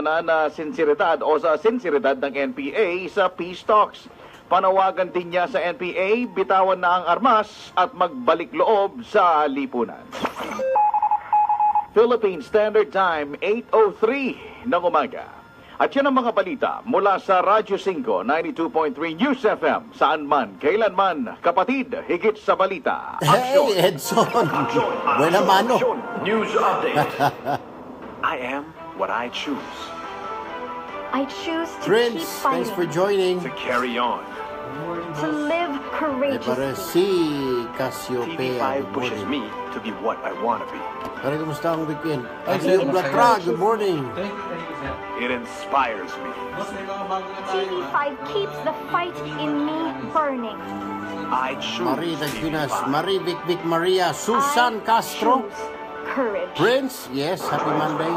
na sinseridad o sa sinseridad ng NPA sa peace talks. Panawagan din niya sa NPA, bitawan na ang armas at magbalik loob sa lipunan. Philippine Standard Time, 8:03 ng umaga. At yan ang mga balita mula sa Radyo 5, 92.3 News FM. Saan man, kailanman, kapatid, higit sa balita. Aksyon! Hey, Edson! Buena mano! News update. I am what I choose. I choose to Prince, keep fighting. thanks for joining. To carry on. To live Para courageously. si Cassiopeia, TV5 good pushes morning. me to be what I want to be. Para kumusta ang weekend? Ay, Sir Blatra, good morning. It inspires me. TV5 keeps the fight in me burning. I choose Marie Dagpinas, TV5. Marie Vic Maria, Susan I Castro, choose courage. Prince, yes, happy Monday.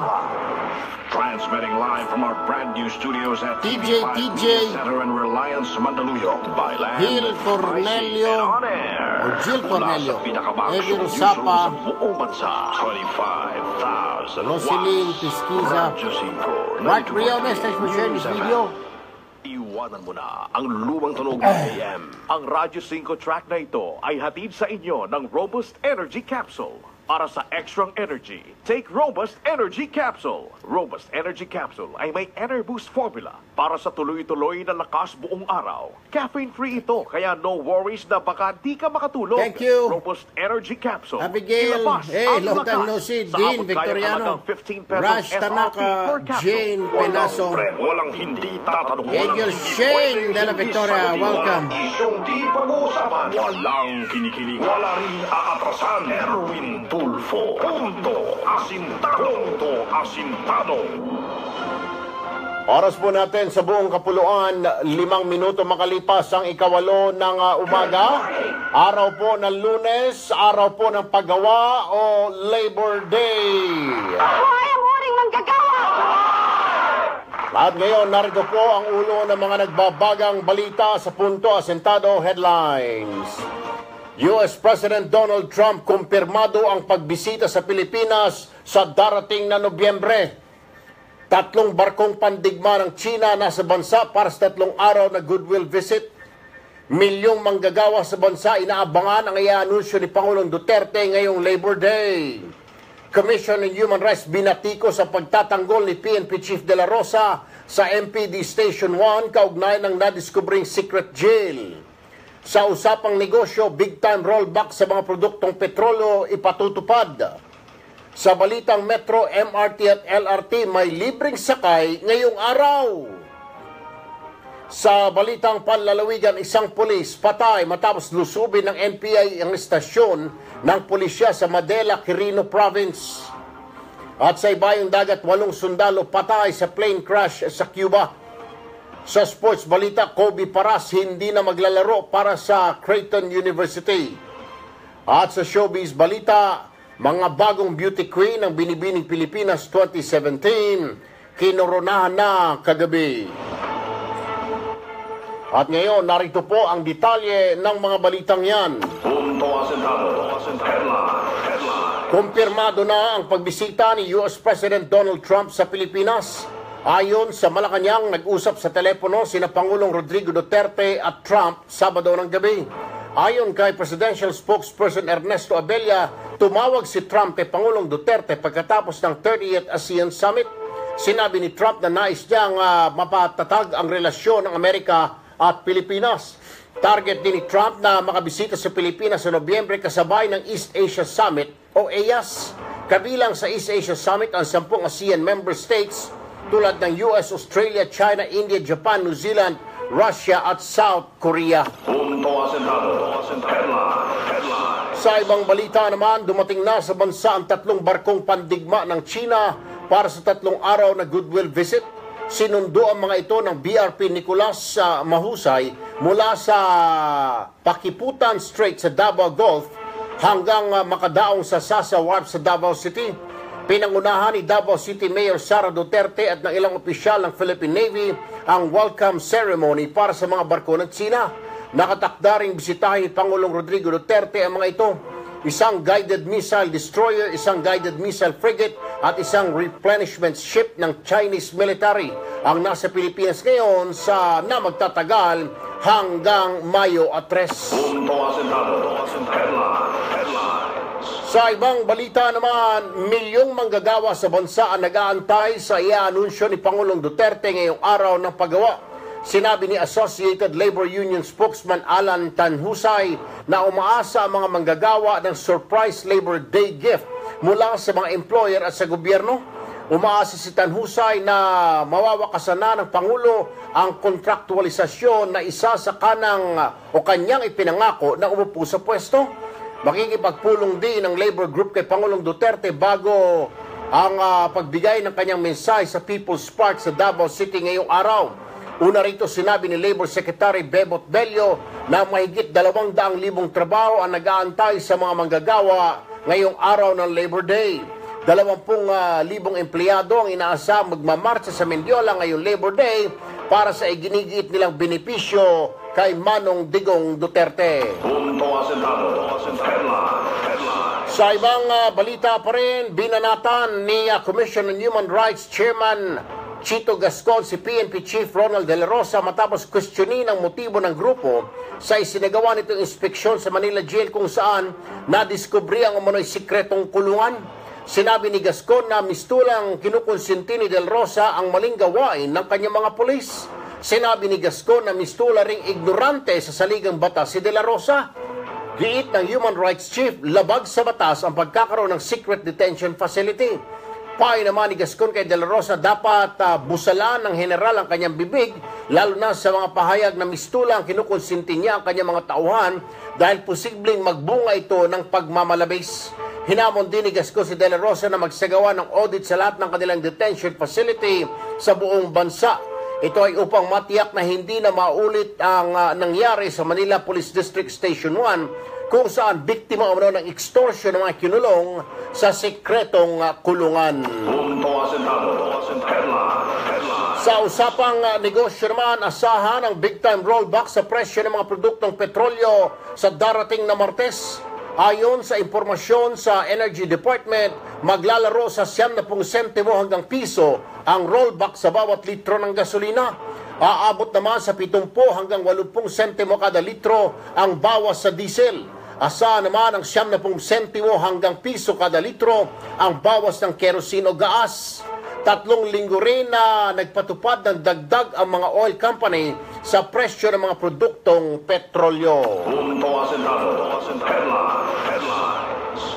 Transmitting live from our brand new studios at TJ, TV5 TJ. Media Center in Reliance, Mandaluyong. By land, Gil Cornelio, by sea, and on air. o Jill Cornelio, Mula sa pinakabagong Evi newsroom Rosapa, sa buong bansa. 25,000 Roselyn watts. Pesquiza, Radyo 5, Mark 92.3 Briones, thanks for sharing this News video. Iwanan mo na ang lumang tunog ng AM. Ang Radyo 5 track na ito ay hatid sa inyo ng Robust Energy Capsule. Para sa extra energy, take Robust Energy Capsule. Robust Energy Capsule ay may Enerboost formula para sa tuloy-tuloy na lakas buong araw. Caffeine-free ito, kaya no worries na baka di ka makatulog. Thank you. Robust Energy Capsule. Abigail, Ilabas hey, ang long time lakas no see. sa Dean abot kayang Victoriano, halagang 15 pesos Rash SRP Tanaka, per capsule. Jane Penaso, Walang hindi tatanong. Angel Shane de la Victoria, welcome. Isyong di pag-uusapan. Walang kinikilig. Wala rin aatrasan. Erwin Tulfo. Punto. Asintado. Oras po natin sa buong kapuluan, 5 minuto makalipas ang ikawalo ng umaga. Araw po ng Lunes, araw po ng paggawa o Labor Day. Ahoy ang huring manggagawa! At ngayon, narito po ang ulo ng mga nagbabagang balita sa Punto Asentado Headlines. US President Donald Trump kumpirmado ang pagbisita sa Pilipinas sa darating na Nobyembre. 3 barkong pandigma ng China nasa bansa para sa 3 araw na goodwill visit. Milyong manggagawa sa bansa inaabangan ang i-anunsyo ni Pangulong Duterte ngayong Labor Day. Commission on Human Rights binatiko sa pagtatanggol ni PNP Chief De La Rosa sa MPD Station 1 kaugnay ng nadiskubring secret jail. Sa usapang negosyo, big-time rollback sa mga produktong petrolyo ipatutupad. Sa balitang Metro, MRT at LRT may libreng sakay ngayong araw. Sa balitang panlalawigan, isang pulis patay matapos lusubin ng NPA ang istasyon ng pulisya sa Madela, Quirino Province. At sa ibayong dagat, 8 sundalo patay sa plane crash sa Cuba. Sa sports balita, Kobe Paras hindi na maglalaro para sa Creighton University. At sa showbiz balita, mga bagong beauty queen ng Binibining Pilipinas 2017, kinoronahan na kagabi. At ngayon, narito po ang detalye ng mga balitang yan. Punto Asentado. Headline. Kumpirmado na ang pagbisita ni US President Donald Trump sa Pilipinas. Ayon sa Malacanang, nag-usap sa telepono sina Pangulong Rodrigo Duterte at Trump Sabado ng gabi. Ayon kay Presidential Spokesperson Ernesto Abella, tumawag si Trump kay Pangulong Duterte pagkatapos ng 30th ASEAN Summit. Sinabi ni Trump na nais niyang mapatatag ang relasyon ng Amerika at Pilipinas. Target din ni Trump na makabisita sa Pilipinas sa Nobyembre kasabay ng East Asia Summit o EAS. Kabilang sa East Asia Summit ang 10 ASEAN member states tulad ng US, Australia, China, India, Japan, New Zealand, Russia at South Korea. Punto Asentado. Headline. Sa ibang balita naman, dumating na sa bansa ang 3 barkong pandigma ng China para sa 3 araw na goodwill visit. Sinundo ang mga ito ng BRP Nicolas Mahusay mula sa Pakiputan Strait sa Davao Gulf hanggang makadaong sa Sasa Wharf sa Davao City. Pinangunahan ni Davao City Mayor Sara Duterte at ng ilang opisyal ng Philippine Navy ang welcome ceremony para sa mga barko ng China. Nakatakda ring bisitahin ni Pangulong Rodrigo Duterte ang mga ito. isang guided missile destroyer, isang guided missile frigate at isang replenishment ship ng Chinese military ang nasa Pilipinas ngayon sa na magtatagal hanggang Mayo 3. Punto asentado. Sa ibang balita naman, milyong manggagawa sa bansa ang nag-aantay sa iaanunsyo ni Pangulong Duterte ngayong araw ng paggawa. Sinabi ni Associated Labor Union spokesman Alan Tanhusay na umaasa ang mga manggagawa ng surprise Labor Day gift mula sa mga employer at sa gobyerno. Umaasa si Tanhusay na mawawakasan na ng Pangulo ang kontraktualisasyon na isa sa kanyang ipinangako na umupo sa pwesto. Makikipagpulong din ng labor group kay Pangulong Duterte bago ang pagbigay ng kanyang mensahe sa People's Park sa Davao City ngayong araw. Una rito sinabi ni Labor Secretary Bebot Bello na mahigit 200,000 trabaho ang nag-aantay sa mga manggagawa ngayong araw ng Labor Day. 20,000 empleyado ang inaasahang magmamarcha sa Mendiola ngayong Labor Day para sa iginigiit nilang benepisyo kay Manong Digong Duterte. Punto asentado. Sa ibang balita pa rin, binanatan ni Commission on Human Rights Chairman Chito Gascon si PNP Chief Ronald De La Rosa matapos questionin ang motibo ng grupo sa isinagawa nitong inspeksyon sa Manila Jail kung saan nadiskubre ang umano'y sikretong kulungan. Sinabi ni Gascon na mistulang kinukonsinti ni De La Rosa ang maling gawain ng kanyang mga pulis. Sinabi ni Gascon na mistula ring ignorante sa saligang batas si De La Rosa. Giit ng Human Rights Chief, labag sa batas ang pagkakaroon ng secret detention facility. Payo naman ni Gascon kay De La Rosa dapat busalan ng general ang kanyang bibig, lalo na sa mga pahayag na mistula ang kinukonsinti niya ang kanyang mga tauhan dahil posibleng magbunga ito ng pagmamalabis. Hinamon din ni Gascon si De La Rosa na magsagawa ng audit sa lahat ng kanilang detention facility sa buong bansa. Ito ay upang matiyak na hindi na maulit ang nangyari sa Manila Police District Station 1 kung saan biktima umano ng extortion ng mga kinulong sa sikretong kulungan. Punto asentado. Sa usapang negosyo naman, asahan ang big-time rollback sa presyo ng mga produktong petrolyo sa darating na Martes. Ayon sa impormasyon sa Energy Department, maglalaro sa 70 sentimo hanggang piso ang rollback sa bawat litro ng gasolina. Aabot naman sa 70 hanggang 80 sentimo kada litro ang bawas sa diesel. Asahan naman ang 70 sentimo hanggang piso kada litro ang bawas ng kerosene o gaas. 3 linggo rin na nagpatupad ng dagdag ang mga oil company sa presyo ng mga produktong petrolyo. Punto asentado.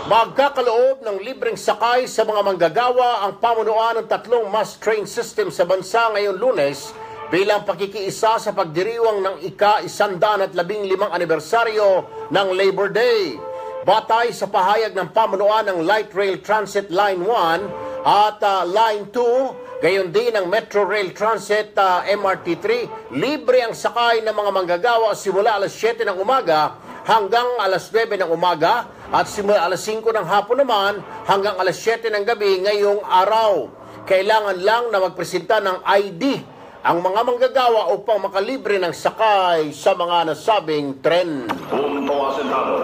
Magkakaloob ng libreng sakay sa mga manggagawa ang pamunuan ng 3 mass train system sa bansa ngayong Lunes bilang pakikiisa sa pagdiriwang ng ika-115 anibersaryo ng Labor Day. Batay sa pahayag ng pamunuan ng Light Rail Transit Line 1 at Line 2, gayon din ng Metro Rail Transit MRT3, libre ang sakay ng mga manggagawa simula alas 7 ng umaga hanggang alas 9 ng umaga at simula alas 5 ng hapon naman hanggang alas 7 ng gabi ngayong araw. Kailangan lang na magpresenta ng ID ang mga manggagawa upang makalibre ng sakay sa mga nasabing tren. Punto asentado.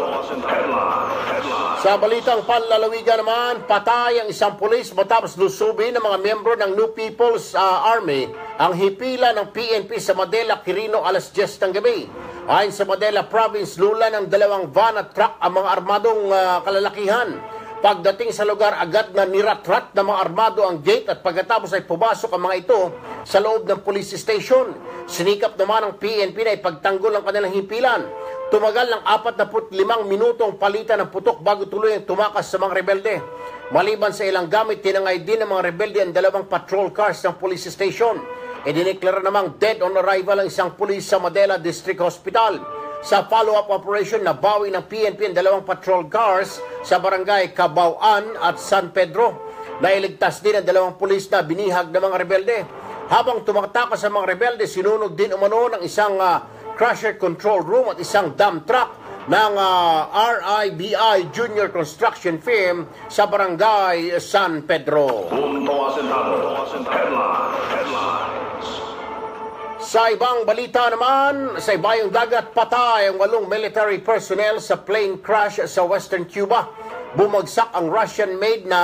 Sa balitang panlalawigan naman, patay ang isang pulis matapos lusubin ng mga miyembro ng New People's Army ang hipila ng PNP sa Madela, Quirino alas 10 ng gabi. Ayon sa Madela Province, lula ng 2 van at truck ang mga armadong kalalakihan. Pagdating sa lugar, agad na niratrat ng mga armado ang gate at pagkatapos ay pumasok ang mga ito sa loob ng police station. Sinikap naman ng PNP na ipagtanggol ang kanilang hipilan. Tumagal ng 45 minutong palitan ng putok bago tuloy ang tumakas sa mga rebelde. Maliban sa ilang gamit, tinangay din ng mga rebelde ang 2 patrol cars ng police station. Idineklara namang dead on arrival ang isang pulis sa Madela District Hospital. Sa follow-up operation, nabawi ng PNP ang 2 patrol cars sa barangay Cabauan at San Pedro. Nailigtas din ang 2 pulis na binihag ng mga rebelde. Habang tumatakas sa mga rebelde, sinunog din umano ng isang crusher control room at isang dump truck ng RIBI Junior Construction Firm sa barangay San Pedro. Punto asentado. Sa ibang balita naman, sa ibayong dagat, patay ang 8 military personnel sa plane crash sa Western Cuba. Bumagsak ang Russian-made na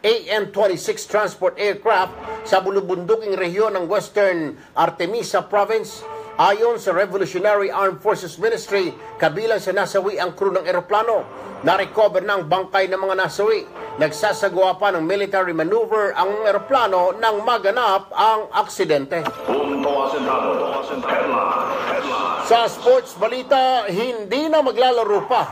AN-26 transport aircraft sa bulubunduking rehiyon ng Western Artemisa Province. Ayon sa Revolutionary Armed Forces Ministry, kabilang sa nasawi ang crew ng eroplano. Na-recover na ang bangkay ng mga nasawi. Nagsasagawa pa ng military maneuver ang eroplano nang maganap ang aksidente. Punto Asentado. Headline. Sa sports balita, hindi na maglalaro pa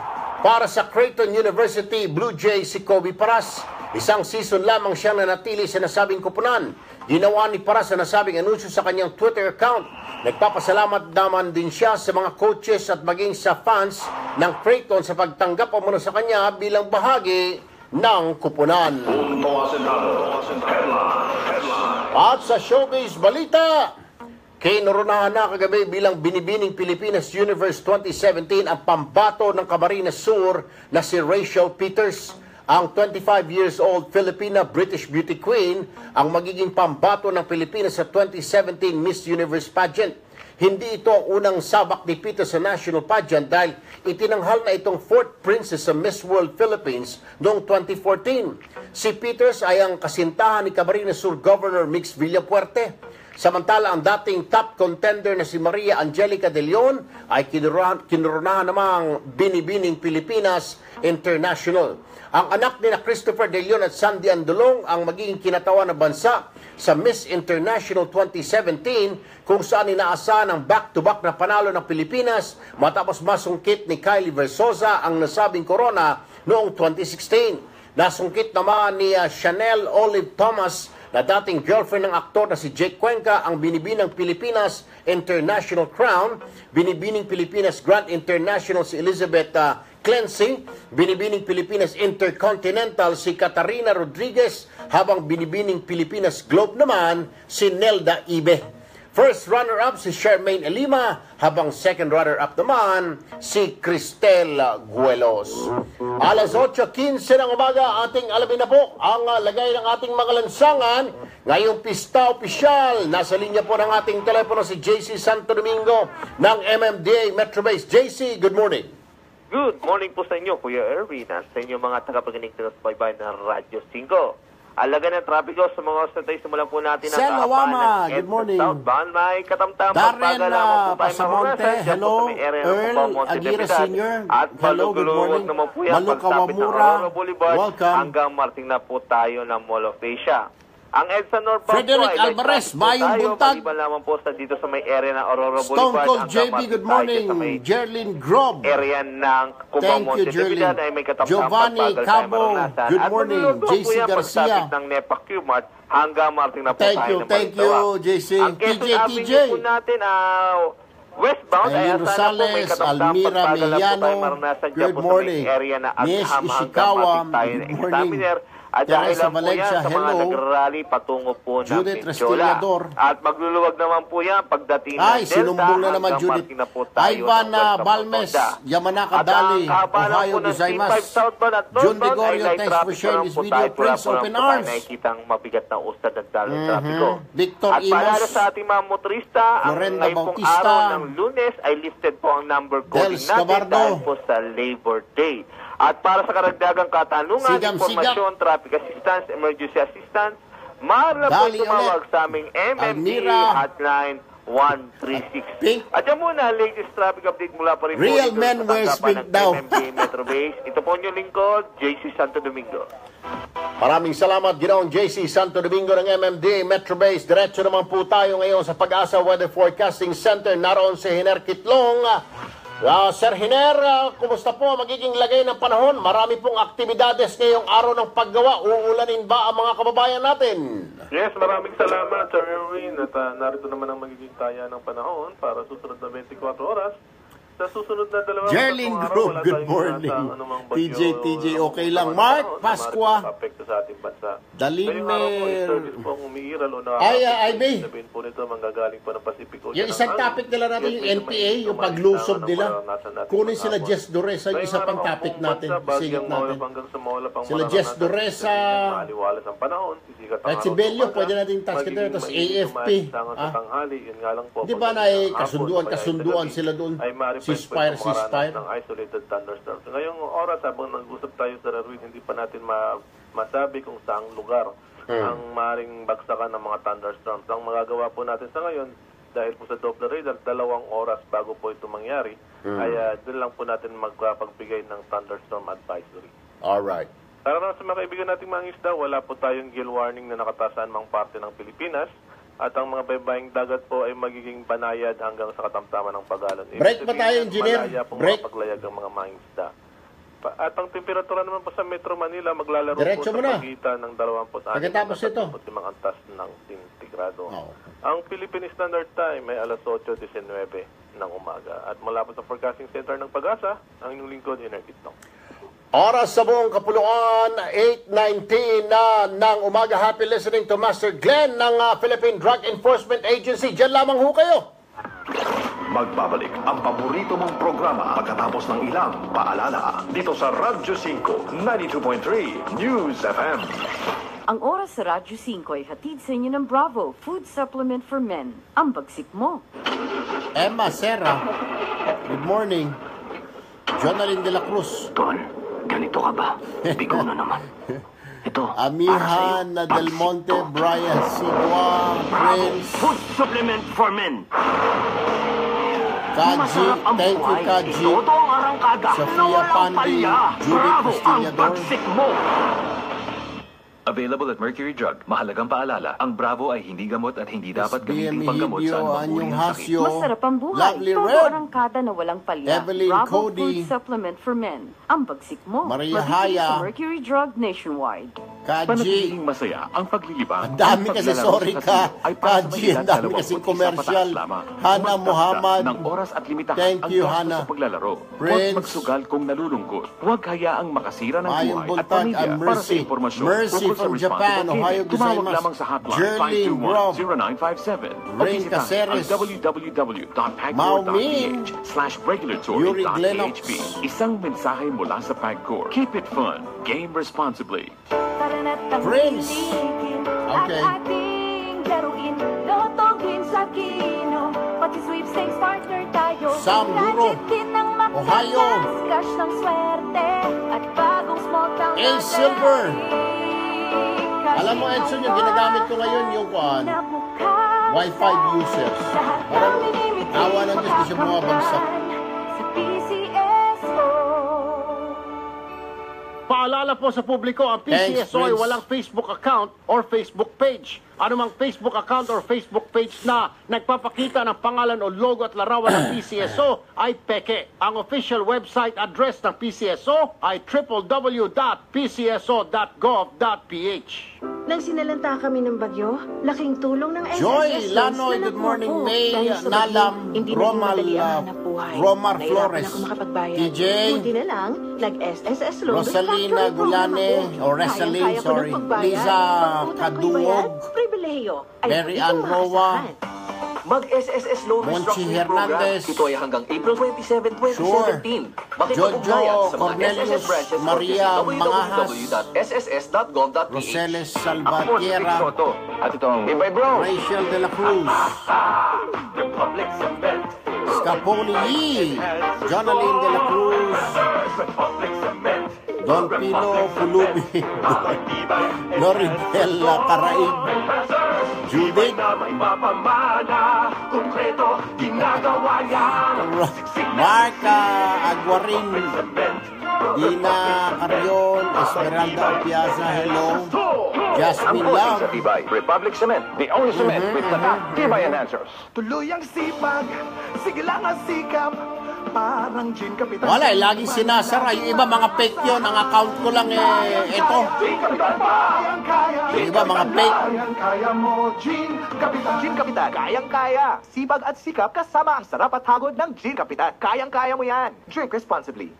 para sa Creighton University Blue Jays si Kobe Paras. Isang season lamang siyang nanatili sa nasabing kupunan. Ginawa ni Paras sa nasabing anunsyo sa kanyang Twitter account. Nagpapasalamat naman din siya sa mga coaches at maging sa fans ng Creighton sa pagtanggap umano sa kanya bilang bahagi ng kupunan. Punto Asentado. Headline. At sa showbiz balita, kinoronahan na kagabi bilang Binibining Pilipinas Universe 2017 ang pambato ng Camarines Sur na si Rachel Peters. Ang 25 years old Filipina British Beauty Queen ang magiging pambato ng Pilipinas sa 2017 Miss Universe pageant. Hindi ito unang sabak ni Peters sa national pageant dahil itinanghal na itong 4th princess sa Miss World Philippines noong 2014. Si Peters ay ang kasintahan ni Camarines Sur Governor Mix Villapuerte. Samantala, ang dating top contender na si Maria Angelica de Leon ay kinoronahan namang Binibining Pilipinas International. Ang anak ni Christopher de Leon at Sandy Andolong ang magiging kinatawan ng bansa sa Miss International 2017 kung saan inaasahan ang back-to-back na panalo ng Pilipinas matapos masungkit ni Kylie Versosa ang nasabing corona noong 2016. Nasungkit naman ni Chanel Olive Thomas na dating girlfriend ng aktor na si Jake Cuenca ang Binibining Pilipinas International Crown, Binibining Pilipinas Grand International si Elizabeth Cleansing, Binibining Pilipinas Intercontinental si Catarina Rodriguez, habang Binibining Pilipinas Globe naman si Nelda Ibe. First runner-up si Charmaine Elima, habang second runner-up naman si Cristel Guelos. Alas 8:15 ng umaga, ating alamin na po ang lagay ng ating mga lansangan. Ngayong pista opisyal, nasa linya po ng ating telepono si JC Santo Domingo ng MMDA Metro Base. JC, good morning. Good morning po sa inyo, Kuya Erwin, at sa inyo mga tagapaginig na subaybay ng Radyo 5. Alaga ng trapiko sa mga ostatay, simulan po natin ang Sen Lawama, good morning. Southbound, may katamtamang Darren pagkagalaman po tayo Pasamonte, hello. Earl Aguirre Sr., at hello, good morning. naman po yan Maluca pagsapit ng Wamura, Aurora Boulevard welcome. hanggang marting na po tayo ng Mall of Asia. Ang EDSA Northbound Frederick po ay Alvarez, light traffic po Mayong tayo, Buntag. maliban lamang po sa dito sa may area ng Aurora Stone Boulevard Cold hanggang JB, marting good tayo morning. sa may Jerlyn Grob, area ng Cubao thank you, Monte Jerlyn. ay may katamtamang Giovanni pagbagal tayo Cabo, maranasan. good At morning. magluluto po JC yan Garcia. pagsapit ng NEPA Q-Mart hanggang marting na po Thank tayo you, ng thank you, Balintawak. JC. Ang Quezon TJ. Avenue po natin, westbound, ay Eileen sana po may Rosales, katamtamang Almira pagbagal po Meliano, tayo maranasan dyan good po sa morning. may area na Miss Agham hanggang Ishikawa, marting tayo good ng morning. examiner. At Teresa dahil lang po Valencia, yan sa mga hello. nagrarally patungo po ng Judith Pinchola. Restillador. At magluluwag naman po yan pagdating ng Ay, Delta sinumbong na naman hanggang Judith. marking na po tayo Ivan ng Welcome Balmes, Rotonda. Yamanaka At Dali, ang kahaba lang Ohio po ng gozaimasu. C5 southbound at June northbound ay Degorio, light thanks for traffic sharing na this po video. tayo. Prince, Wala po open lang po tayo arms. nakikitang mabigat na ustad ng dalong trapiko. Victor At paalala Imos, sa ating mga motorista, ang Lorenda ngayon pong Bautista, araw ng Lunes ay lifted po ang number coding Dels natin Cabardo. dahil po sa Labor Day. At para sa karagdagang katanungan, Sigam, informasyon, traffic assistance, emergency assistance, maaari na po Dali tumawag ulit. sa aming MMDA Almira. hotline 136. Pink. At yan muna, latest traffic update mula pa rin po Real dito men sa wears tanggapan pink ng daw. MMDA Metro Base. Ito po yung lingkod, JC Santo Domingo. Maraming salamat, Ginoong JC Santo Domingo ng MMDA Metro Base. Diretso naman po tayo ngayon sa Pag-asa Weather Forecasting Center. Naroon si Hiner Kitlong. Sir Hiner, kumusta po magiging lagay ng panahon? Marami pong aktibidades ngayong araw ng paggawa. Uulanin ba ang mga kababayan natin? Yes, maraming salamat, Sir Erwin. At narito naman ang magiging taya ng panahon para susunod na 24 oras. sa susunod na dalawang Jerlyn araw, Grove, wala good tayong morning. inaasahang anumang bagyo, TJ, okay lang. na Mark panahon na Pasqua. maaaring makapekto sa ating bansa. Ngayong araw po, Dalimer. service po ang umiiral o Ivy. sabihin po nito, manggagaling po ng Pacific Ocean. Yung isang topic nila natin, yung NPA, yung paglusob nila. Kunin sila Jess Duresa, yung isa pang topic natin. Singit natin. Sila Jess Duresa. Maliwalas ang panahon. At si Bello, pwede natin task kita. Tapos AFP. Di ba na kasunduan sila doon? Ceasefire. Ng isolated thunderstorms. Ngayong oras, habang nag-usap tayo sa Erwin, hindi pa natin masabi kung saang lugar ang maring bagsakan ng mga thunderstorms. Ang magagawa po natin sa ngayon, dahil po sa Doppler radar, 2 oras bago po ito mangyari, ay doon lang po natin magpapagbigay ng thunderstorm advisory. Alright. Para naman sa mga kaibigan nating mga isda, wala po tayong gale warning na nakatasan mang parte ng Pilipinas. At ang mga baybaying dagat po ay magiging banayad hanggang sa katamtaman ng pag-alon. Break ba tayo, engineer? Malaya pong Break. makapaglayag ang mga mangisda. At ang temperatura naman po sa Metro Manila, maglalaro Diretso po mo sa na. pagitan ng 26 Pagkatapos ito. 35 antas ng sentigrado. Oh. Ang Philippine Standard Time ay alas 8:19 ng umaga. At mula po sa Forecasting Center ng Pag-asa, ang inyong lingkod, Energy Tong. Oras sa buong kapuluan, 8:19 na ng umaga. Happy listening to Master Glenn ng Philippine Drug Enforcement Agency. Diyan lamang ho kayo. Magbabalik ang paborito mong programa pagkatapos ng ilang paalala. Dito sa Radyo 5, 92.3 News FM. Ang oras sa Radyo 5 ay hatid sa inyo ng Bravo, Food Supplement for Men. Ang bagsik mo. Emma Serra, good morning. Jonalyn de la Cruz. Tol, ganito ka ba? Bigo na naman. Ito, Amihan na Del Monte, Brian Sigua, Prince, Food Supplement for Men. Kaji, Masarap ang thank you buhay. Kaji, Itodo ang arangkada na Sofia walang Pandi, palya. Julie Bravo ang Castillado. bagsik mo. Available at Mercury Drug. Mahalagang paalala, ang Bravo ay hindi gamot at hindi dapat SBM gamitin panggamot sa Hibyo, anumang uri Anyong ng sakit. Hasyo, Masarap ang buhay. Lovely Todo Red, arangkada na walang palya. Evelyn Bravo Cody, Food Supplement for Men. Ang bagsik mo. Maria Mabibili Haya, sa Mercury Drug nationwide. Kaji. Panatiling masaya ang paglilibang. Ang dami at kasi, paglalaro sorry sa ka, kasino ay para sa Kaji, mga edad ang dami 21 kasing pataas commercial. lamang. Hana Magtakda Muhammad, ng oras at limitahan thank ang you, gastos Hana. sa paglalaro. Prince. Huwag magsugal kung nalulungkot. Huwag hayaang makasira ng Mayong buhay at Buntag, pamilya and para sa Mercy. impormasyon. Mercy Tungkol sa from responsible Japan, gaming. Ohio Tumawag gozaimasu. lamang sa hotline Jerlyn Grove. 521-0957 o Rain bisitahin ang Caceres. www.pagcor.ph/regulatory.php. Yuri Glenox. Isang mensahe mula sa PAGCOR. Keep it fun. Game responsibly. Prince. Okay. At ating laruin, lotogin sa kino, pati sweepstakes partner tayo. Sam Duro, Gadgetin ng Ohio. makalas, cash ng swerte, at bagong small town A Silver. Alam mo, Edson, yung ginagamit ko ngayon, yung kuan, Wi-Fi users. Parang awa ng Diyos, di siya bumabagsak. Sa PCSO. Paalala po sa publiko, ang PCSO ay walang Facebook account or Facebook page. Anumang Facebook account or Facebook page na nagpapakita ng pangalan o logo at larawan ng PCSO ay peke. Ang official website address ng PCSO ay www.pcso.gov.ph. Nang sinalanta kami ng bagyo, laking tulong ng SSS Joy loans Lanoy, na good nakuha morning. ko. May Dahil sa bagyo, Nalam, hindi na Romal, madali ang hanap buhay. Romar Nahirapan Flores, ako makapagbayad. TJ, Buti na lang, nag-SSS loan. Rosalina Gulane, o Rosaline, sorry, Liza Kaduog, pribilehiyo. Ay Mary ito Ann ang Roa, asahan. Mag-SSS Loan Monchi Restructuring Program. Hernandez. Ito ay hanggang April 27, 2017. Makipag-ugnayan sa mga Cornelius, SSS branches or Maria visit Mangahas, www.sss.gov.ph. Roseles Ako po si Vic Salvatierra, Soto. At ito ang Ibay Bro. Rachel de la Cruz, Republic Cement. Scapoli Yee, Jonalyn de la Cruz, Republic Cement. Don Pino Pulubi, Loridel Caraib, Judith, Na may mapamana, konkreto, ginagawa yan. Marca Aguarin, Dina Carion, Esmeralda Piazza, hello, Jasmine Love, Tibay. Republic Cement. The only cement with the Tibay enhancers. Tuluyang sipag, sige lang ang sikap, Parang gin, Kapitan. Wala, lagi sinasara. Yung iba mga fake yun. Ang account ko lang ito. Yung iba mga fake. Kayang-kaya mo, Gin, Kapitan. Gin Kapitan, kayang-kaya. Sipag at sikap kasama ang sarap at hagod ng Gin Kapitan. Kayang-kaya mo yan. Drink responsibly.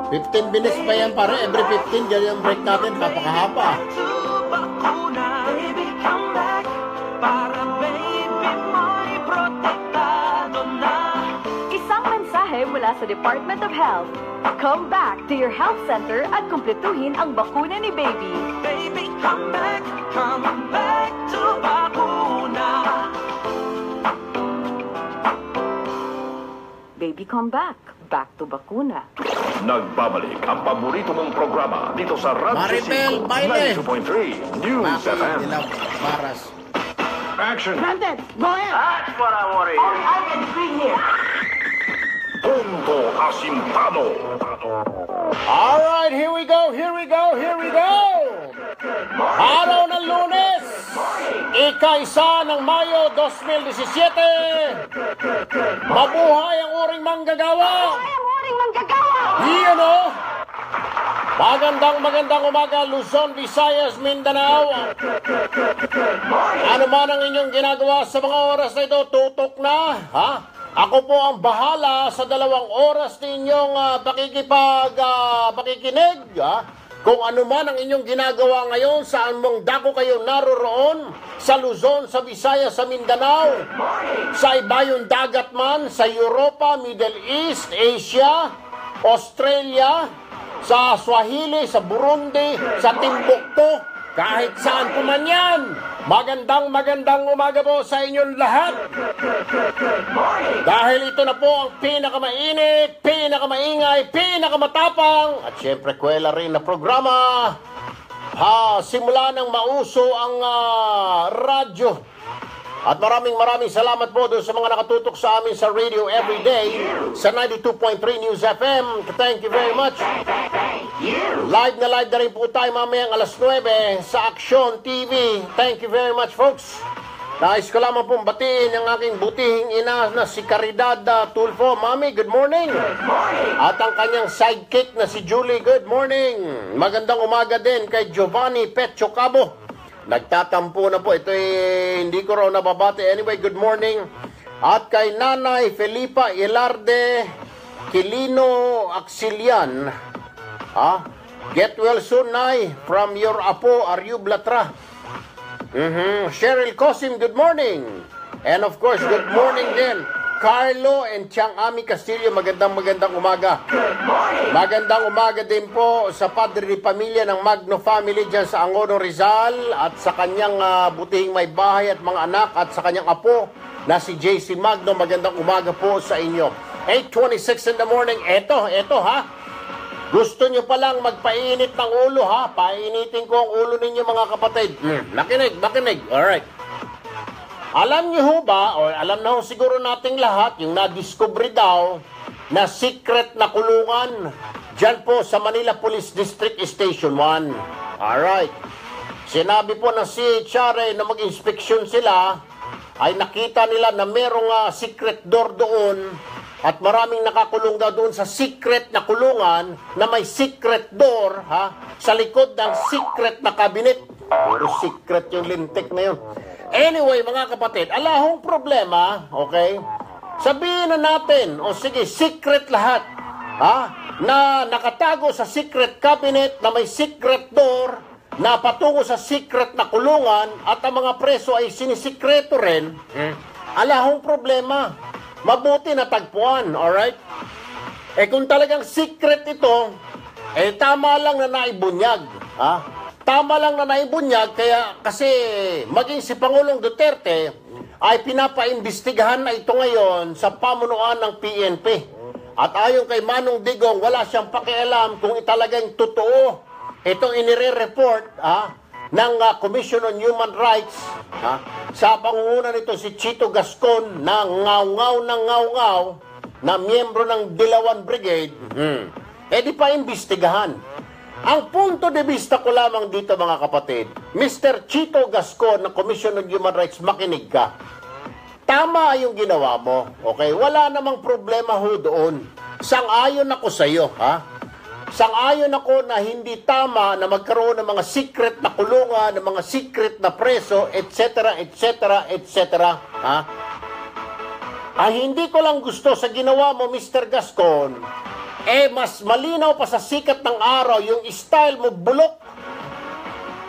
15 minutes pa yan, pare. Every 15, ganyan yung break natin. Kapakahapa. Baby, come back. Para baby mo'y protektado na. Isang mensahe mula sa Department of Health. Come back to your health center at kumpletuhin ang bakuna ni baby. Baby, come back to bakuna. Baby, come back. Back to bakuna. Nagbabalik ang paborito mong programa dito sa Radyo Maribel 5, Baile. 92.3 News FM. Dilaw, Paras. Action! Granted, go ahead. That's what I want to hear. I get green here. Punto Asintado. Alright, here we go. Araw ng Lunes, ika-1 ng Mayo 2017. Mabuhay ang uring manggagawa. Iyan o. Magandang umaga, Luzon, Visayas, Mindanao. Ano man ang inyong ginagawa sa mga oras na ito, tutok na, ha? Ako po ang bahala sa 2 oras ninyong pakikinig, ha? Kung ano man ang inyong ginagawa ngayon, saan mong dako kayo naroroon, sa Luzon, sa Visayas, sa Mindanao, sa ibayong dagat man, sa Europa, Middle East, Asia, Australia, sa Swahili, sa Burundi, sa Timbuktu, kahit saan po man yan. Magandang umaga po sa inyong lahat. Dahil ito na po ang pinakamainit, pinakamaingay, pinakamatapang, at syempre kwela rin na programa. Simula nang mauso ang radyo. At maraming salamat po doon sa mga nakatutok sa amin sa radio everyday sa 92.3 News FM. Thank you very much. Live na rin po tayo mamayang alas 9 sa Action TV. Thank you very much, folks. Nais ko lamang pong batiin ang aking butihing ina na si Caridad Tulfo. Mami, good morning. At ang kanyang sidekick na si Julie, good morning. Magandang umaga din kay Giovanni Pecho Cabo. Nagtatampo na po. Ito hindi ko raw nababati. Anyway, good morning. At kay Nanay Felipa Ilarde Quilino Axilian. Get well soon, Nay. From your apo, Aryu Blatra. Cheryl Cosim, good morning. And of course, good morning din. Carlo and Chiang Ami Castillo, magandang umaga. Magandang umaga din po sa padre ni pamilya ng Magno family dyan sa Angono Rizal at sa kanyang butihing may bahay at mga anak at sa kanyang apo na si JC Magno. Magandang umaga po sa inyo. 8:26 in the morning. Eto ha. Gusto nyo palang magpainit ng ulo ha. Painitin ko ang ulo ninyo mga kapatid. Makinig. Alright. Alam niyo ho ba, o alam na ho siguro nating lahat, yung na-discovery daw na secret na kulungan dyan po sa Manila Police District Station 1. Alright. Sinabi po ng CHRA na mag-inspeksyon sila, ay nakita nila na merong secret door doon at maraming nakakulong daw doon sa secret na kulungan na may secret door sa likod ng secret na cabinet. Puro secret yung lintik na yun. Anyway, mga kapatid, alahong problema, okay? Sabihin na natin, sige, secret lahat, na nakatago sa secret cabinet, na may secret door, na patungo sa secret na kulungan, at ang mga preso ay sinisikreto rin, alahong problema. Mabuti na tagpuan, alright? Kung talagang secret ito, tama lang na naibunyag, Tama lang na naibunyag, kasi maging si Pangulong Duterte ay pinapaimbestigahan na ito ngayon sa pamunuan ng PNP. At ayon kay Manong Digong, wala siyang pakialam kung talagang totoo itong inire-report ng Commission on Human Rights sa pangunguna nito si Chito Gascon na ngaw-ngaw na miyembro ng Dilawan Brigade. Di pa imbestigahan. Ang punto de vista ko lamang dito mga kapatid, Mr. Chito Gascon ng Commission on Human Rights, makinig ka. tama yung ginawa mo. Okay? Wala namang problema ho doon. Sang-ayon ako sa iyo, ha? Sang-ayon ako na hindi tama na magkaroon ng mga secret na kulungan, ng mga secret na preso, etc., etc., etc., ha? Ang hindi ko lang gusto sa ginawa mo, Mr. Gascon, mas malinaw pa sa sikat ng araw yung style mo bulok.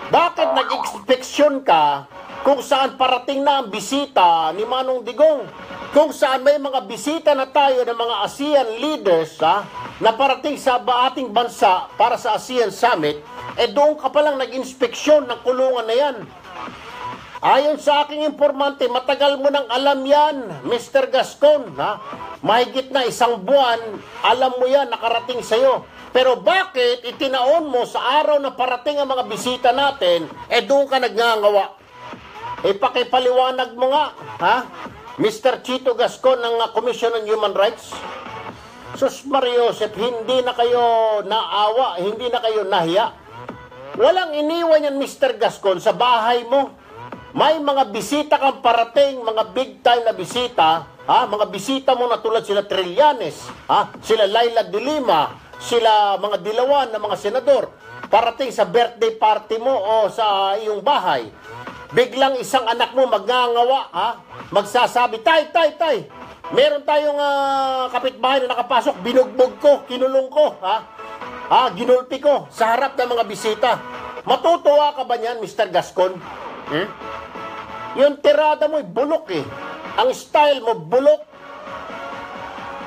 Bakit nag-inspeksyon ka kung saan parating na ang bisita ni Manong Digong? Kung saan may mga bisita na tayo ng mga ASEAN leaders, ha, na parating sa ating bansa para sa ASEAN Summit, doon ka palang nag-inspeksyon ng kulungan na yan. Ayon sa aking informante, matagal mo nang alam yan, Mr. Gascon, ha? Mahigit na 1 buwan, alam mo yan, nakarating sa'yo. Pero bakit itinaon mo sa araw na parating ang mga bisita natin, doon ka nagngangawa? Pakipaliwanag mo nga, ha? Mr. Chito Gascon ng Commission on Human Rights? Sus Mariosep, hindi na kayo naawa, hindi na kayo nahiya. Walang iniwan yan, Mr. Gascon, sa bahay mo. May mga bisita kang parating, mga big time na bisita, ha? Mga bisita mo na tulad sila Trillanes, ha? Sila Laila de Lima, sila mga dilawan na mga senador, parating sa birthday party mo o sa iyong bahay. Biglang isang anak mo magngangawa, ha? Magsasabi, tay, meron tayong kapitbahay na nakapasok, binugbog ko, kinulong ko, ha? Ginulpi ko sa harap ng mga bisita. Matutuwa ka ba niyan, Mr. Gascon? Yung tirada mo, bulok eh. Ang style mo, bulok.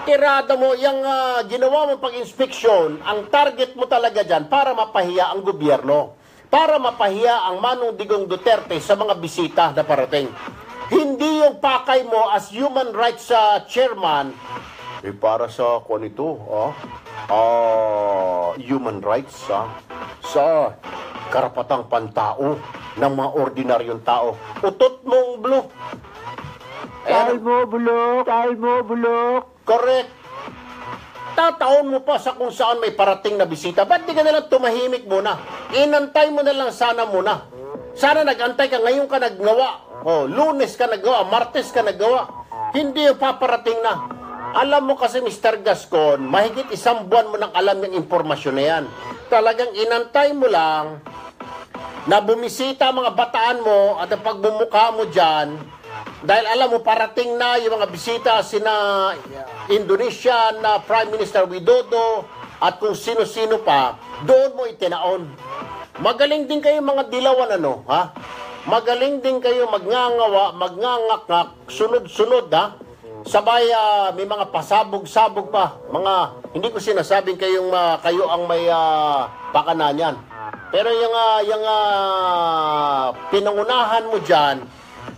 Tirada mo, yung ginawa mo pag-inspeksyon, ang target mo talaga dyan para mapahiya ang gobyerno. Para mapahiya ang Manong Digong Duterte sa mga bisita na parating. Hindi yung pakay mo as human rights chairman, para sa ito, human rights, sa karapatang pantao ng mga ordinaryong tao. Utot mong blue. Style mo, bulok. Correct. Tataon mo pa sa kung saan may parating na bisita. Ba't di ka nalang tumahimik muna? Inantay mo na lang sana muna. Sana nag-antay ka, ngayon ka naggawa. Lunes ka naggawa, Martes ka naggawa. Hindi yung paparating na. Alam mo kasi, Mr. Gascon, mahigit 1 buwan mo nang alam yung impormasyon na yan. Talagang inantay mo lang na bumisita mga bataan mo at ang pagbumuka mo dyan, dahil alam mo parating na yung mga bisita sina Indonesian na Prime Minister Widodo at kung sino-sino pa, doon mo itinaon. Magaling din kayo mga dilawan, ha? Magaling din kayo magngangawa, magnangakak, sunod-sunod, ha? Sabay, may mga pasabog-sabog pa. Hindi ko sinasabing kayo ang may pakanan yan. Pero yung pinangunahan mo dyan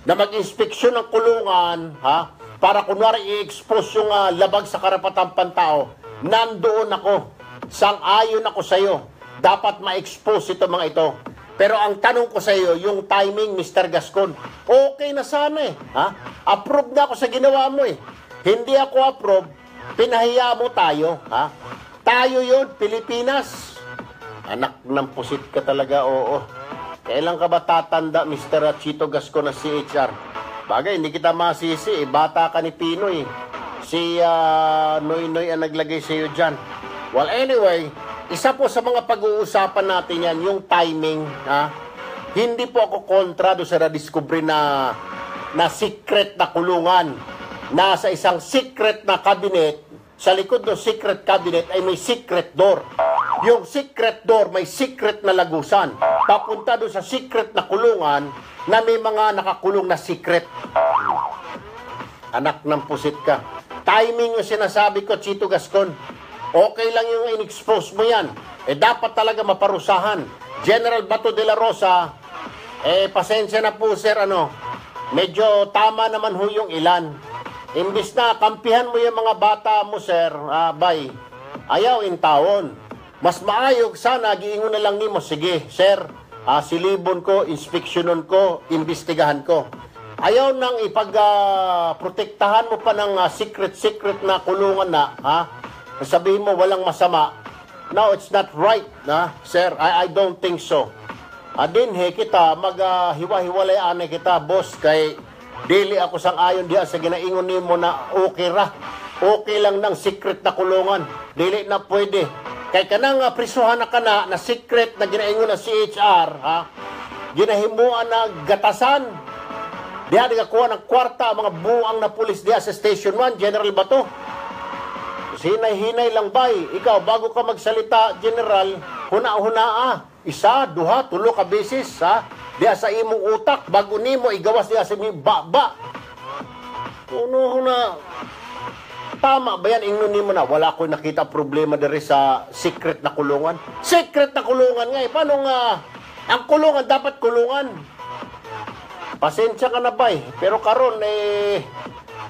na mag-inspeksyon ng kulungan, ha? Para kunwari i-expose yung labag sa karapatang pantao, nandoon ako. Sang-ayon ako sa'yo. Dapat ma-expose ito mga ito. Pero ang tanong ko sa iyo, yung timing, Mr. Gascon, okay na sana eh. Ha? Approve na ako sa ginawa mo eh. Hindi ako approve, pinahiya mo tayo. Ha? Tayo yun, Pilipinas. Anak ng pusit ka talaga, oo. Kailan ka ba tatanda, Mr. Chito Gascon na CHR? Bagay, hindi kita masisi eh. Bata ka ni Pinoy. Si Noy ang naglagay sa iyo dyan. Well, anyway, isa po sa mga pag-uusapan natin yan, yung timing. Ha? Hindi po ako kontra doon sa na-discovery na secret na kulungan. Nasa isang secret na cabinet, sa likod ng secret cabinet ay may secret door. Yung secret door may secret na lagusan. Papunta doon sa secret na kulungan na may mga nakakulong na secret. Anak ng pusit ka. Timing yung sinasabi ko, Chito Gascon. Okay lang yung in-expose mo yan. Dapat talaga maparusahan. General Bato de la Rosa, pasensya na po sir, medyo tama naman ho yung ilan. Imbis na kampihan mo yung mga bata mo sir, ayaw in taon. Mas maayog sana, giingon na lang nimo, sige sir, silibon ko, inspeksyonon ko, imbestigahan ko. Ayaw nang ipag-protektahan mo pa ng secret na kulungan na, sabihin mo walang masama. No, it's not right, sir. I don't think so. Dinhe kita, maghiwa-hiwalayan kita, boss, kay Dili ako sang-ayon diya sa ginaingon nimo na okay ra. Okay lang ng secret na kulungan. Dili na pwede. Kay kanang prisuhan na kana na secret na ginaingon na CHR, ha? Ginahimuan na gatasan. Diha nagakuha ng kwarta mga buang na pulis diha sa Station 1, General Bato. Hinay-hinay lang bay. Ikaw, bago ka magsalita, General, huna-hunaa. Isa, duha, tulo ka beses, ha? Diya sa imong utak, bago nimo igawas diya sa imong ba. Huna. Tama ba yan? Ingnon nimo na, wala ko nakita problema diri sa secret na kulungan. Secret na kulungan nga, paano nga, ang kulungan dapat kulungan. Pasensya ka na bay, pero karon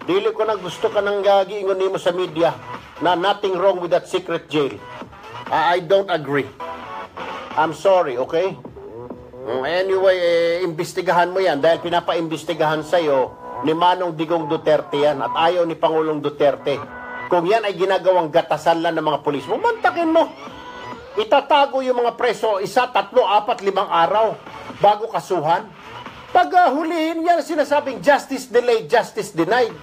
dili ko na gusto ka nang giingon nimo sa media na nothing wrong with that secret jail. I don't agree. I'm sorry, okay? Anyway, imbestigahan mo yan dahil pinapaimbestigahan sa'yo ni Manong Digong Duterte yan at ayaw ni Pangulong Duterte. Kung yan ay ginagawang gatasan lang ng mga pulis mo, mantakin mo. Itatago yung mga preso 1, 3, 4, 5 araw bago kasuhan. Pag hulihin yan, sinasabing justice delayed, justice denied.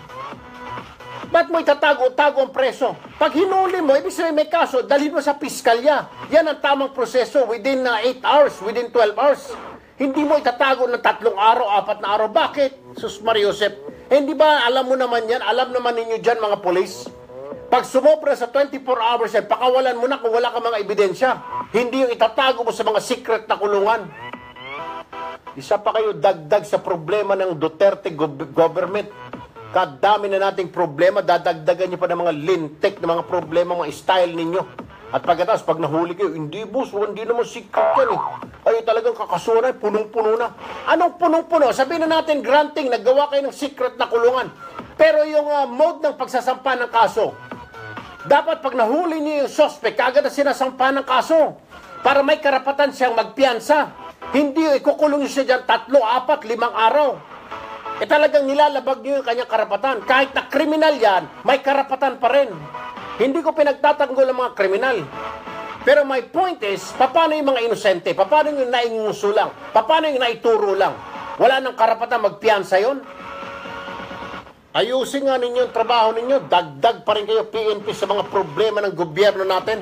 Ba't mo itatago-tago ang preso? Pag hinuli mo, ibig sabihin may kaso, dalhin mo sa piskalya. Yan ang tamang proseso within 8 hours, within 12 hours. Hindi mo itatago ng 3 araw, 4 na araw. Bakit? Sus Maria Josep. Hindi ba alam mo naman yan? Alam naman ninyo dyan mga polis? Pag sumobra sa 24 hours yan, pakawalan mo na kung wala ka mga ebidensya. Hindi yung itatago mo sa mga secret na kulungan. Isa pa kayo dagdag sa problema ng Duterte government. Kadami na nating problema, dadagdagan nyo pa ng mga lintik na mga problema, mga style ninyo. At pagkatapos, pag nahuli kayo, hindi boss, hindi naman secret yan eh. Ay talagang kakasunan, punong-puno na. Anong punong-puno? Sabihin na natin, granting, naggawa kayo ng secret na kulungan. Pero yung mode ng pagsasampa ng kaso, dapat pag nahuli niyo yung suspect, kagad na sinasampa ng kaso. Para may karapatan siyang magpiyansa. Hindi ikukulong siya dyan 3, 4, 5 araw. Talagang nilalabag niyo yung kanyang karapatan. Kahit na kriminal yan, may karapatan pa rin. Hindi ko pinagtatanggol ang mga kriminal. Pero my point is, paano yung mga inosente? Paano yung nainguso lang? Paano yung naituro lang? Wala nang karapatan magpiyansa yon? Ayusin nga ninyo yung trabaho ninyo. Dagdag pa rin kayo PNP sa mga problema ng gobyerno natin.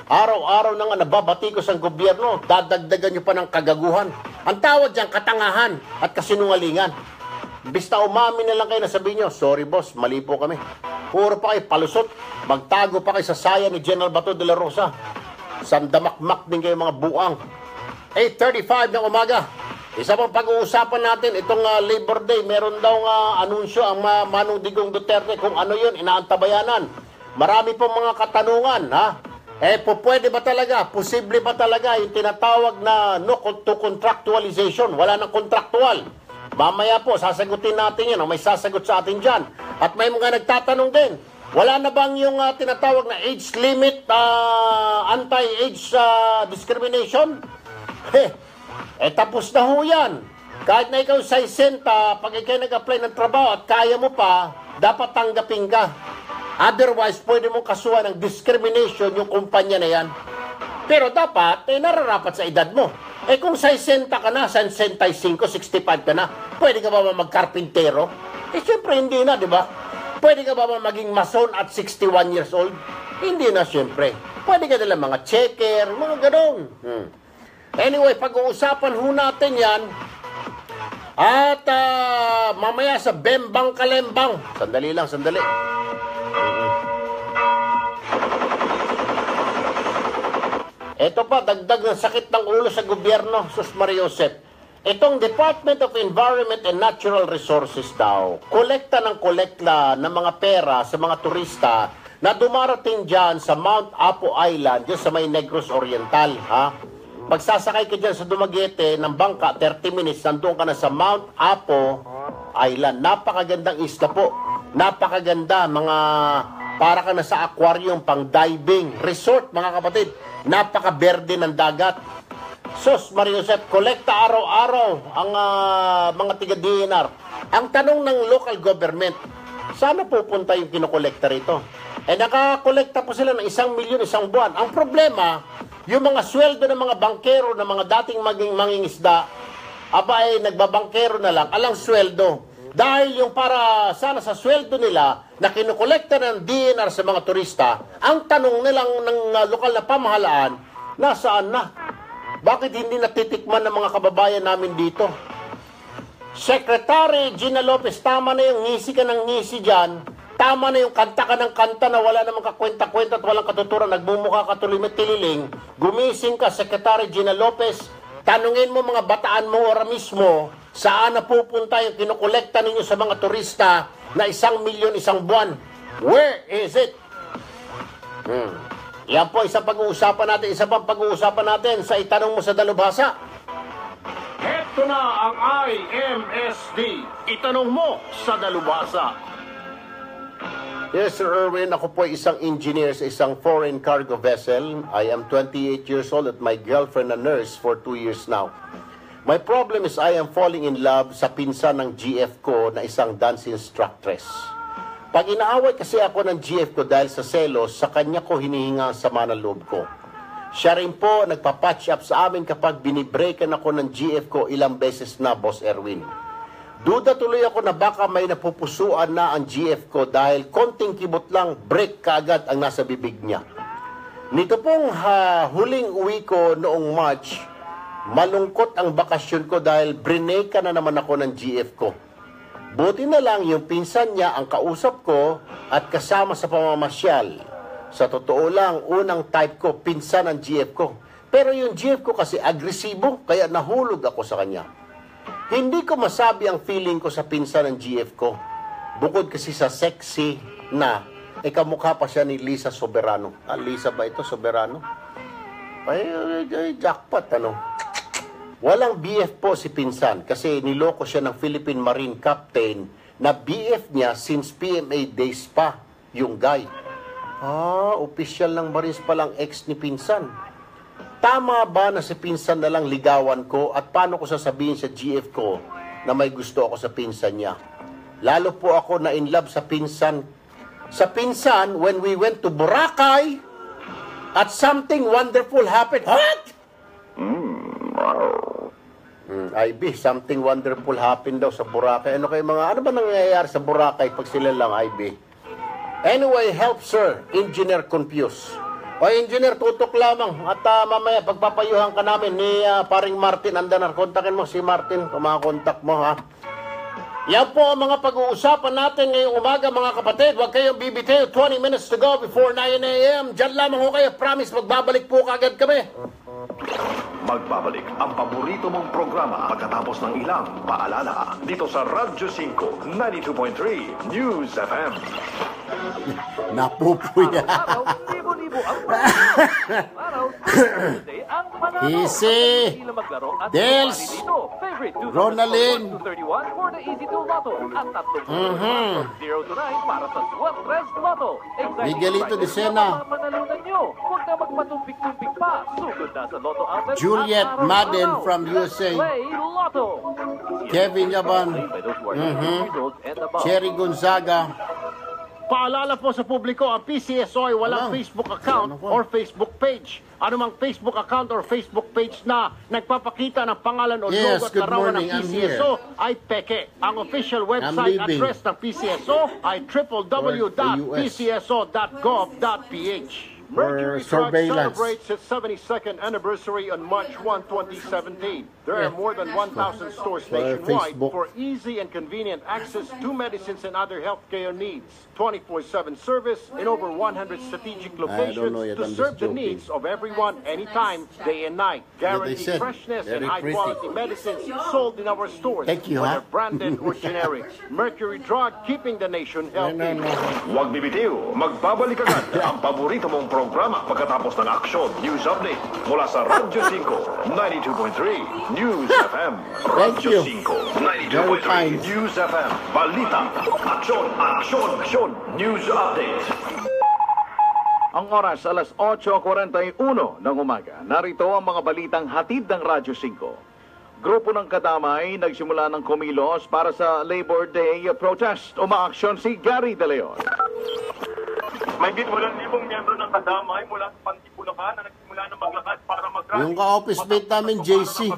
Araw-araw na nga nababatikos ang gobyerno, dadagdagan nyo pa ng kagaguhan. Ang tawag dyan, katangahan at kasinungalingan. Basta umamin na lang kayo na sabihin nyo, sorry boss, mali po kami. Puro pa kayo palusot. Magtago pa kayo sa saya ni General Bato de la Rosa. Sandamakmak din kayo mga buang. 8:35 ng umaga. Isa pang pag-uusapan natin, itong Labor Day, meron daw anunsyo ang Manong Digong Duterte kung ano yun, inaantabayanan. Marami pong mga katanungan, ha? Pwede ba talaga, posible ba talaga yung tinatawag na no to contractualization? Wala nang kontraktual. Mamaya po, sasagutin natin yan. May sasagot sa atin dyan. At may mga nagtatanong din, wala na bang yung tinatawag na age limit, anti-age discrimination? Tapos na ho yan. Kahit na ikaw 60, pag ikaw nag-apply ng trabaho at kaya mo pa, dapat tanggapin ka. Otherwise, pwede mong kasuhan ng discrimination yung kumpanya na yan. Pero dapat, nararapat sa edad mo. Kung 60 ka na, 65, 65 ka na, pwede ka ba magkarpintero? Siyempre hindi na, di ba? Pwede ka ba maging mason at 61 years old? Hindi na, siyempre. Pwede ka nila mga checker, mga gano'n. Anyway, pag-uusapan ho natin yan. At mamaya sa Bembang Kalembang. Sandali lang, sandali. Ito pa, dagdag ng sakit ng ulo sa gobyerno, Sus Maria Josep. Itong Department of Environment and Natural Resources daw, kolekta ng mga pera sa mga turista na dumarating dyan sa Mount Apo Island, dyan sa may Negros Oriental, ha? Magsasakay ka dyan sa Dumaguete ng bangka, 30 minutes, nandun ka na sa Mount Apo Island. Napakagandang isla po. Napakaganda, para ka na sa aquarium, pang diving, resort, mga kapatid. Napaka-berde ng dagat. Sus, Maria Josep, kolekta araw-araw ang mga tiga-DNR. Ang tanong ng local government, saan pupunta yung kinokolekta rito? Nakakolekta po sila ng 1 milyon isang buwan. Ang problema, yung mga sweldo ng mga bankero, ng mga dating mangingisda, nagbabangkero na lang, alang sweldo. Dahil yung para sana sa sweldo nila na kinukolekta ng DNR sa mga turista, ang tanong nilang ng lokal na pamahalaan, nasaan na? Bakit hindi natitikman ng mga kababayan namin dito? Secretary Gina Lopez, tama na yung ngisi ka ng ngisi dyan. Tama na yung kanta ka ng kanta na wala namang kakwenta-kwenta at walang katuturan. Nagmumukha ka tuloy may tililing. Gumising ka, Secretary Gina Lopez. Tanungin mo mga bataan mo ora mismo, saan na pupunta yung kinukolekta ninyo sa mga turista na 1 milyon isang buwan? Where is it? Yan po, isang pag-uusapan natin. Isa pang pag-uusapan natin sa itanong mo sa dalubhasa. Heto na ang IMSD. Itanong mo sa dalubhasa. Yes, Sir Erwin, ako po ay isang engineer sa isang foreign cargo vessel. I am 28 years old at my girlfriend a nurse for 2 years now. My problem is I am falling in love sa pinsan ng GF ko na isang dance instructress. Pag inaaway kasi ako ng GF ko dahil sa selos, sa kanya ko hinihinga ang sama ng loob ko. Siya rin po nagpa-patch up sa amin kapag binibreakan ako ng GF ko ilang beses na, Boss Erwin. Duda tuloy ako na baka may napupusuan na ang GF ko dahil konting kibot lang, break kaagad ang nasa bibig niya. Nito pong huling uwi ko noong March, malungkot ang bakasyon ko dahil brineka na naman ako ng GF ko. Buti na lang yung pinsan niya ang kausap ko at kasama sa pamamasyal. Sa totoo lang, unang type ko, pinsan ang GF ko. Pero yung GF ko kasi agresibo, kaya nahulog ako sa kanya. Hindi ko masabi ang feeling ko sa pinsan ng GF ko. Bukod kasi sa sexy na, kamukha pa siya ni Lisa Soberano. Lisa ba ito? Soberano? Ay, jackpot, ano? Walang BF po si pinsan kasi niloko siya ng Philippine Marine Captain na BF niya since PMA days pa, yung guy. Official ng Marines palang ex ni pinsan. Tama ba na si pinsan na lang ligawan ko at paano ko sasabihin sa GF ko na may gusto ako sa pinsan niya? Lalo po ako na in love sa pinsan. Sa pinsan, when we went to Boracay at something wonderful happened. What? IB, something wonderful happened daw sa Boracay. Ano ba nangyayari sa Boracay pag sila lang, IB? Anyway, help sir, engineer confused. O engineer, tutok lamang. At mamaya, pagpapayuhan ka namin ni paring Martin Andanar. Kontakin mo si Martin, kumakontak mo ha. Yan po ang mga pag-uusapan natin ngayong umaga mga kapatid. Huwag kayong bibitaw, 20 minutes to go before 9 a.m. Diyan lamang ho kayo, promise, magbabalik po kagad kami. Magbabalik ang paborito mong programa pagkatapos ng ilang paalala dito sa Radyo 5, 92.3 News FM. Napupuya. Easy. Dels. Ronaldin. Miguelito de Sena. Juliet Madden from USA. Kevin Yaban. Cherry Gonzaga. Paalala po sa publiko, ang PCSO ay walang Facebook account or Facebook page. Anumang Facebook account or Facebook page na nagpapakita ng pangalan o logo at larawan ng PCSO ay peke. Ang official website address ng PCSO ay www.pcso.gov.ph. Mercury Truck celebrates its 72nd anniversary on March 1, 2017. There are more than 1,000 stores nationwide for easy and convenient access to medicines and other healthcare needs. 24/7 service in over 100 strategic locations to serve the needs of everyone, anytime, day and night. Guaranteed freshness and high-quality medicines sold in our stores, whether branded or generic. Mercury Drug, keeping the nation healthy. Huwag bibitiw, magbabalik agad ang paborito mong programa pagkatapos ng aksyon news update mula sa Radyo 5, 92.3 News FM. Radyo 5, 92.3 News FM. Balita, aksyon, aksyon, aksyon, news update. Ang oras, alas 8:41 ng umaga. Narito ang mga balitang hatid ng Radyo 5. Grupo ng Kadamay nagsimula ng kumilos para sa Labor Day protest. Umaaksyon si Gary De Leon. May 8,000 miyembro ng Kadamay mula sa Pantipulacan na nagsimula ng maglakad para mag-rally. Yung ka-office mate namin, JC.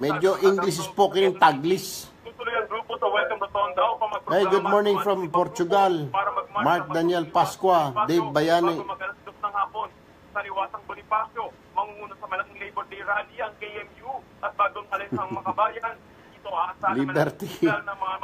Medyo English spoken in Taglis. Tutuloy ang grupo sa Welcome Rotonda Hey, good morning from Portugal. Mark Daniel Pascua, Dave Bayani. Bago mag-alas-2 ng hapon, sa Liwasang Bonifacio, mangunguna sa malaking Labor Day Rally ang KMU at bagong alis ang makabayan. Ito aasahan Liberty,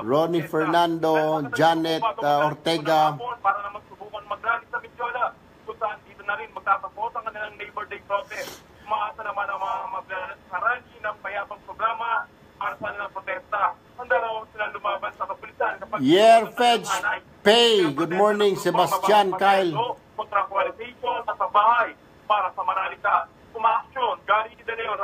Ronnie Fernando, Janet Ortega. Para na magsubukan mag-rally sa Medjola, kung saan dito na rin magtatapos ang kanilang Labor Day protest. Umaasa naman ang mga mag-rally ng payapang programa para sa nilang protesta. Handa raw silang lumaban sa kapulisan kapag Fedge Pay. Good morning, Sebastian Kyle. Kontra-qualization at sa bahay para sa Manalita. Umaaksyon, Gary De Leon,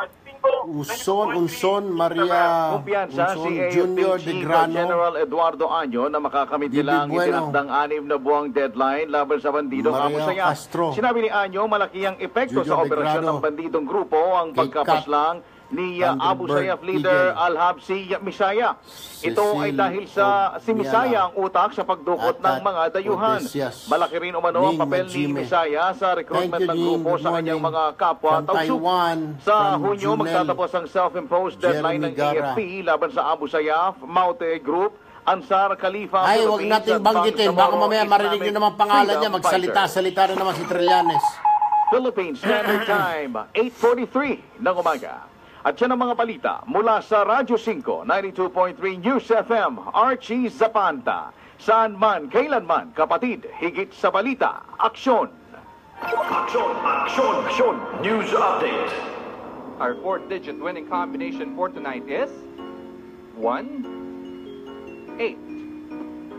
Unson, Maria Kumpiyansa si Unson, Junior AFP de Chief Grano. General Eduardo Año na makakamit nilang Bueno. itinakdang 6 na buwang deadline laban sa bandidong Maria Abu Sayyaf. Castro. Sinabi ni Año, malaki ang epekto Junior sa de operasyon Grano. ng bandidong grupo ang Kay pagkapaslang ni Abu Thunderbird Sayyaf leader Eagle. Al-Habsi Misaya. Ito ay Cecil dahil sa si Obiala. Misaya ang utak sa pagdukot ng Atat mga dayuhan. Odesias. Malaki rin umano ang Ning papel ni Majime. Misaya sa recruitment Thank you, ng Ning. grupo Good sa kanyang morning. mga kapwa From tausug. Taiwan, Sa from Hunyo, Junel. magtatapos ang self-imposed deadline Jeremy ng Gara. AFP laban sa Abu Sayyaf, Maute Group, Ansar Khalifa. Ay, wag Philippines, nating at banggitin. Baka Bangsamoro mamaya marinig Islamic nyo naman pangalan niya. Freedom Magsalita-salita na naman si Trillanes. Philippines Standard Time, 8:43 ng umaga. At yan ang mga balita mula sa Radyo 5, 92.3 News FM, Archie Zapanta. Saan man, kailanman, kapatid, higit sa balita, aksyon. Aksyon, aksyon, aksyon. News update. Our fourth-digit winning combination for tonight is 1, 8.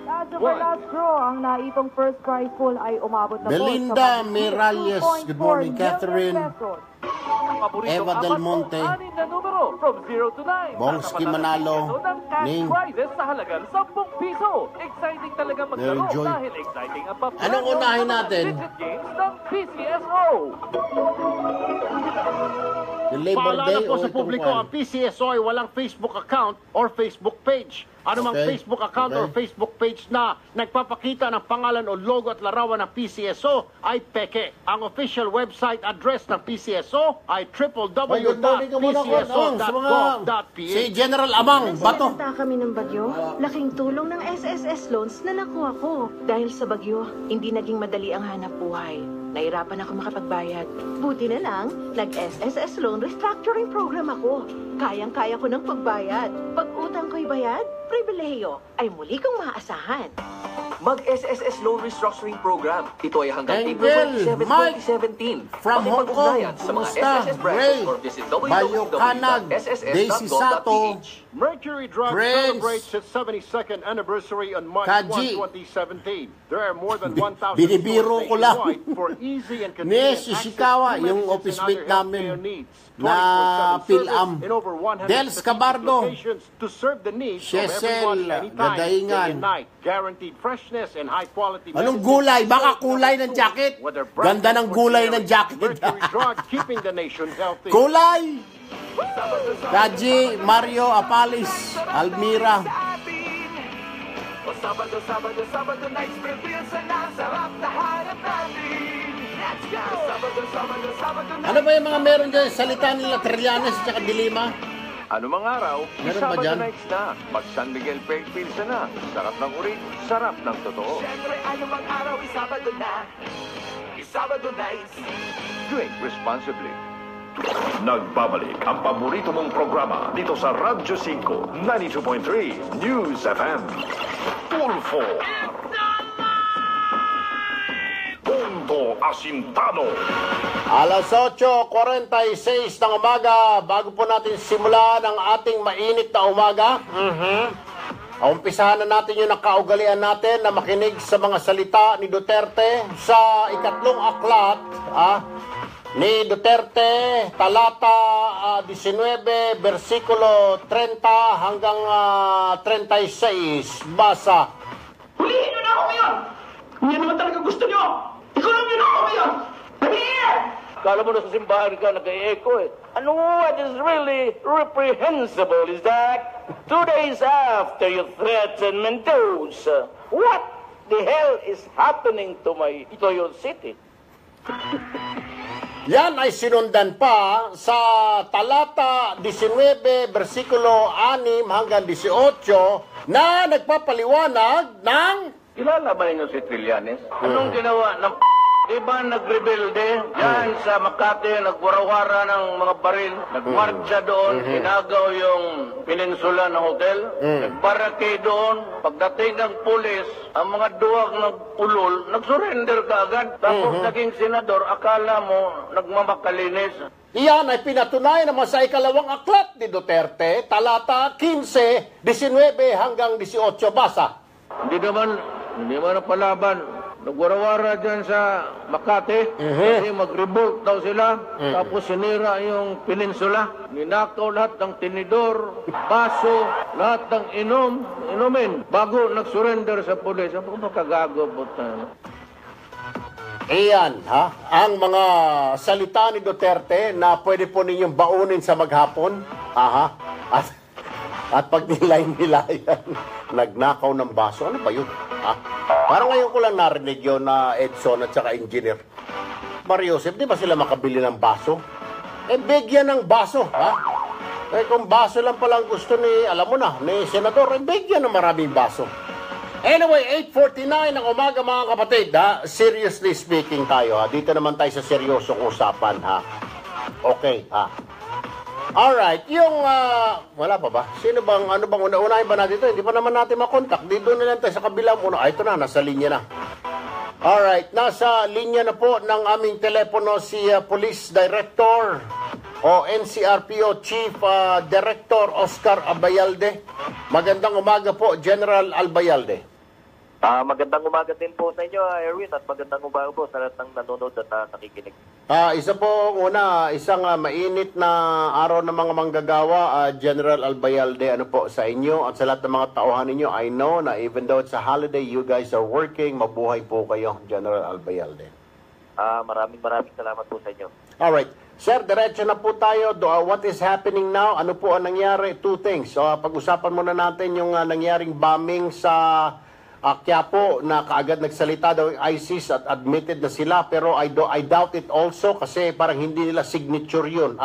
Sa super last draw, ang naipong first prize pool ay umabot na Belinda Miralles. Good morning, Catherine. Eva Del Monte. Na numero from 0 to 9. Bongski Manalo. Ning. Prizes sa halagang 10 piso. Exciting talaga maglaro Joy. dahil exciting ang papremyo Anong unahin natin? ng digit games ng PCSO. Yung Labor Day Paalala po o sa itong publiko, kwan? ang PCSO ay walang Facebook account or Facebook page. Anumang Okay. Facebook account Okay. or Facebook page na nagpapakita ng pangalan o logo at larawan ng PCSO ay peke. Ang official website address ng PCSO ay Ay, good morning ka muna, Kwan. Sa mga... Si General Amang, Bato. Nagsalita kami ng bagyo. Laking tulong ng SSS loans na nakuha ko. Dahil sa bagyo, hindi naging madali ang hanap buhay. Nahirapan ako makapagbayad. Buti na lang, nag-SSS Loan Restructuring Program ako. Kayang-kaya ko ng pagbayad. Pag utang ko'y bayad, pribilehiyo ay muli kong maaasahan. Mag-SSS Loan Restructuring Program. Ito ay hanggang Engel, April 27, Mike, 2017. from Hong Kong. Pakipag-ugnayan sa mga Kumusta? SSS Ray, branches or visit Bayokanag, Daisy Sato, www.sss.gov.ph. Mercury Drug Prince. celebrates its 72nd anniversary on March Kaji. 1, 2017. There are more than 1,000 Binibiro stores ko lang. nationwide for easy and Ni convenient Shishikawa, access to yung medicines office and mate other namin healthcare needs. na 24/7 PhilAm. service in over 160 Dels Cabardo. locations to serve the needs of Shesel, everyone anytime, Gadaingan. day and night. Guaranteed freshness and high quality Anong medicines. gulay? Baka kulay ng jacket. Whether brand Ganda ng or gulay generic, ng jacket. Mercury Drug, keeping the nation healthy. Kulay! Kaji, Mario, Apalis, Almira. Sabado nights, reveal sa nasarap na hanap natin. Let's go! Sabado Ano ba yung mga meron dyan? Salita nila Trillanes at saka Dilima? Ano mang araw, Meron ba Sabado dyan? nights na. Pag San Miguel Fairfield na. Sarap ng urit, sarap ng totoo. Siyempre, anumang araw, Sabado na. Sabado nights. Drink responsibly. Nagbabalik ang paborito mong programa dito sa Radyo 5, 92.3 News FM. Tulfo. Punto Asintado. Alas 8:46 ng umaga, bago po natin simulan ang ating mainit na umaga. Umpisahan na natin yung nakaugalian natin na makinig sa mga salita ni Duterte sa ikatlong aklat ni Duterte, talata 19, versikulo 30 hanggang 36. Basa. Hulihin nyo na ako ngayon! Kung yan naman talaga gusto nyo, ikulong nyo na ako ngayon! Sabihin! Kala mo na sa simbahan ka nag-e-echo eh. And what is really reprehensible is that 2 days after you threatened Mendoza, what the hell is happening to my Toyon City? Yan ay sinundan pa sa talata 19, versikulo 6 hanggang 18 na nagpapaliwanag ng... Kilala ba ninyo si Trillanes? Anong ginawa ng Diba nagrebelde yan sa Makati, nagwarawara ng mga baril, nagmarcha doon, hinagaw yung peninsula ng hotel, nagbarake doon, pagdating ng pulis, ang mga duwag ng ulol, nagsurrender ka agad. Tapos naging senador, akala mo nagmamakalinis. Iyan ay pinatunayan naman sa ikalawang aklat ni Duterte, talata 15, 19 hanggang 18. Basa. Hindi naman napalaban. Nagwarawara dyan sa Makati kasi mag-revolt daw sila. Tapos sinira yung peninsula. Ninakaw lahat ng tinidor, baso, lahat ng inumin bago nag-surrender sa pulis. Ano ba kagago po tayo? Iyan, ha? Ang mga salita ni Duterte na pwede po ninyong baunin sa maghapon. Aha. At pag nilay-nilayan, nagnakaw ng baso. Ano ba yun? Ha? Parang ngayon ko lang narinig yun na Edson at saka Engineer Mariosep, di ba sila makabili ng baso? Bigyan ng baso, ha? Kung baso lang palang gusto ni, alam mo na, ni Senador, bigyan ng maraming baso. Anyway, 8:49 ng umaga mga kapatid, ha? Seriously speaking tayo, ha? Dito naman tayo sa seryosong usapan, ha? Okay, ha? Alright, yung, wala pa ba? Sino bang, ano bang unahin ba natin ito? Hindi pa naman natin makontak. Dito na lang tayo sa kabilang una. Ito na, nasa linya na. Alright, nasa linya na po ng aming telepono si Police Director o NCRPO Chief Director Oscar Albayalde. Magandang umaga po, General Albayalde. Magandang umaga din po sa inyo, Erwin, at magandang umaga po sa lahat ng nanonood at nakikinig. Isa po, isang mainit na araw ng mga manggagawa, General Albayalde, ano po sa inyo at sa lahat ng mga tauhan ninyo. I know na even though it's a holiday, you guys are working. Mabuhay po kayo, General Albayalde. Maraming salamat po sa inyo. Alright. Sir, diretso na po tayo. What is happening now? Ano po ang nangyari? Two things. Pag-usapan muna natin yung nangyaring bombing sa Quiapo na kaagad nagsalita daw yung ISIS at admitted na sila, pero I doubt it also kasi parang hindi nila signature yun.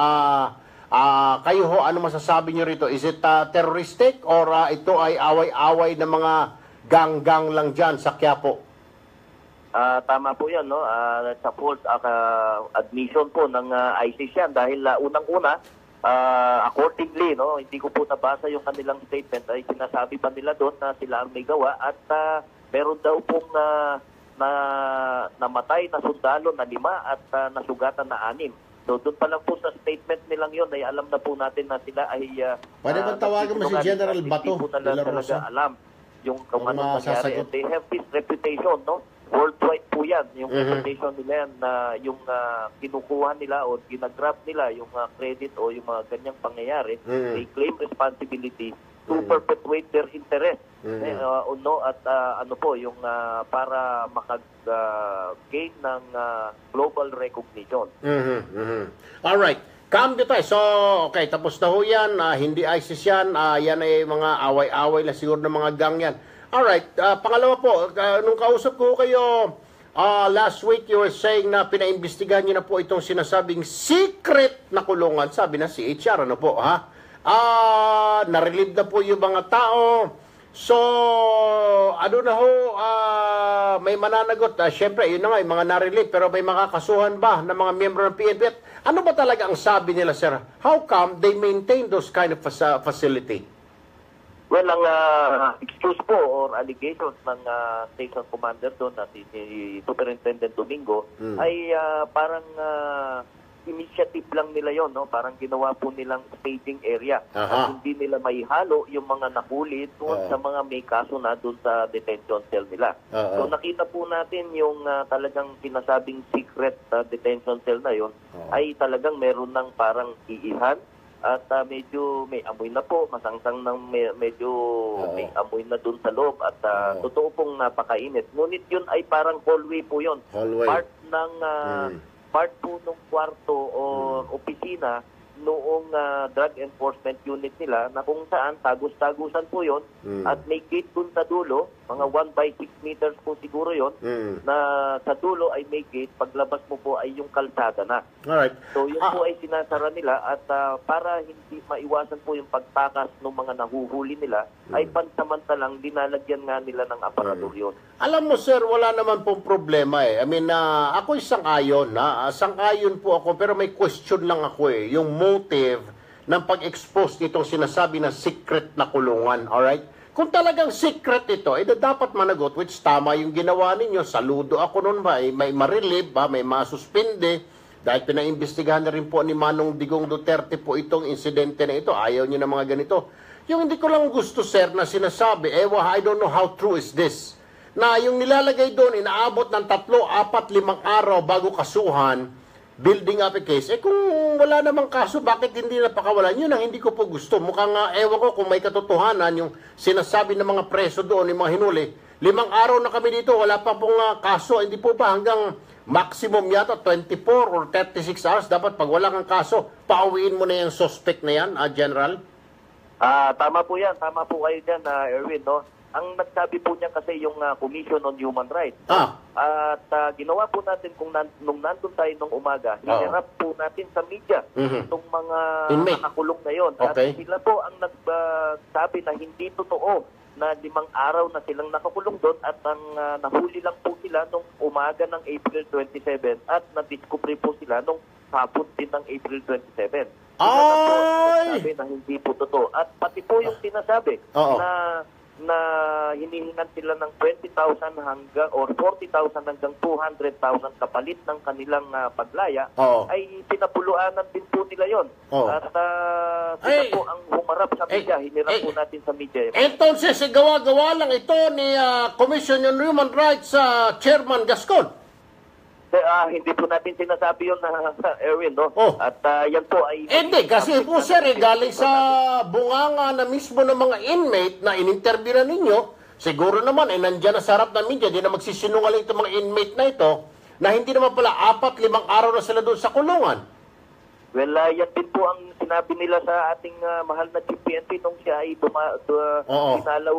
Kayo ho, ano masasabi nyo rito? Is it terroristic or ito ay away-away ng mga gang-gang lang dyan sa Quiapo? Tama po yan, no? Sa false admission po ng ISIS yan dahil unang-una, accordingly, no, hindi ko po nabasa yung kanilang statement, ay sinasabi pa nila doon na sila ang may gawa at meron daw pong namatay na sundalo na 5 at nasugatan na 6. So doon pa lang po sa statement nilang yun ay alam na po natin na sila ay pwede ba tawagan mo si General Bato? Hindi po talaga alam yung kung anong nangyari. They have this reputation, no? Worldwide po yan, yung reputation nila yan na yung kinukuha nila o ginagrab nila yung credit o yung mga ganyang pangyayari, they claim responsibility to perpetuate their interest. At ano po, yung para makag-gain ng global recognition. Alright. Cambio tayo. So, okay, tapos na ho yan. Hindi ISIS yan. Yan ay mga away-away na siguro ng mga gang yan. Alright, pangalawa po, nung kausap ko kayo last week, you were saying na pinaimbestigahan niyo na po itong sinasabing secret na kulungan, sabi na CHR, ano po, ha? Narelieve na po yung mga tao. So, ano na ho, may mananagot. Siyempre, yun na nga, yung mga narelieve, pero may makakasuhan ba ng mga miyembro ng PNP? Ano ba talaga ang sabi nila, sir? How come they maintain those kind of facility? Well, ang excuse po or allegations ng station commander doon na si Superintendent Domingo ay parang initiative lang nila yon, no? Parang ginawa po nilang staging area. At hindi nila maihalo yung mga nahuli doon sa mga may kaso na doon sa detention cell nila. So nakita po natin yung talagang pinasabing secret detention cell na yon ay talagang meron ng parang iihan. At medyo may amoy na po, masangsang ng medyo may amoy na doon sa loob at totoo pong napakainit. Ngunit yun ay parang hallway po yun. Part ng part po ng kwarto o opisina noong drug enforcement unit nila na kung saan tagus-tagusan po yun at may gate doon sa dulo Mga 1 by 6 meters po siguro yon na sa dulo ay may gate, paglabas mo po ay yung kalsada na. Alright. So yun po ay sinasara nila at para hindi maiwasan po yung pagtakas ng mga nahuhuli nila, ay pansamantalang dinalagyan nga nila ng aparador yun. Alam mo sir, wala naman pong problema eh. I mean, ako sang-ayon sang-ayon po ako, pero may question lang ako eh. Yung motive ng pag-expose nitong sinasabi na secret na kulungan, alright? Kung talagang secret ito, dapat managot, which tama yung ginawa ninyo. Saludo ako nun ba? May ma-relieve ba? May masuspinde. Dahil pinaimbestigahan na rin po ni Manong Digong Duterte po itong insidente na ito. Ayaw nyo na mga ganito. Yung hindi ko lang gusto, sir, na sinasabi, I don't know how true is this, na yung nilalagay doon, inaabot ng 3, 4, 5 araw bago kasuhan, building up a case. Kung wala namang kaso, bakit hindi napakawalan? Yun ang hindi ko po gusto. Mukhang ewan ko kung may katotohanan yung sinasabi ng mga preso doon, yung mga hinuli. 5 araw na kami dito, wala pa pong kaso. Hindi po ba hanggang maximum yata 24 or 36 hours? Dapat pag wala kang kaso, pauwiin mo na yung suspect na yan, General? Tama po yan. Tama po kayo dyan, Erwin, no? Ang nagsabi po niya kasi yung Commission on Human Rights. At ginawa po natin nung nandun tayo nung umaga, hinirap po natin sa media itong mga nakakulong na yon. Okay. At sila po ang nagsabi na hindi totoo na 5 araw na silang nakakulong doon at ang nahuli lang po sila nung umaga ng April 27 at na-discovery po sila nung hapon din ng April 27. Sabi na hindi po totoo. At pati po yung sinasabi na hinihingan sila ng 20,000 hanggang or 40,000 hanggang 200,000 kapalit ng kanilang paglaya, ay pinapuluanan din po nila yon. At sila po ang humarap sa media, hinirap po natin sa media. Entonces, gawa-gawa lang ito ni Commission on Human Rights Chairman Gascon. Hindi po natin sinasabi yun na Erwin, no? At yan po ay... Hindi, kasi po sir, galing sa bunganga na mismo ng mga inmate na in-interview na ninyo, siguro naman, nandyan na sa harap ng media, di na magsisinungaling itong mga inmate na ito, na hindi naman pala 4, 5 araw na sila doon sa kulungan. Well, yan din po ang sinabi nila sa ating mahal na GPNP nung siya ay dinalaw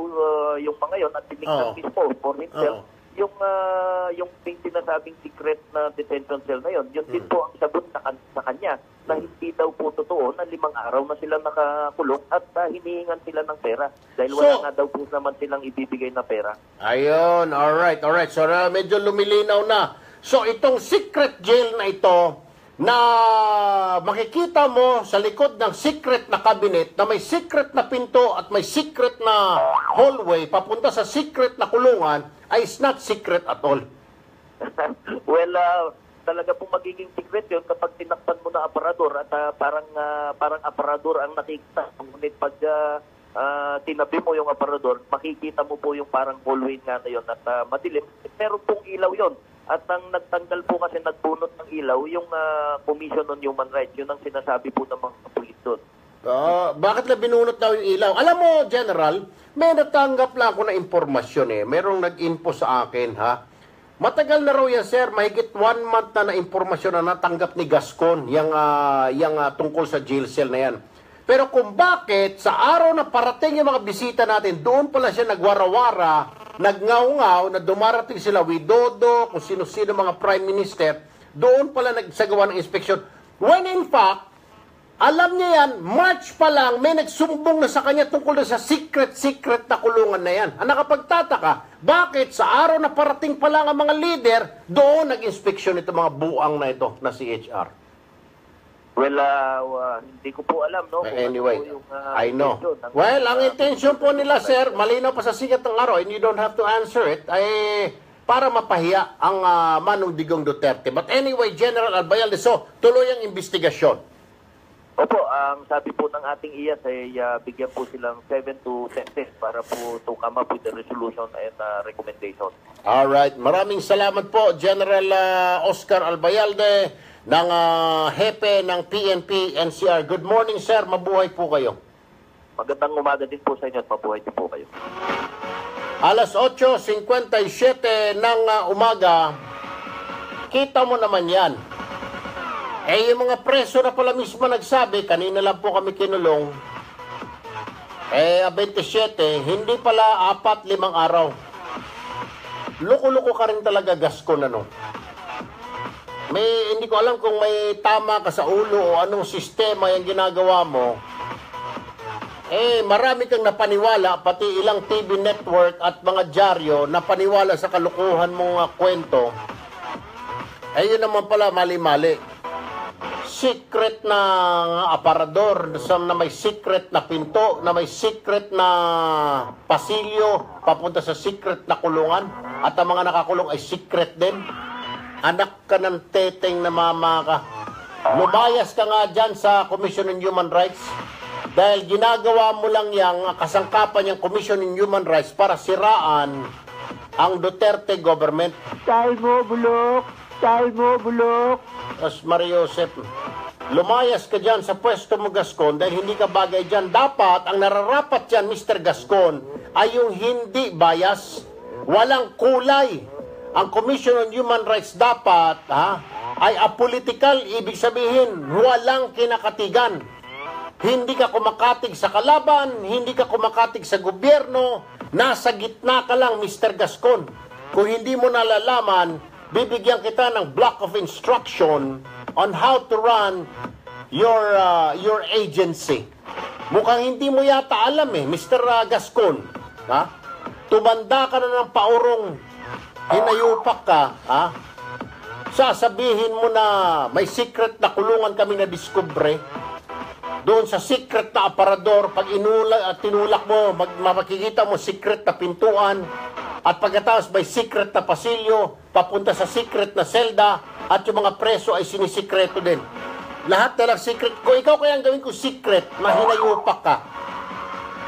yung mga yon at tinignan mismo for himself. Yung sinasabing secret na detention cell na yun din po ang sagot sa kanya na hindi daw po totoo na 5 araw na sila nakakulong at hinihingan sila ng pera dahil wala nga daw po naman silang ibibigay na pera. Ayun, alright. So medyo lumilinaw na. So itong secret jail na ito na makikita mo sa likod ng secret na cabinet na may secret na pinto at may secret na hallway papunta sa secret na kulungan ay is not secret at all. Well, talaga pong magiging secret yun kapag tinakpan mo na aparador at parang aparador ang nakikita. Ngunit pag tinabi mo yung aparador, makikita mo po yung parang hallway nga na yun at madilim. Meron pong ilaw yon. At ang nagtanggal po kasi nagbunot ng ilaw yung Commission on Human Rights. Yun ang sinasabi po ng mga pulis doon. Bakit na binunot daw yung ilaw? Alam mo, General, may natanggap lang ako na impormasyon eh. Merong nag-info sa akin, ha? Matagal na raw yan, sir. Mahigit 1 month na impormasyon na natanggap ni Gascon yung tungkol sa jail cell na yan. Pero kung bakit sa araw na parating yung mga bisita natin, doon pala siya nagwarawara, nagngaw-ngaw, na dumarating sila Widodo, kung sino-sino mga prime minister, doon pala nagsagawa ng inspeksyon. When in fact, alam niya yan, March pa lang, may nagsumbong na sa kanya tungkol na sa secret na kulungan na yan. Ang nakapagtataka, bakit sa araw na parating pa lang ang mga leader, doon nag-inspeksyon ito mga buang na ito na CHR? Well, hindi ko po alam, no? Anyway, I know. Well, ang intention po nila, sir, malinaw pa sa sikat ng araw, and you don't have to answer it, ay para mapahiya ang Manong Digong Duterte. But anyway, General Albayalde, so tuloy ang investigasyon. Opo, ang sabi po ng ating IAS ay bigyan po silang 7 to 10 days para po to come up with the resolution and recommendation. Alright, maraming salamat po, General Oscar Albayalde, ng hepe ng PNP NCR. Good morning, sir. Mabuhay po kayo. Magandang umaga din po sa inyo at mabuhay din po kayo. Alas 8:57 ng umaga, kita mo naman yan. Yung mga preso na pala mismo nagsabi, kanina lang po kami kinulong, 27, hindi pala 4-5 araw. loko-loko ka rin talaga, Gascon, ano? Hindi ko alam kung may tama ka sa ulo o anong sistema yung ginagawa mo. Marami kang napaniwala, pati ilang TV network at mga dyaryo, napaniwala sa kalukuhan mong kwento. Yun naman pala, mali-mali. Secret na aparador, na may secret na pinto, na may secret na pasilyo, papunta sa secret na kulungan, at ang mga nakakulong ay secret din. Anak ka ng teteng na mama ka. Lumayas ka nga dyan sa Commission on Human Rights dahil ginagawa mo lang yung kasangkapan yung Commission on Human Rights para siraan ang Duterte government. Style mo, bulok! Style mo, bulok! Mario Josep, lumayas ka dyan sa pwesto mo, Gascon, dahil hindi ka bagay dyan. Dapat, ang nararapat dyan, Mr. Gascon, ay yung hindi bias, walang kulay. Ang Commission on Human Rights dapat ay apolitical, ibig sabihin, walang kinakatigan. Hindi ka kumakatig sa kalaban, hindi ka kumakatig sa gobyerno, nasa gitna ka lang, Mr. Gascon. Kung hindi mo nalalaman, bibigyan kita ng block of instruction on how to run your agency. Mukhang hindi mo yata alam Mr. Gascon. Tumanda ka na ng paurong, hinayupak ka, sasabihin mo na may secret na kulungan kami na diskubre. Doon sa secret na aparador, pag tinulak mo, makikita mo secret na pintuan, at pagkatapos may secret na pasilyo, papunta sa secret na selda, at yung mga preso ay sinisikreto din. Lahat na lang secret. Kung ikaw kaya ang gawin ko secret, mahinayupak ka.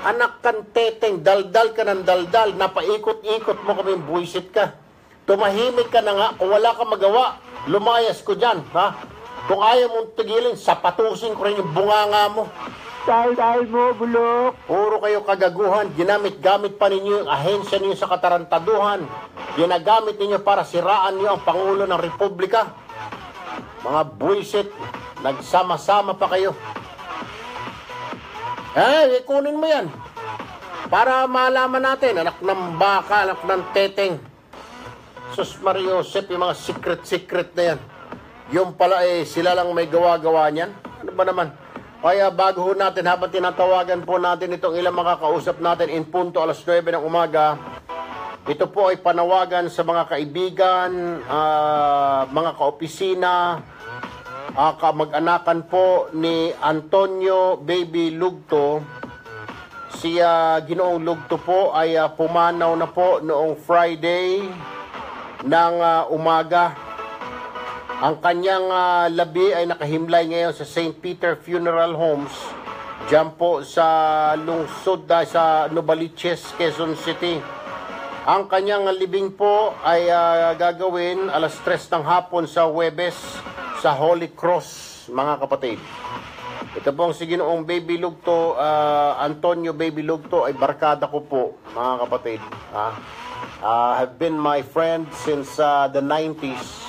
Anak kang teteng, daldal ka ng daldal, napaikot-ikot mo kami, buwisit ka. Tumahimik ka na nga, kung wala ka magawa, lumayas ko dyan, Kung ayaw mong tigilin, sapatusin ko rin yung bunganga mo. Dahil mo, bulok. Puro kayo kagaguhan. Ginamit-gamit pa ninyo yung ahensya ninyo sa katarantaduhan. Ginagamit ninyo para siraan niyo ang Pangulo ng Republika. Mga buwisit, nagsama-sama pa kayo. Ikunin mo yan. Para malaman natin, anak ng baka, anak ng teteng. Sus Mario Josep, yung mga secret-secret na yan. Yung pala sila lang may gawa-gawa niyan. Ano ba naman? Kaya bago ho natin, habang tinatawagan po natin itong ilang makakausap natin in punto alas 9 ng umaga, ito po ay panawagan sa mga kaibigan, mga kaopisina, kamag-anakan po ni Antonio Baby Lugto. Si Ginoong Lugto po ay pumanaw na po noong Friday ng umaga. Ang kanyang labi ay nakahimlay ngayon sa St. Peter Funeral Homes, dyan po sa lungsod sa Novaliches, Quezon City. Ang kanyang libing po ay gagawin alas 3 ng hapon sa Huwebes sa Holy Cross, mga kapatid. Ito pong si Ginoong Baby Lugto, Antonio Baby Lugto, ay barkada ko po, mga kapatid. Have been my friend since the 90s.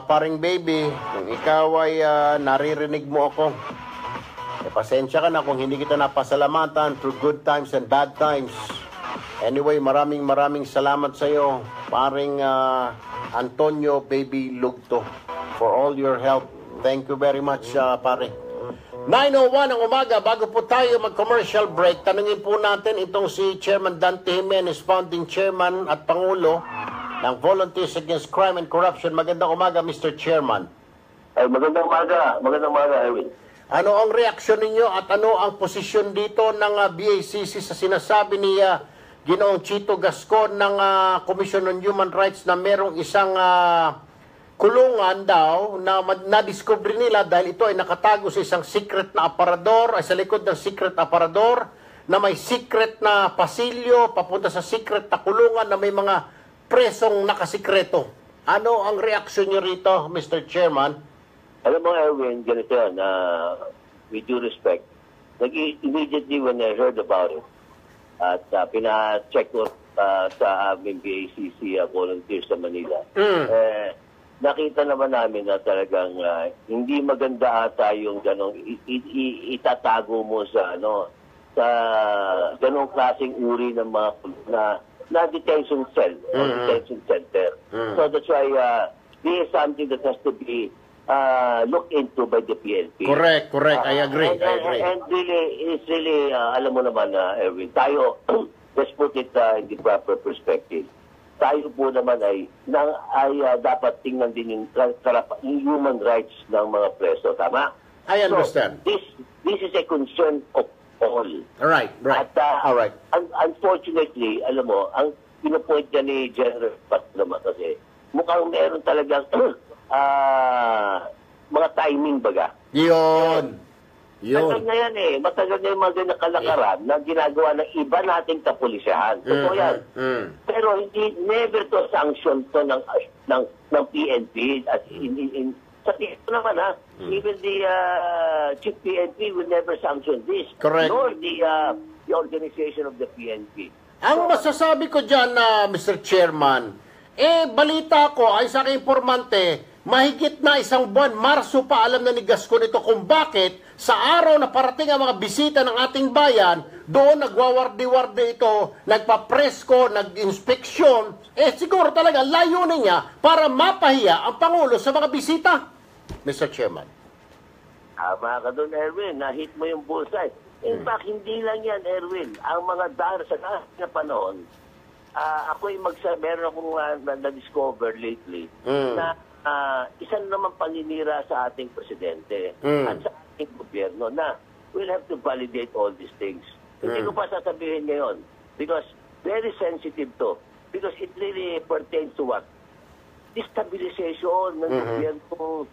Paring baby, kung ikaw ay naririnig mo ako, pasensya ka na kung hindi kita napasalamatan through good times and bad times. Anyway, maraming salamat sa iyo, paring Antonio Baby Lugto, for all your help. Thank you very much, pare. 9:01 ang umaga, bago po tayo mag-commercial break, tanungin po natin itong si Chairman Dante Jimenez, founding chairman at pangulo ng Volunteers Against Crime and Corruption. Magandang umaga, Mr. Chairman. Magandang umaga, Erwin. Ano ang reaksyon ninyo at ano ang posisyon dito ng BACC sa sinasabi ni Ginoong Chito Gascon ng Commission on Human Rights na merong isang kulungan daw na na-discover nila dahil ito ay nakatago sa isang secret na aparador, ay sa likod ng secret aparador na may secret na pasilyo papunta sa secret na kulungan na may mga presong nakasikreto. Ano ang reaksyon niyo rito, Mr. Chairman? Alam mo, Erwin, ganito yan, with due respect, immediately when I heard about it, at pina-check ko sa aming BACC volunteers sa Manila, nakita naman namin na talagang hindi maganda ata yung ganong itatago mo sa sa ganong klaseng uri ng mga na na detention cell or detention center. So that's why this is something that has to be looked into by the PNP. Correct. I agree. And really, it's really, alam mo naman, Erwin, tayo, let's put it in the proper perspective. Tayo po naman ay dapat tingnan din yung human rights ng mga preso. Tama? I understand. So, this is a concern of all. Right. At, All right. Unfortunately, alam mo, ang pinupoint niya ni General Pat naman kasi, mukhang meron talagang mga timing baga. Yun. Matagal na yan Matagal na yung mga nakalakaran na ginagawa ng iba nating kapulisahan. Totoo yan. Pero never to sanction to ng PNP. At sa tingin ko naman even the chief PNP will never sanction this. Correct. Nor the organization of the PNP. Ang masasabi ko dyan, Mr. Chairman, balita ko ay sa aking informante, mahigit na 1 buwan, Marso pa, alam na ni Gascon ito kung bakit sa araw na parating ang mga bisita ng ating bayan, doon nagwawardi-wardi ito, nagpapresko, nag-inspeksyon, siguro talaga layunin niya para mapahiya ang Pangulo sa mga bisita. Mr. Chairman. Tama ka doon, Erwin. Nahit mo yung bullseye. In fact, hindi lang yan, Erwin. Ang mga sa na panahon, ako'y meron akong na-discover lately na isa naman paninira sa ating presidente at sa ating gobyerno na we'll have to validate all these things. Hindi ko pa sasabihin ngayon because very sensitive to because it really pertains to what? Destabilization ng gobyerno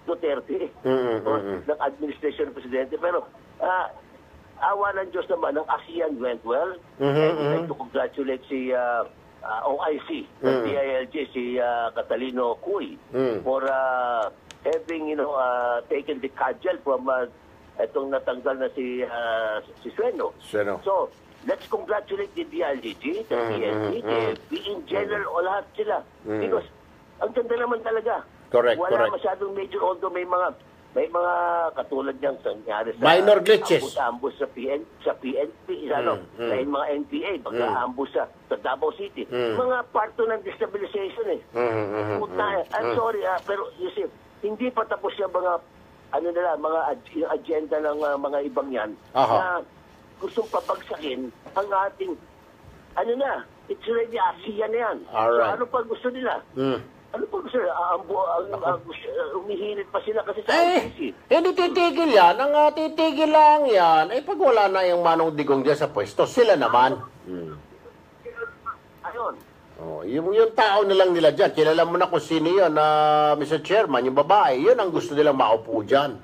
Duterte o ng administration ng presidente. Pero awa ng Diyos naman, ang ASEAN went well. And we'd like to congratulate si OIC, the DILG, si Catalino Cuy, for having, taken the cudgel from itong natanggal na si Sueno. So, let's congratulate the DILG, the PNP, the FB, in general, o lahat sila. Because, ang ganda naman talaga. Wala masyadong major, although may mga katulad niyang nangyari sa minor glitches. Ambush sa PNP, dahil mga NPA, pagka-ambush sa Davao City. Mga parto ng destabilization I'm sorry, pero you see, hindi pa tapos yung mga mga agenda ng mga ibang yan na gustong pabagsakin ang ating it's already ASEAN na yan. So ano pa gusto nila? Ano po sir, umihirit pa sila kasi sa ICC. Hindi titigil yan. Ang titigil lang yan, pag wala na yung Manong Digong dyan sa pwesto, sila naman. Ayun. Yung tao na lang nila dyan, kilala mo na kung sino yun, Mr. Chairman, yung babae, yun ang gusto nilang maupo dyan.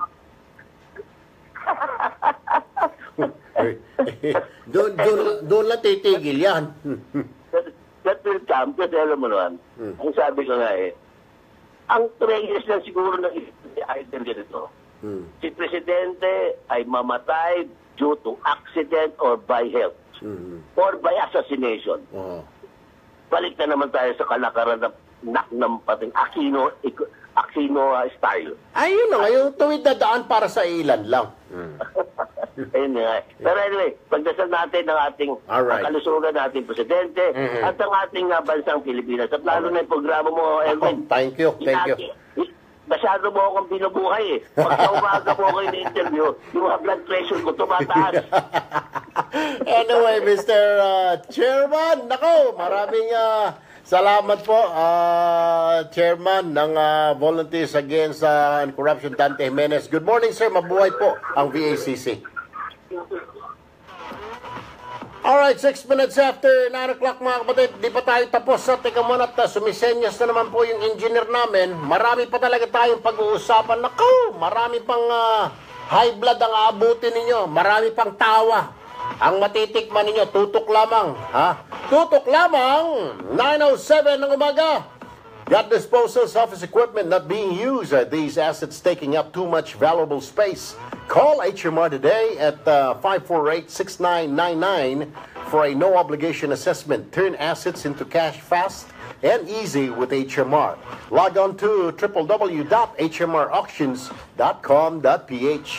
Doon lang titigil yan. That will come, kasi alam mo naman, ang sabi ko nga ang trailers lang siguro ng item ganito. Si Presidente ay mamatay due to accident or by health or by assassination. Balik na naman tayo sa kalakaran ng pating Aquino style. Ayun na nga, yung tuwid na daan para sa ilan lang. Ayun nga. Pero anyway, pagdasal natin ng ating kalusugan nating presidente at ang ating bansang Pilipinas. At lalo na yung programa mo, Erwin. Thank you. Masyado mo akong binubuhay Pagka umaga mo ako yung interview, yung blood pressure ko tumataas. Anyway, Mr. Chairman, maraming salamat po, Chairman ng Volunteers Against Corruption, Dante Jimenez. Good morning, sir. Mabuhay po ang VACC. Alright, 6 minutes after 9 o'clock mga kapatid, di pa tayo tapos sa teka muna at sumisenyas na naman po yung engineer namin. Marami pa talaga tayong pag-uusapan. Naku, marami pang high blood ang aabutin ninyo. Marami pang tawa ang matitikman ninyo. Tutok lamang. Tutok lamang, 9:07 ng umaga. Got disposals, office equipment not being used. These assets taking up too much valuable space. Call HMR today at 548-6999 for a no-obligation assessment. Turn assets into cash fast and easy with HMR. Log on to www.hmrauctions.com.ph.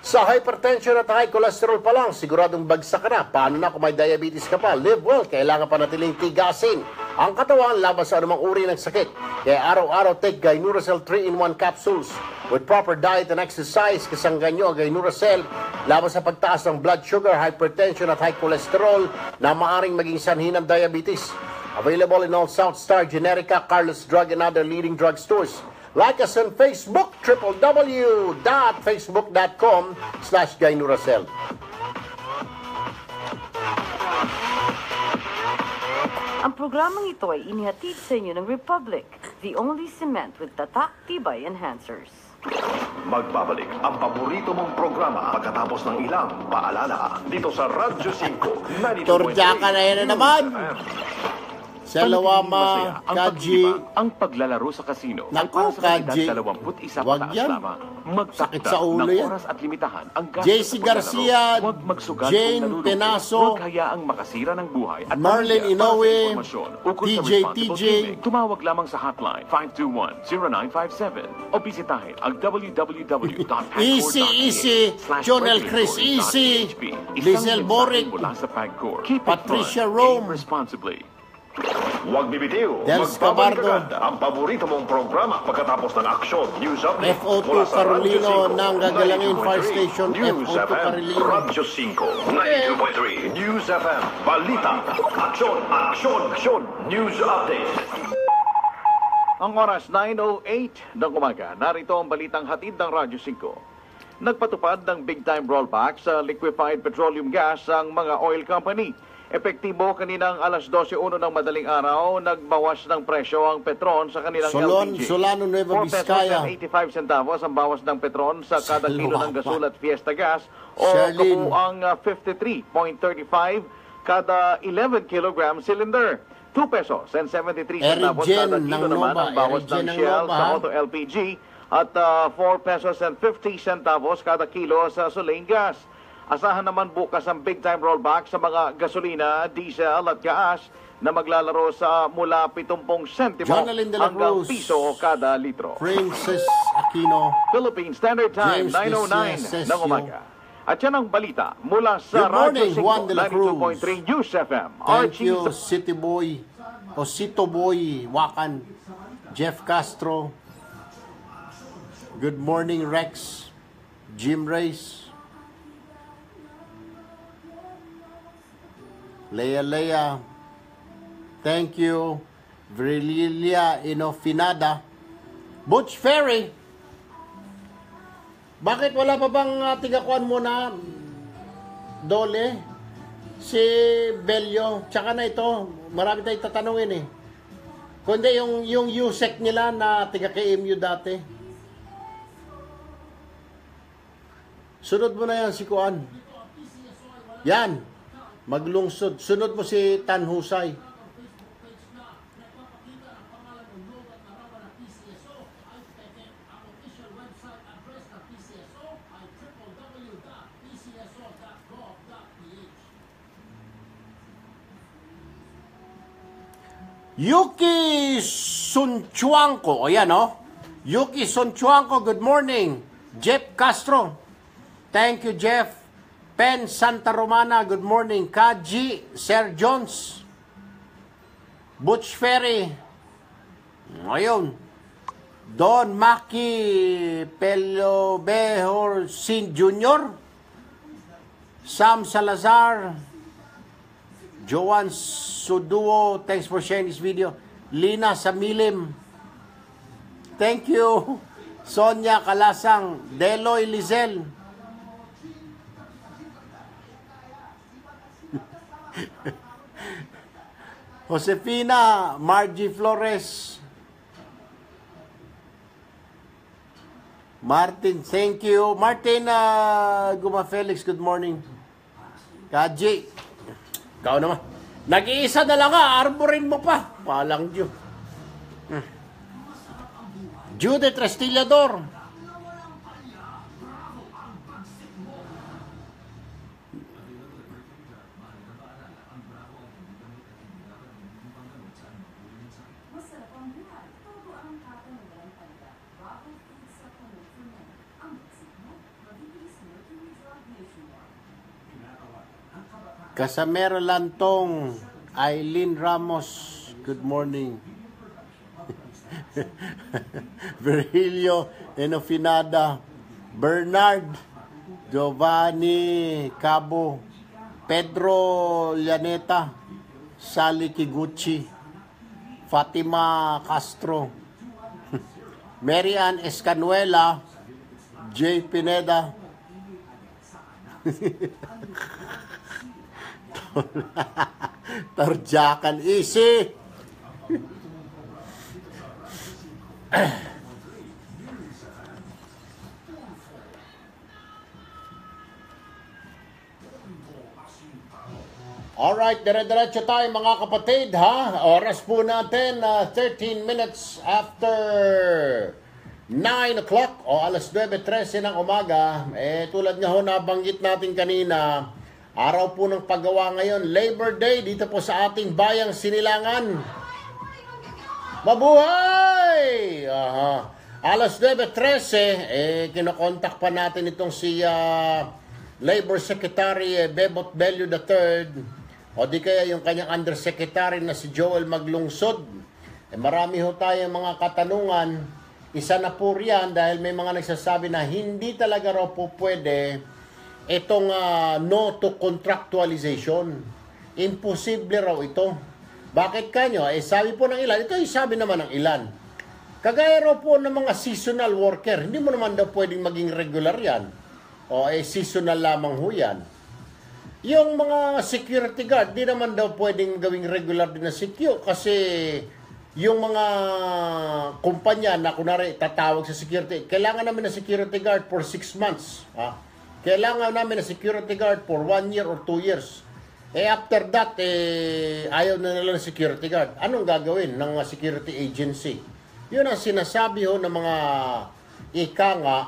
Sa hypertension at high cholesterol pa lang, siguradong bagsak ka na. Paano na kung may diabetes ka pa? Live well, kailangan pa natiling tigasin ang katawan laban sa anumang uri ng sakit. Kaya araw-araw take Gainuracell 3-in-1 capsules. With proper diet and exercise, kasanggan nyo ang Gainuracell laban sa pagtaas ng blood sugar, hypertension at high cholesterol na maaring maging sanhi ng diabetes. Available in all South Star, Generica, Carlos Drug, and other leading drug stores. Like us on Facebook, www.facebook.com/Gainuracell. Ang programang ito ay inihatid sa inyo ng Republic, the only cement with tatak tibay enhancers. Magbabalik ang paborito mong programa pagkatapos ng ilang paalala dito sa Radyo 5 92.3 Turjaka na yan na naman. Salawama, Kaji. Ang paglalaro sa kasino. Naku, Kaji. 21 Wag yan. Sakit sa ulo yan. oras at limitahan ang gastos JC sa Garcia, paglalaro. Huwag magsugal Jane kung nalulungkot. Penaso, Huwag hayaang makasira ng buhay at Marlene pamilya. Inoue, Para sa impormasyon ukol sa TJ, responsible TJ. gaming, tumawag lamang sa hotline 521-0957 o bisitahin ang Easy, Jonel Chris Easy, Lizelle Boric, Patricia Rome, responsibly. Huwag bibitiw. Dels Magbabalik Cabardo. agad ang paborito mong programa pagkatapos ng aksyon. News Update. FO2 Mula sa Carolino Radyo 5, ng Gagalangin 92.3 Fire Station, News FO2 FM. Carolino. Radyo 5, 92.3 News FM. Balita. Aksyon, aksyon, aksyon. News Update. Ang oras 9:08 ng umaga. Narito ang balitang hatid ng Radyo 5. Nagpatupad ng big-time rollback sa liquefied petroleum gas ang mga oil company. Epektibo kaninang alas 12:01 ng madaling araw, nagbawas ng presyo ang Petron sa kanilang LPG. Solano, Nueva 4 pesos Vizcaya. and 85 centavos ang bawas ng Petron sa kada kilo ng gasol at Fiesta Gas o Sherlyn. kabuang 53.35 kada 11 kilogram cylinder. 2 pesos and 73 centavos kada Erigen kilo ng naman Nova, ang bawas Erigen ng ng Shell Nova, sa ha? Auto LPG at 4 pesos and 50 centavos kada kilo sa Soleil Gas. Asahan naman bukas ang big-time rollback sa mga gasolina, diesel at gas na maglalaro sa mula 70 sentimo Jonalyn de la hanggang Cruz. piso kada litro. Princess Aquino, Philippine Standard Time, James 9:09 Desesio. ng umaga. At yan ang balita mula sa Good morning, Radyo Juan de la 92.3 News FM. Thank you, City Boy, o Cito Boy, Wakan, Jeff Castro. Good morning, Rex, Jim Reyes, Leia, thank you, Virilia Inofinada, Butch Ferry. Bakit wala pa bang tigakuan mo na Dole? Si Bello, tsaka na ito, marami tayong tatanungin eh. Kundi yung USEC nila na tiga-KMU dati. Sunod mo na yan si Kuan. Yan, maglungsod. Sunod mo si Tan Husay. Yuki Sunchuangco. O yan, oh. Yuki Sunchuangco, good morning. Jeff Castro. Thank you, Jeff. Pen Santa Romana, good morning. Kaji, Sir Jones. Butch Ferry. Ngayon. Don Maki Pelobehor Sin Jr. Sam Salazar. Joan Suduo, thanks for sharing this video. Lina Samilim, thank you. Sonia Kalasang, Deloy Lizel. Josefina, Margie Flores. Martin, thank you. Martin Guma Felix, good morning. Kaji, ikaw naman. Nag-iisa na lang arborin mo pa. Palang Diyo. Judith Restillador. Casamero Lantong, Aileen Ramos, good morning. Virgilio Enofinada, Bernard, Giovanni Cabo, Pedro Llaneta, Sally Kiguchi, Fatima Castro, Mary Ann Escanuela, Jay Pineda, Tarjakan Easy. Alright, dire-diretso tayo mga kapatid, ha? Oras po natin, 13 minutes after 9 o'clock o alas 9:13 ng umaga. Tulad nga ho nabanggit natin kanina, araw po ng paggawa ngayon, Labor Day, dito po sa ating bayang Sinilangan. Mabuhay! Aha. Alas 9:13, kinokontak pa natin itong si Labor Secretary Bebot Bello III, o di kaya yung kanyang undersecretary na si Joel Maglungsod. Marami ho tayong mga katanungan. Isa na po riyan dahil may mga nagsasabi na hindi talaga raw po pwede itong no to contractualization. Imposible raw ito. Bakit kanyo? Sabi po ng ilan. Ito sabi naman ng ilan. Kagaya raw po ng mga seasonal worker. Hindi mo naman daw pwedeng maging regular yan. O seasonal lamang ho yan. Yung mga security guard, di naman daw pwedeng gawing regular din na secure kasi yung mga kumpanya na kunwari tatawag sa security, kailangan namin na security guard for 6 months. Kailangan namin na security guard for 1 year or 2 years. After that, ayaw na nila ng security guard. Anong gagawin ng security agency? Yun ang sinasabi ho ng mga ika nga,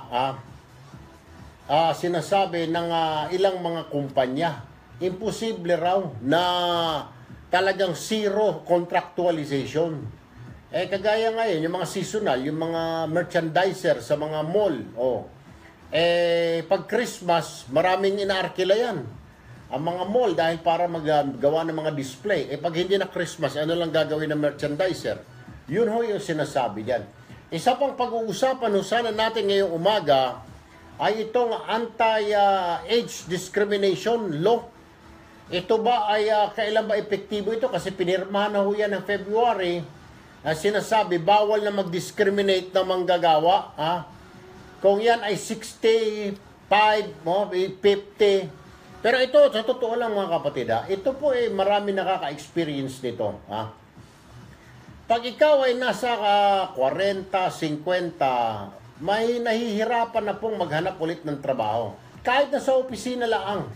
sinasabi ng ilang mga kumpanya. Imposible raw na talagang zero contractualization. Kagaya ngayon, yung mga seasonal, yung mga merchandiser sa mga mall, pag Christmas, maraming inaarkila yan. Ang mga mall, dahil para maggawa ng mga display, pag hindi na Christmas, ano lang gagawin ng merchandiser? Yun ho yung sinasabi dyan. Isa pang pag-uusapan sana natin ngayong umaga, ay itong anti-age discrimination law. Ito ba ay kailan ba epektibo ito? Kasi pinirmahan na ho yan ng February. Sinasabi, bawal na mag-discriminate na manggagawa. Kung yan ay 65, 50. Pero ito, sa totoo lang mga kapatid, ito po marami nakaka-experience nito. Pag ikaw ay nasa 40, 50, may nahihirapan na pong maghanap ulit ng trabaho. Kahit na sa opisina lang.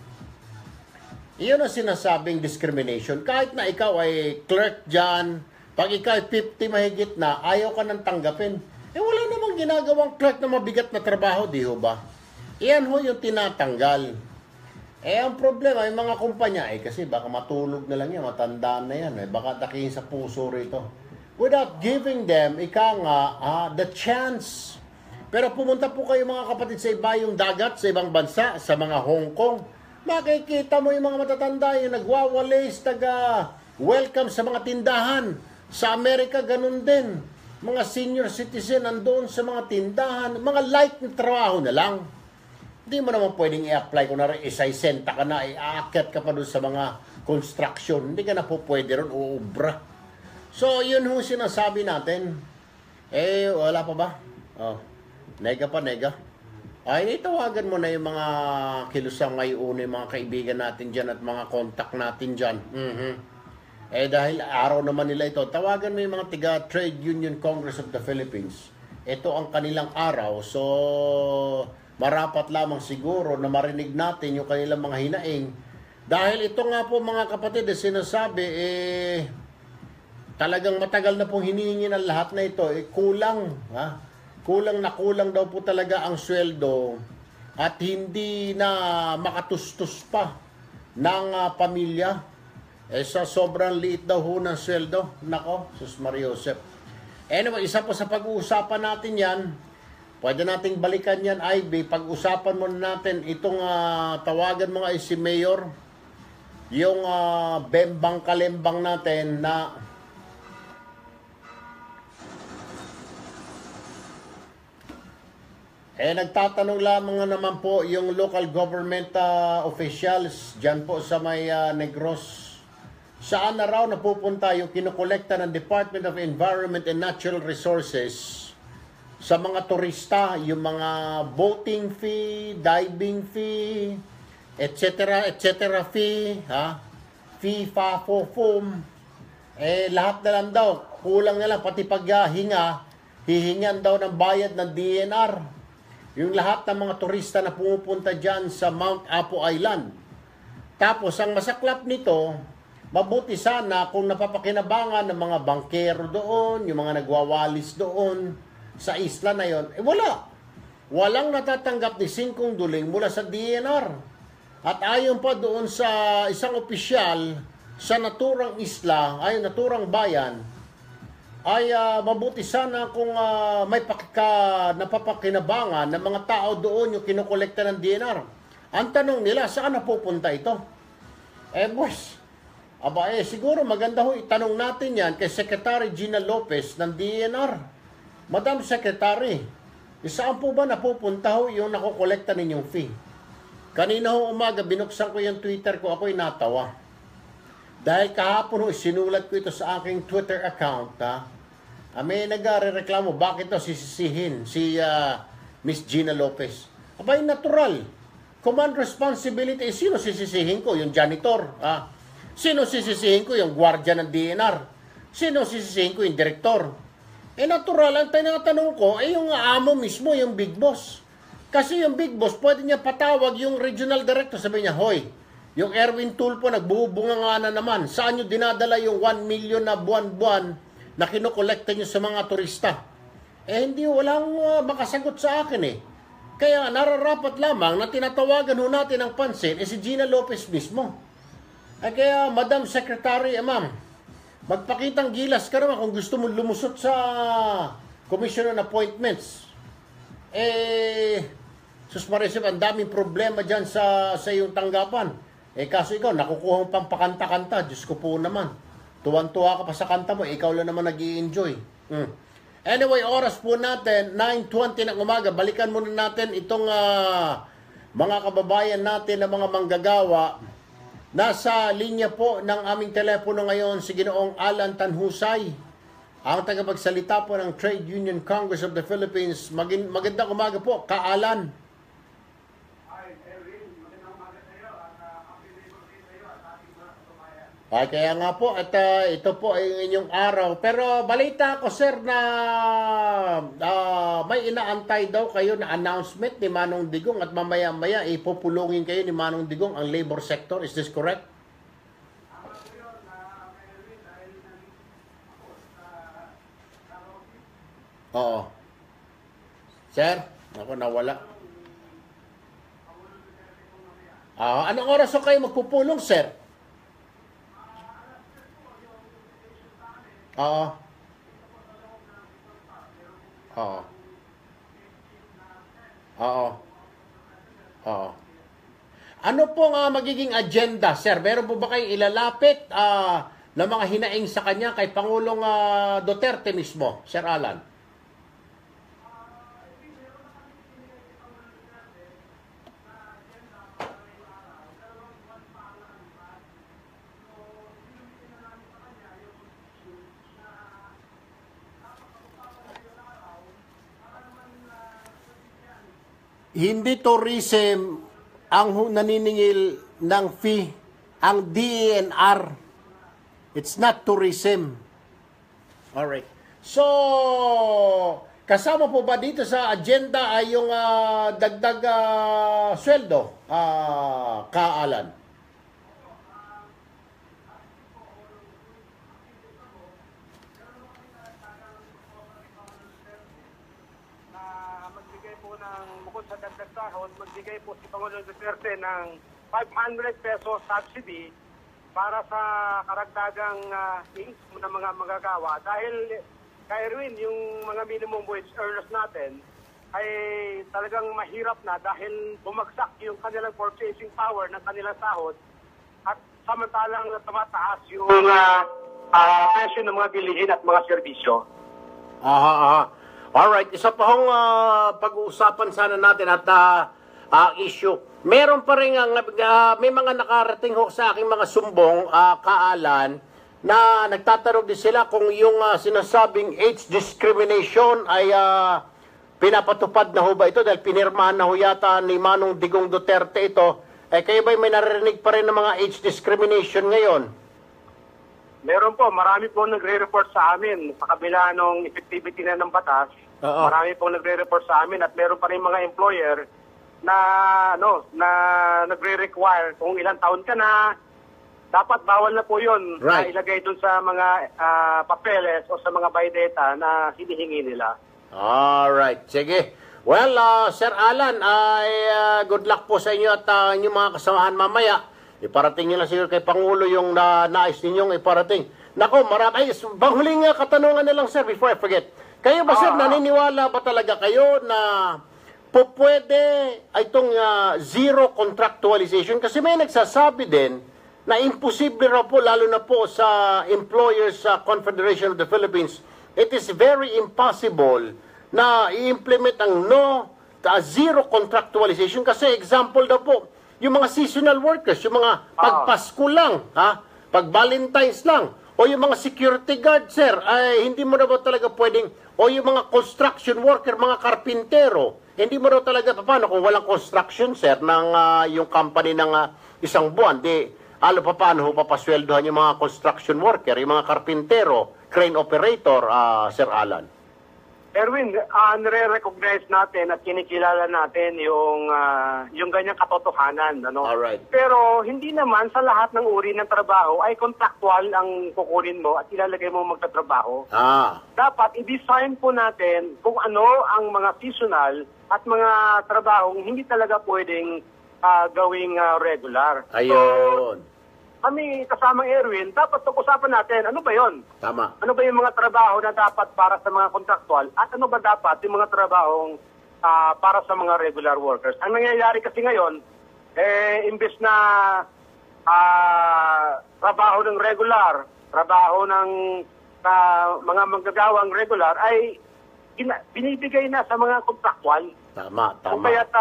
Iyon ang sinasabing discrimination. Kahit na ikaw ay clerk dyan, pag ikaw ay 50 mahigit na, ayaw ka nang tanggapin. Wala namang ginagawang clerk na mabigat na trabaho, di ho ba? Iyan ho yung tinatanggal. Ang problema, yung mga kumpanya, kasi baka matulog na lang yan, matandaan na yan, baka dakihin sa puso rito. Without giving them, the chance. Pero pumunta po kayo mga kapatid sa iba yung dagat, sa ibang bansa, sa mga Hong Kong. Makikita mo yung mga matatanda, yung nagwawalis, welcome sa mga tindahan. Sa Amerika, ganun din. Mga senior citizen nandoon sa mga tindahan, mga light na trabaho na lang. Hindi mo naman pwedeng i-apply kung nara isay-senta ka na, aakyat ka pa doon sa mga construction. Hindi ka na po pwede ron, uubra. So, yun yung sinasabi natin. Wala pa ba? Nega pa, nega. Itawagan mo na yung mga kilusang ngayon, yung mga kaibigan natin dyan at mga contact natin dyan. Dahil araw naman nila ito, tawagan mo yung mga tiga Trade Union Congress of the Philippines. Ito ang kanilang araw. So, marapat lamang siguro na marinig natin yung kanilang mga hinaing. Dahil ito nga po mga kapatid, sinasabi, talagang matagal na pong hinihingi ng lahat na ito. Kulang, kulang na kulang daw po talaga ang sweldo at hindi na makatustos pa ng pamilya. Sa sobrang liit daw ho ng sweldo. Nako, Sus Maria Josep. Anyway, isa po sa pag-uusapan natin yan. Pwede nating balikan yan, Ivy. Pag-usapan muna natin itong tawagan mga si Mayor. yung bembang kalembang natin na nagtatanong lamang naman po yung local government officials dyan po sa may Negros. Saan na raw napupunta yung kinukolekta ng Department of Environment and Natural Resources sa mga turista, yung mga boating fee, diving fee, etc. fee, fee, fa, fo, foam. Lahat na lang daw, kulang na lang, pati paghinga, hihingan daw ng bayad ng DNR. Yung lahat ng mga turista na pumupunta dyan sa Mount Apo Island. Tapos, ang masaklap nito, mabuti sana kung napapakinabangan ng mga bankero doon, yung mga nagwawalis doon sa isla na yon. Wala. Walang natatanggap ni Singkong Duling mula sa DNR. At ayon pa doon sa isang opisyal sa naturang isla, ay naturang bayan, ay mabuti sana kung may napapakinabangan ng mga tao doon yung kinukolekta ng DNR. Ang tanong nila, saan napupunta ito? Boss, siguro maganda ho itanong natin yan kay Secretary Gina Lopez ng DNR. Madam Secretary, saan po ba napupunta ho yung nakukolekta ninyong fee? Kanina ho umaga, binuksan ko yung Twitter ko, ako'y natawa. Dahil kahapon ho, sinulat ko ito sa aking Twitter account, may nagre-reklamo, bakit ito sisisihin si Miss Gina Lopez? Natural. Command responsibility, sino sisisihin ko? Yung janitor. Sino sisisihin ko? Yung gwardiya ng DNR. Sino sisisihin ko? Yung direktor. Natural, ang tinatanong ko, yung amo mismo, yung big boss. Kasi yung big boss, pwede niya patawag yung regional director, sabi niya, hoy, yung Erwin Tulfo, nagbubunga nga na naman. Saan nyo dinadala yung 1 million na buwan-buwan na kinukolekta nyo sa mga turista? Hindi, walang makasagot sa akin Kaya nararapat lamang na tinatawagan ho natin ang pansin si Gina Lopez mismo. Kaya, Madam Secretary, ma'am, magpakitang gilas ka naman kung gusto mo lumusot sa Commission on Appointments. Sus Marisip, ang daming problema dyan sa iyong tanggapan. Kaso ikaw, nakukuha mo pang pakanta-kanta. Diyos ko po naman. Tuwan-tuwa ka pa sa kanta mo. Ikaw lang naman nag-i-enjoy. Anyway, oras po natin, 9:20 ng umaga. Balikan muna natin itong mga kababayan natin na mga manggagawa. Nasa linya po ng aming telepono ngayon si Ginoong Alan Tanhusay, ang tagapagsalita po ng Trade Union Congress of the Philippines. Magandang umaga po, Ka-Alan. Kaya nga po, at ito po ay inyong araw. Pero balita ko, sir, na may inaantay daw kayo na announcement ni Manong Digong at mamaya-maya ipupulungin kayo ni Manong Digong ang labor sector. Is this correct? Oo. Sir, ako nawala. Anong oras kayo magpupulong, sir? Oo. Oo. Oo. Oo. Ano pong magiging agenda, sir? Meron po ba kayo ilalapit na mga hinaing sa kanya kay Pangulong Duterte mismo, Sir Alan? Hindi tourism ang naniningil ng fee, ang DENR. It's not tourism. Alright. So, kasama po ba dito sa agenda ay yung dagdag sweldo, Ka-Alan? Sa dagdag sahod, magbigay po si Pangulong Duterte ng 500 pesos subsidy para sa karagdagang income ng mga magagawa. Dahil, kay Erwin, yung mga minimum wage earners natin ay talagang mahirap na dahil bumagsak yung kanilang purchasing power ng kanilang sahod. At samantalang tumataas yung presyo ng mga bilihin at mga serbisyo. Alright, isa pa hong pag-uusapan sana natin at issue. Meron pa rin may mga nakarating ho sa aking mga sumbong, kaalan, na nagtatanong din sila kung yung sinasabing age discrimination ay pinapatupad na ho ba ito dahil pinirmahan na ho yata ni Manong Digong Duterte ito. Kayo ba may naririnig pa rin ng mga age discrimination ngayon? Meron po, marami po nagre-report sa amin sa kabila ng effectivity na ng batas. Marami po nagre-report sa amin at meron pa rin mga employer na nagre-require kung ilang taon ka na, dapat bawal na po yun na ilagay dun sa mga papeles o sa mga baydeta na hinihingi nila. Alright, sige. Well, Sir Alan, good luck po sa inyo at inyong mga kasamahan mamaya. Iparating nyo lang siguro kay Pangulo yung nais ninyong iparating. Nako, marami. Huling katanungan na lang, sir, before I forget. Kayo ba, sir, naniniwala ba talaga kayo na pwede itong zero contractualization? Kasi may nagsasabi din na imposible raw po, lalo na po sa Employers Confederation of the Philippines, it is very impossible na i-implement ang zero contractualization. Kasi example daw po, yung mga seasonal workers, yung mga pagpasko lang, pag Valentine's lang, o yung mga security guard, sir, ay hindi mo na ba talaga pwedeng, o yung mga construction worker, mga karpintero, hindi mo na talaga, paano kung walang construction, sir, ng yung company ng isang buwan, paano ho papasweldohan yung mga construction worker, yung mga karpintero, crane operator, Sir Alan? Erwin, nare-recognize natin at kinikilala natin yung ganyang katotohanan. Alright. Pero hindi naman sa lahat ng uri ng trabaho ay contractual ang kukunin mo at ilalagay mo magtatrabaho. Dapat i-design po natin kung ano ang mga seasonal at mga trabahong hindi talaga pwedeng gawing regular. Ayun. Kami kasamang Erwin, dapat pag-usapan natin, ano ba yon? Tama. Ano ba yung mga trabaho na dapat para sa mga kontraktual at ano ba dapat yung mga trabahong para sa mga regular workers? Ang nangyayari kasi ngayon, imbes na trabaho ng regular, trabaho ng mga manggagawang regular, ay binibigay na sa mga kontraktual. Tama. Kung kaya't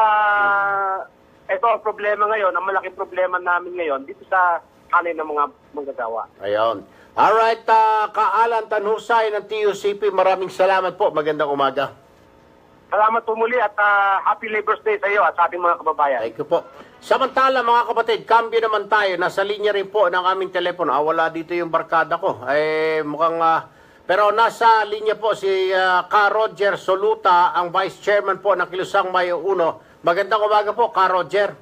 ito ang problema ngayon, ang malaking problema namin ngayon dito sa kanin ng mga manggagawa. Ayun. Alright, Kaalan Tanhusay ng TUCP, maraming salamat po. Magandang umaga. Salamat po muli at Happy Labor's Day sa iyo at sa ating mga kababayan. Thank you po. Samantala mga kapatid, kambyo naman tayo. Nasa linya rin po ng aming telepono. Wala dito yung barkada ko. Mukhang... pero nasa linya po si Ka Roger Soluta, ang Vice Chairman po ng Kilusang Mayo 1. Magandang umaga po, Ka Roger.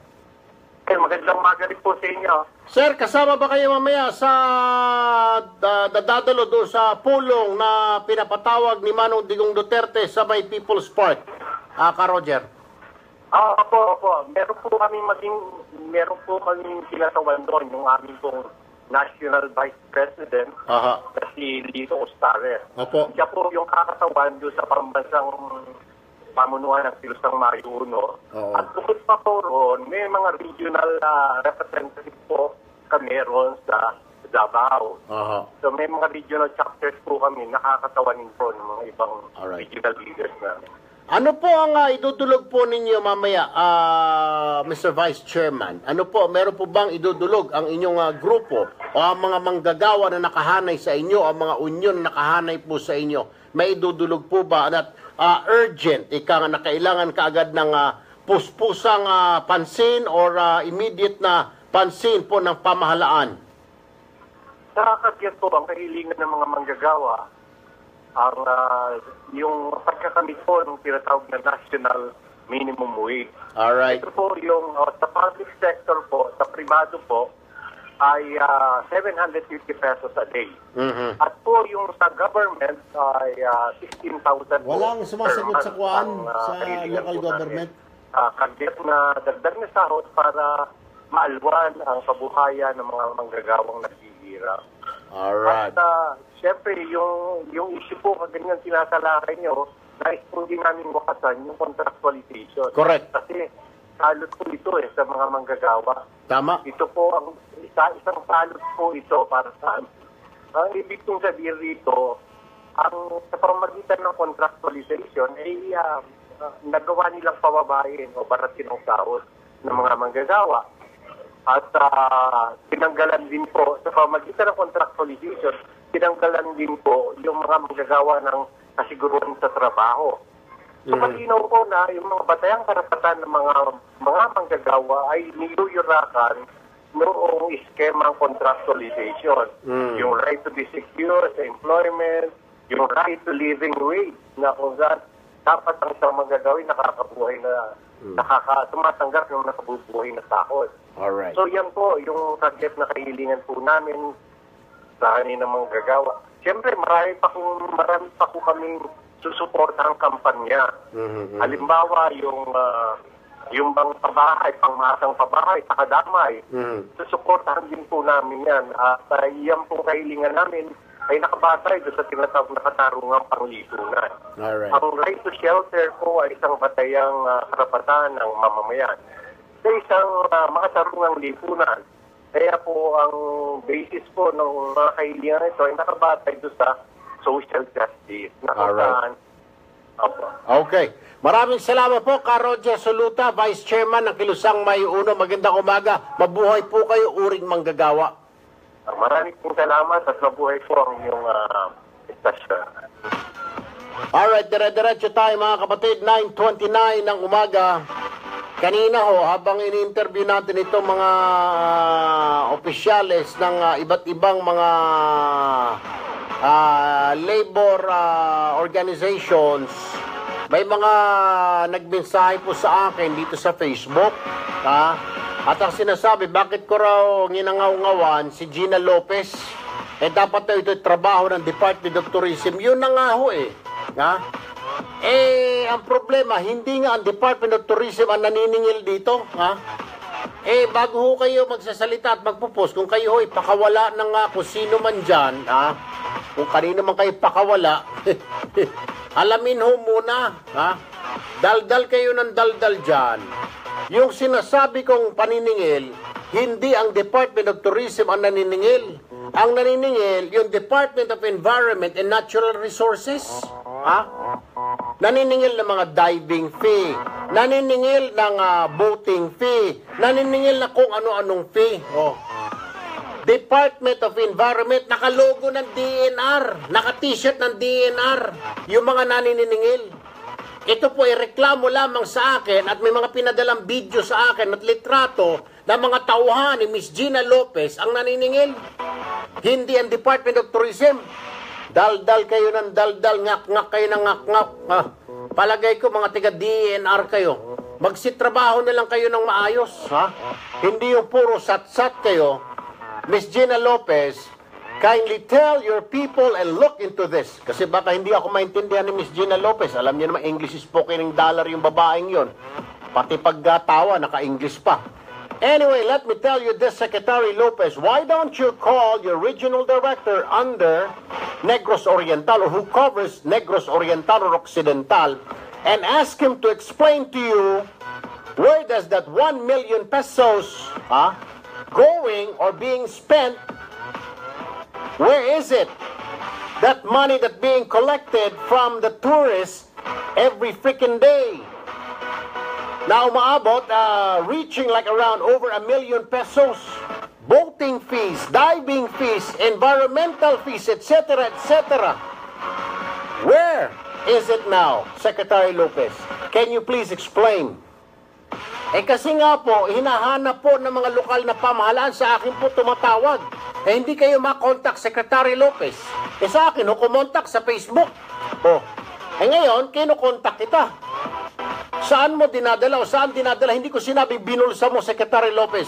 Magandang umaga rin po sa inyo. Sir, kasama ba kayo mamaya sa dadalo doon sa pulong na pinapatawag ni Manong Digong Duterte sa May People's Park? Ka Roger. Opo. Meron po kami sinasawan doon yung aming pong National Vice President, si Lito Ustare. Opo. Siya po yung kakatawan doon sa pambansang pamunuan ng Kilusang Mayo 1. At bukod pa po roon, may mga regional representative po kami roon sa Davao. So may mga regional chapters po kami nakakatawanin po ng mga ibang regional leaders namin. Ano po ang idudulog po ninyo mamaya, Mr. Vice Chairman? Ano po, meron po bang idudulog ang inyong grupo o ang mga manggagawa na nakahanay sa inyo, ang mga union na nakahanay po sa inyo? May idudulog po ba at urgent, na kailangan kaagad ng puspusang pansin or immediate na pansin po ng pamahalaan? Nakakagyan po ang kahilingan ng mga manggagawa ang yung pagkakamit po ng tinatawag na national minimum wage. Alright. Ito po yung sa public sector po, sa privado po, ay 750 pesos a day. At po yung sa government ay 16,000. Walang sumasagot sa kuan sa local government. Kagyat na dagdag na sahod para maalwan ang kabuhayan ng mga manggagawang naghihirap. Alright. At syempre, yung issue po, ganyan sinasalakay nyo, nais po din namin wakasan yung contractualization. Correct. Kasi salot po ito sa mga manggagawa. Tama. Ito po ang isang salot po ito para sa amin. Ang ibig kong sabihin dito, sa pamamagitan ng contractualization ay nagawa nilang pababain o baratin ng sahod ng mga manggagawa. At tinanggalan din po, sa pamamagitan ng contractualization, tinanggalan din po yung mga manggagawa ng kasiguruhan sa trabaho. So, malinaw po na yung mga batayang karapatan ng mga manggagawa ay niluyurakan noong iskemang contractualization. Yung right to be secure sa employment, yung right to living wage, na kung saan dapat ang isang manggagawa nakakabuhay na, tumatanggap ng nakabubuhay na sahod. Alright. So, yan po yung target na kahilingan po namin sa kaninang manggagawa. Siyempre, marami pa po kaming susuporta ang kampanya. Halimbawa, yung bang pabahay, pangmasang pabahay, pakadamay, susuportahan din po namin yan. At yan po kahilingan namin ay nakabatay doon sa tinatawag na katarungang panglipunan. Alright. Ang right to shelter po ay isang batayang karapatan ng mamamayan sa isang makatarungang lipunan. Kaya po ang basis po ng mga kahilingan ito ay nakabatay doon sa social justice. Alright. Okay. Maraming salamat po, Roger Soluta, Vice Chairman ng Kilusang May Uno. Magandang umaga. Mabuhay po kayo, uring manggagawa. Maraming salamat at mabuhay po ang inyong istasyon. Alright, dire-diretso tayo mga kapatid. 9:29 ng umaga. Kanina habang ini-interview natin itong mga opisyales ng iba't ibang mga labor organizations, may mga nagmensahe po sa akin dito sa Facebook, at ang sinasabi, bakit ko raw nginangaw-ngawan si Gina Lopez? Dapat daw ito trabaho ng Department of Tourism. Yun na nga ang problema, hindi nga ang Department of Tourism ang naniningil dito, bago ho kayo magsasalita at magpo-post, kung kayo ipakawala ng kung sino man dyan, kung kanino man kayo pakawala, alamin ho muna, daldal kayo ng daldal dyan. Yung sinasabi kong paniningil, hindi ang Department of Tourism ang naniningil. Ang naniningil, yung Department of Environment and Natural Resources. Naniningil ng mga diving fee, naniningil ng boating fee, naniningil na kung ano-anong fee. Department of Environment, nakalogo ng DNR, naka-t-shirt ng DNR, yung mga naniningil. Ito po ay reklamo lamang sa akin at may mga pinadalang video sa akin at litrato na mga tauhan ni Miss Gina Lopez ang naniningil. Hindi ang Department of Tourism. Daldal kayo ng daldal, ngak-ngak kayo ng ngak-ngak. Palagay ko mga tiga-DNR kayo. Magsitrabaho na lang kayo ng maayos. Hindi yung puro sat-sat kayo. Miss Gina Lopez, kindly tell your people and look into this. Kasi baka hindi ako maintindihan ni Miss Gina Lopez. Alam niyo naman, English spoken dollar yung babaeng yon. Pati pagkatawa, naka-English pa. Anyway, let me tell you this, Secretary Lopez, why don't you call your regional director under Negros Oriental, or who covers Negros Oriental or Occidental, and ask him to explain to you where does that 1 million pesos going or being spent, where is it? That money that being collected from the tourists every freaking day. Now, umaabot, reaching like around over 1 million pesos. Boating fees, diving fees, environmental fees, etc., etc. Where is it now, Secretary Lopez? Can you please explain? Kasi nga po, hinahanap po ng mga lokal na pamahalaan, sa akin po tumatawag. Hindi kayo makontak, Secretary Lopez. Sa akin, kumontak sa Facebook. Ngayon, kinukontak kita. Saan mo dinadala o saan dinadala? Hindi ko sinabing binulsa mo, Secretary Lopez.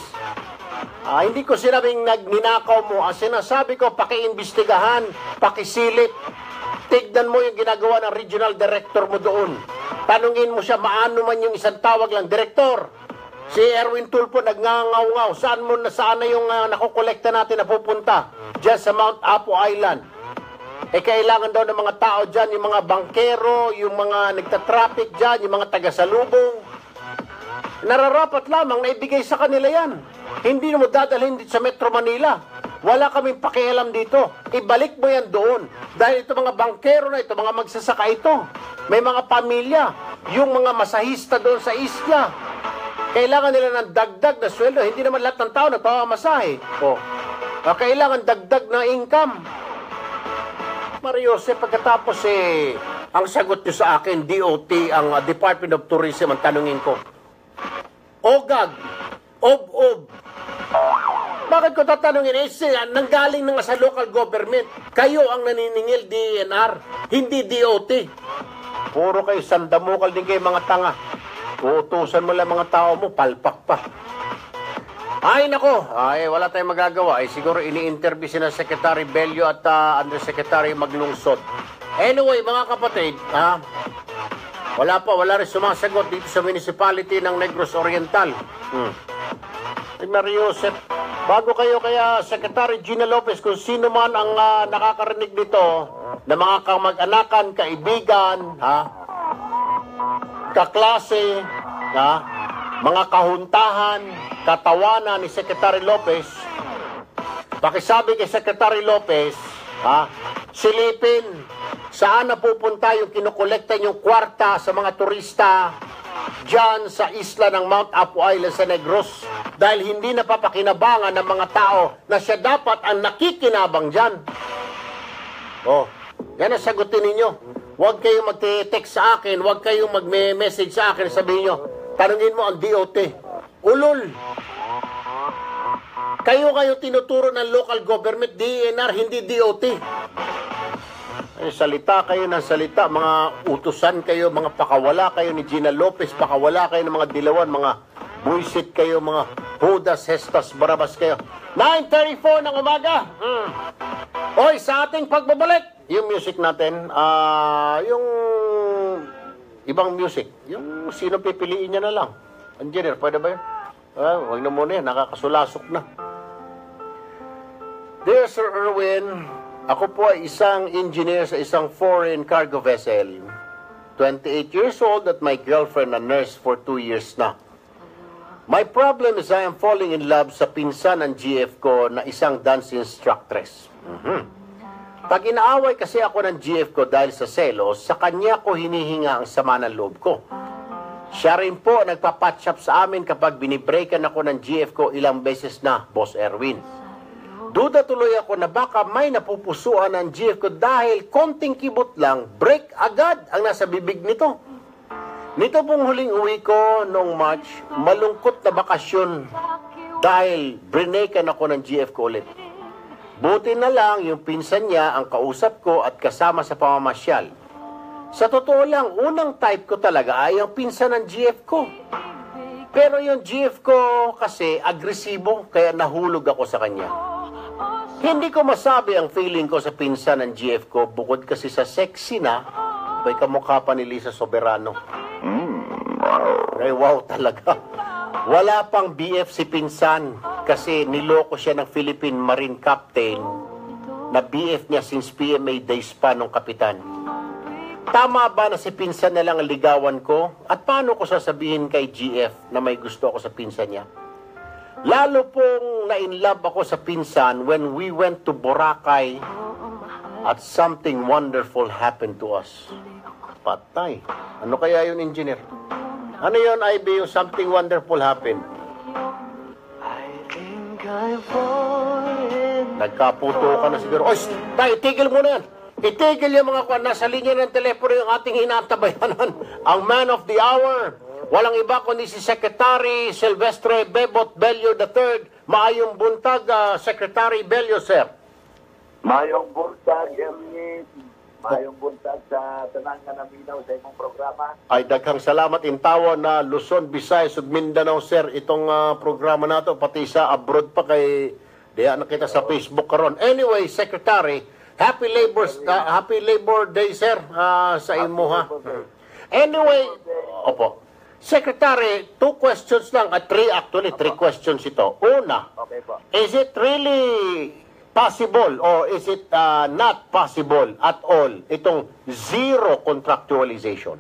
Hindi ko sinabing ninakaw mo. Ang sinasabi ko, pakiimbestigahan, pakisilip. Tignan mo yung ginagawa ng regional director mo doon. Tanungin mo siya, maano man yung isang tawag lang, Direktor. Si Erwin Tulfo nagngangaw-ngaw. Saan na yung nakukolekta natin na pupunta? Diyan sa Mount Apo Island. Kailangan daw ng mga tao dyan, yung mga bankero, yung mga nagtatraffic dyan, yung mga taga-salubong. Nararapat lamang na ibigay sa kanila yan. Hindi mo dadalhin dito sa Metro Manila. Wala kaming pakialam dito. Ibalik mo yan doon. Dahil ito mga bangkero na ito, mga magsasaka ito. May mga pamilya. Yung mga masahista doon sa isla. Kailangan nila ng dagdag na sweldo. Hindi naman lahat ng tao nagpapamasahe. Kailangan dagdag na income. Mario Jose, pagkatapos ang sagot nyo sa akin, DOT, ang Department of Tourism, ang tanungin ko. OGAG, OB-OB. Bakit ko tatanungin? Nanggaling na nga sa local government. Kayo ang naniningil, DNR, hindi DOT. Puro kayo sandamukal din kayo mga tanga. Uutusan mo lang mga tao mo, palpak pa. Ay, nako. Wala tayong magagawa. Siguro ini-interview si na Secretary Bello at Undersecretary Maglungsod. Anyway, mga kapatid, wala rin sumasagot dito sa municipality ng Negros Oriental. Mario Jose, bago kayo kaya Secretary Gina Lopez, kung sino man ang nakakarinig nito, na mga kamag-anakan, kaibigan, kaklase, mga kahuntahan, katawanan ni Secretary Lopez, pakisabi kay Secretary Lopez, silipin saan napupunta yung kinukolekta yung kwarta sa mga turista dyan sa isla ng Mount Apo Island sa Negros, dahil hindi napapakinabangan ng mga tao na siya dapat ang nakikinabang dyan. Yan ang sagutin ninyo. Huwag kayong mag-text sa akin, huwag kayong mag-message sa akin, sabihin nyo, tanungin mo ang DOT. Ulol. Kayo tinuturo ng local government, DNR, hindi DOT. Salita kayo ng salita, mga utusan kayo, mga pakawala kayo ni Gina Lopez, pakawala kayo ng mga dilawan, mga buisit kayo, mga Judas, Hestas, Barabas kayo. 9:34 ng umaga. Oy, sa ating pagbabalik, yung music natin, yung ibang music, yung sino pipiliin niya na lang. Engineer, pwede ba yun? Huwag na muna yan, nakakasulasok na. Dear Sir Erwin, ako po ay isang engineer sa isang foreign cargo vessel. 28 years old at my girlfriend a nurse for 2 years na. My problem is I am falling in love sa pinsan ng GF ko na isang dance instructress. Pag inaaway kasi ako ng GF ko dahil sa selos, sa kanya ko hinihinga ang sama ng loob ko. Siya rin po nagpa-patch up sa amin kapag binibreakan ako ng GF ko ilang beses na, Boss Erwin. Duda tuloy ako na baka may napupusuan ng GF ko dahil konting kibot lang, break agad ang nasa bibig nito. Nito pong huling uwi ko noong March, malungkot na bakasyon dahil breakan ako ng GF ko ulit. Buti na lang yung pinsan niya ang kausap ko at kasama sa pamamasyal. Sa totoo lang, unang type ko talaga ay ang pinsan ng GF ko. Pero yung GF ko kasi agresibo, kaya nahulog ako sa kanya. Hindi ko masabi ang feeling ko sa pinsan ng GF ko, bukod kasi sa sexy na, may kamukha pa ni Lisa Soberano. Ay, wow talaga. Wala pang BF si pinsan kasi niloko siya ng Philippine Marine Captain na BF niya since PMA days pa nung kapitan. Tama ba na si pinsan na lang ang ligawan ko? At paano ko sasabihin kay GF na may gusto ako sa pinsan niya? Lalo pong na-inlove ako sa pinsan when we went to Boracay at something wonderful happened to us. Patay. Ano kaya yun, engineer? Ano yun, IB, yung something wonderful happened? Nagkaputo ka na siguro. Oy, tayo, tigil mo na yan. Itigil yung mga kwan. Nasa linya ng telepono yung ating hinatabayanan. Ang man of the hour. Walang iba kundi si Secretary Silvestre Bebot Bello III. Maayong buntag, Secretary Bello, sir. Maayong buntag, Ernie. Maayong buntag sa tanang naminaw sa imong programa. Ay, daghang salamat in tawon na Luzon, Visayas, ug Mindanao, sir. Itong programa nato pati sa abroad pa kay diya nakita sa Facebook karon. Anyway, Secretary, Happy Labor Day, sir, sa imo, ha. Anyway, opo. Secretary, 2 questions lang, at 3 questions ito. Una, is it really possible or is it not possible at all itong zero contractualization?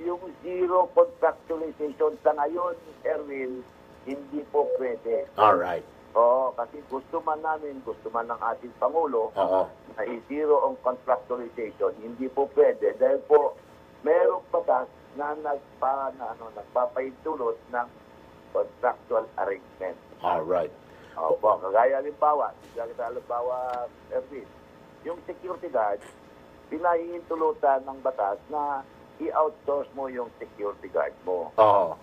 yung zero contractualization sa ngayon, Erwin, hindi po pwede. Alright. Oo, kasi gusto man ng ating Pangulo, na i-zero ang contractualization, hindi po pwede. Dahil po, merong batas na nagpapaintulot ng contractual arrangement. Alright. Opo, kagaya halimbawa, Erwin, yung security guard, pinahihintulutan ng batas na i-outsource mo yung security guard mo. Oo.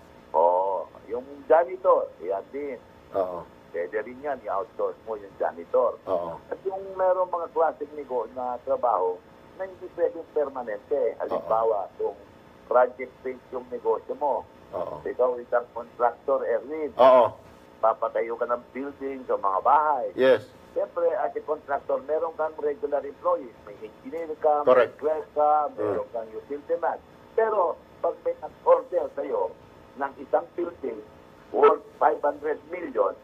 Yung janitor, yan din. Pwede rin yan, i-outsource mo yung janitor. At yung merong mga klaseng na trabaho na hindi pwedeng permanente. Halimbawa, kung project-based yung negosyo mo, ikaw isang contractor, Erwin, papatayo ka ng building sa mga bahay. Yes. Siyempre, as a contractor, meron kang regular employees. May engineer ka, correct, may clerk ka, meron kang utility man. Pero, pag may nag-order sa'yo ng isang building worth 500 million,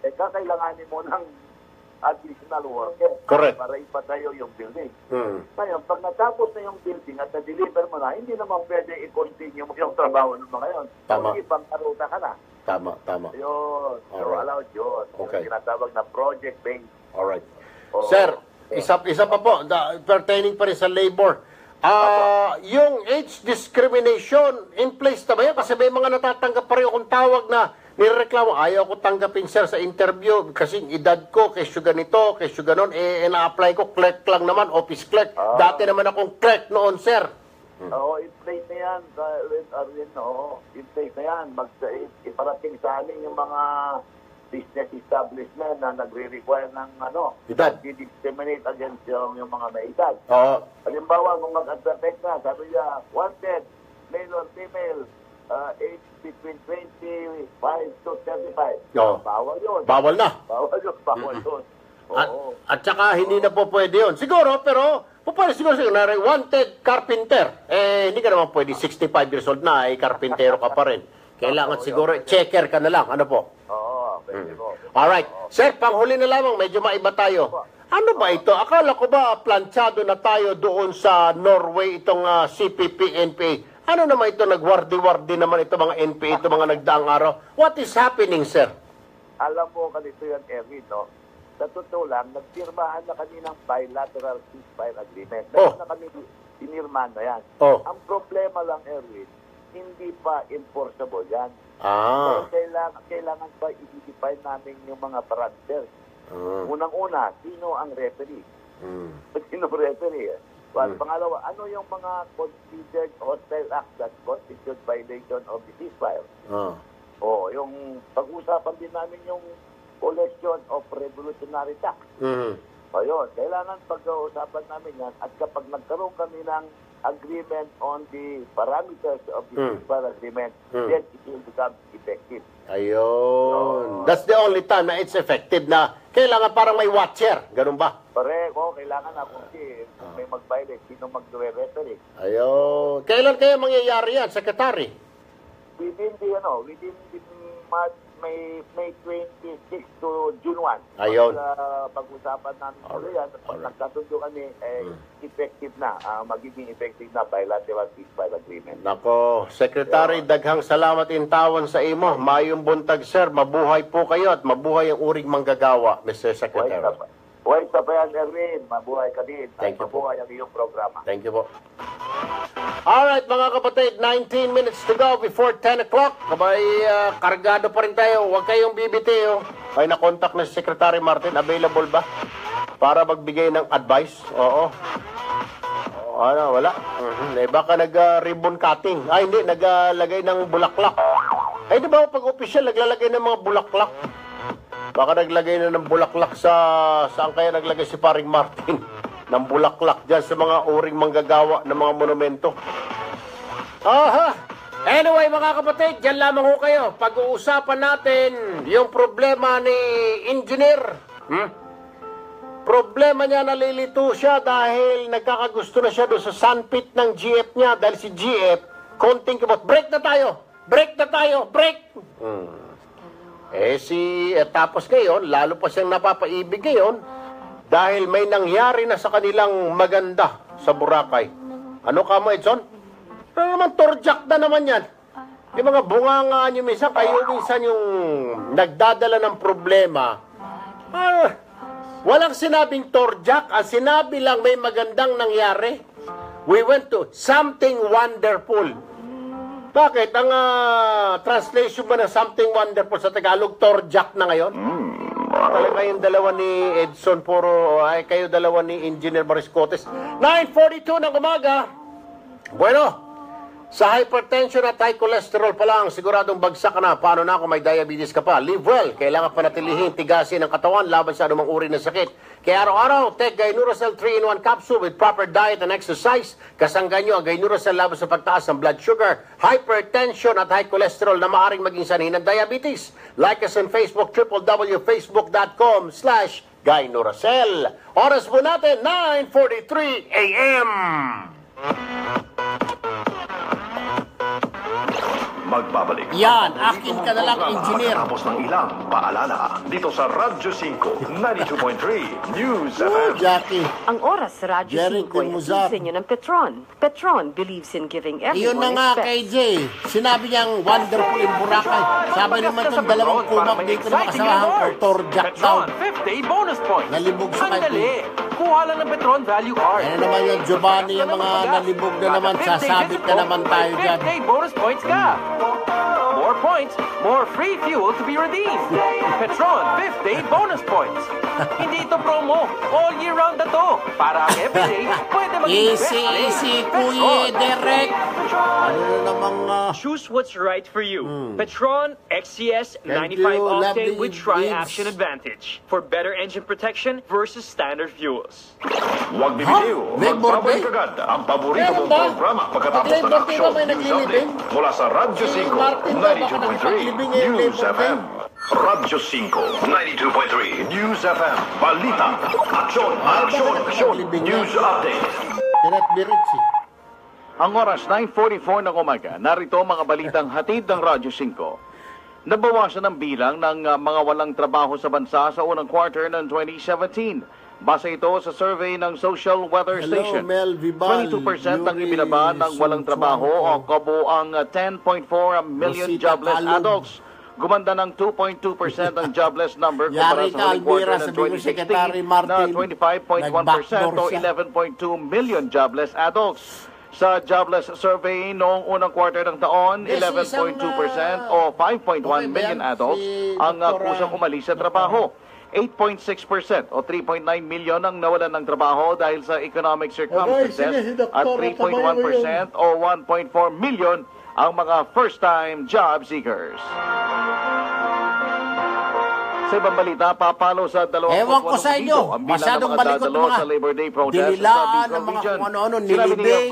kakailanganin mo ng additional worker para ipatayo yung building. Ngayon, pag natapos na yung building at na-deliver mo na, hindi naman pwede i-continue mo yung trabaho ng mga yun. Tama. Hindi pang karuta ka na. Tama. Yun. So, allowed yun. Okay. Yung tinatawag na project-based. Alright. Sir, isa pa po, pertaining pa rin sa labor. Yung age discrimination in place na ba yan? Kasi may mga natatanggap pa rin akong tawag na nireklamo, ayaw ko tanggapin sir sa interview kasi edad ko, kesyo ganito, kesyo ganon, na-apply ko, clerk lang naman, office clerk. Dati naman akong clerk noon, sir. In place na yan, in place na yan. Iparating sa amin yung mga business establishment na nagre-require ng edad, di-discriminate against yung mga may edad. Halimbawa, kung mag-advertise na, sabi niya, wanted, male or female, age between 25 to 35. Bawal yun. Bawal na. Bawal yun. At saka hindi na po pwede yun. Siguro, pero pwede siguro wanted carpenter. Hindi ka naman pwede 65 years old na, carpentero ka pa rin. Kailangan siguro, checker ka na lang. Ano po? Pwede po. Alright. Sir, panghuli na lamang, medyo maiba tayo. Ano ba ito? Akala ko ba planchado na tayo doon sa Norway, itong CPP, NPA? Ano naman ito, nagwardi-wardi naman ito mga NPA, ito mga nagdaang araw? What is happening, sir? Alam mo, ganito yan, Erwin, no? Sa totoo lang, nagpirmahan na kami ng bilateral ceasefire agreement. Meron na kami pinirmahan na yan. Ang problema lang, Erwin, hindi pa enforceable yan. Kailangan pa i-define namin yung mga parameters. Unang-una, sino ang referee? Sino referee? Pangalawa, ano yung mga considered hostile acts that constitute violation of the ceasefire? Yung pag-usapan din namin yung collection of revolutionary tax. Kailangan pag-uusapan namin yan at kapag nagkaroon kami ng agreement on the parameters of the ceasefire agreement, then it will become effective. Ayun. That's the only time na it's effective na kailangan parang may watcher. Ganun ba? Kailangan na kung may mag-violate, sino mag-referee. Ayun. Kailan kaya mangyayari yan, Secretary? Within May 26 to June 1. Ayun. Pag-usapan namin tuloy yan, pag nagkasundo kami, effective na, magiging effective na bilateral ceasefire agreement. Nako, Secretary, daghang salamat intawan sa imo. Mayong buntag, sir. Mabuhay po kayo at mabuhay ang uring manggagawa, Mr. Secretary. Buhay sa bayan, Erwin. Mabuhay ka din. Thank you po. Mabuhay ang iyong programa. Thank you po. Alright, mga kapatid, 19 minutes to go before 10 o'clock. Kabay, kargado pa rin tayo. Huwag kayong bibitiw. Ay, nakontak na si Secretary Martin. Available ba? Para magbigay ng advice? Oo. Wala. Baka nag-ribbon cutting. Ay, hindi. Naglagay ng bulaklak. Ay, di ba pag official, naglalagay ng mga bulaklak? Baka naglagay na ng bulaklak saan kaya naglagay si Paring Martin? Ng bulaklak dyan sa mga uring manggagawa ng mga monumento. Anyway, mga kapatid, dyan lamang ho kayo. Pag-uusapan natin yung problema ni Engineer. Problema niya, nalilito siya dahil nagkakagusto na siya doon sa sandpit ng GF niya. Dahil si GF, konting kibot, break na tayo! Tapos ngayon, lalo pa siyang napapaibig ngayon dahil may nangyari na sa kanilang maganda sa Boracay. Ano ka mo, Edson? Ano naman, torjak na naman yan. Yung mga bunganga nyo minsan, kayo minsan yung nagdadala ng problema. Walang sinabing torjak. Ang sinabi lang may magandang nangyari. We went to something wonderful. Bakit? Ang translation ba na something wonderful sa Tagalog, torjak na ngayon? Talaga yung dalawa ni Edson Poro, ay kayo dalawa ni Engineer Mariscotes. 9:42 ng umaga. Bueno, sa hypertension at high cholesterol pa lang, siguradong bagsak ka na. Paano na kung may diabetes ka pa? Live well. Kailangan panatilihin, tigasin ang katawan laban sa anumang uri ng sakit. Kaya araw-araw, take Gainuracell 3-in-1 capsule with proper diet and exercise. Kasanggan nyo ang Gainuracell laban sa pagtaas ng blood sugar, hypertension at high cholesterol na maaring maging sanhi ng diabetes. Like us on Facebook, www.facebook.com/Gainuracell. Oras po natin, 9:43 a.m. Magbabalik. Yan, akin ka na lang, engineer. Tapos ng ilang paalala. Dito sa Radyo 5, 92.3 News FM. Jackie. Ang oras sa Radyo 5 ay asisin nyo ng Petron. Petron believes in giving everyone Iyon na nga kay Jay. Sinabi niyang wonderful in Boracay. Sabi naman itong dalawang kumap dito na makasamahan ko, torjak daw. 50 bonus points. Nalibog sa Andali. Kuha lang ng Petron Value Card. Ano naman yung Giovanni, yung mga nalibog na naman, sasabit na naman tayo dyan. 50 bonus points ka. More points, more free fuel to be redeemed. Petron 50 bonus points. Hindi ito promo. All year round na to. Para ang everyday, pwede maging easy, Kuya Derek. Ano na namang... Choose what's right for you. Petron XCS 95 octane with Tri-Action Advantage for better engine protection versus standard fuels. Huwag bibitiw. Magbabalik agad ang paborito mong programa pagkatapos ng aksyon news update mula sa Radyo 5, 92.3 News FM. Radyo 5, 92.3 News FM. Balita, aksyon, news update. Ang oras 9:44 ng umaga, narito mga balitang hatid ng Radyo 5. Nabawasan ang bilang ng mga walang trabaho sa bansa sa unang quarter ng 2017. Base ito sa survey ng Social Weather Station. 22% ang ibinaba ng walang trabaho o kabuang 10.4 million jobless adults. Gumanda ng 2.2% ang jobless number kumpara sa huling quarter ng 2016 na 25.1% o 11.2 million jobless adults. Sa jobless survey noong unang quarter ng taon, 11.2% o 5.1 million adults ang kusang umalis sa trabaho. 8.6% o 3.9 million ang nawalan ng trabaho dahil sa economic circumstances at 3.1% o 1.4 million ang mga first-time job seekers. Sa ibang balita, papalo sa 28,000 ewan ko sa inyo, masyadong balikot mga sa Labor Day protest dinilaan sa ng mga region. kung ano-ano, Sinabi nilibing.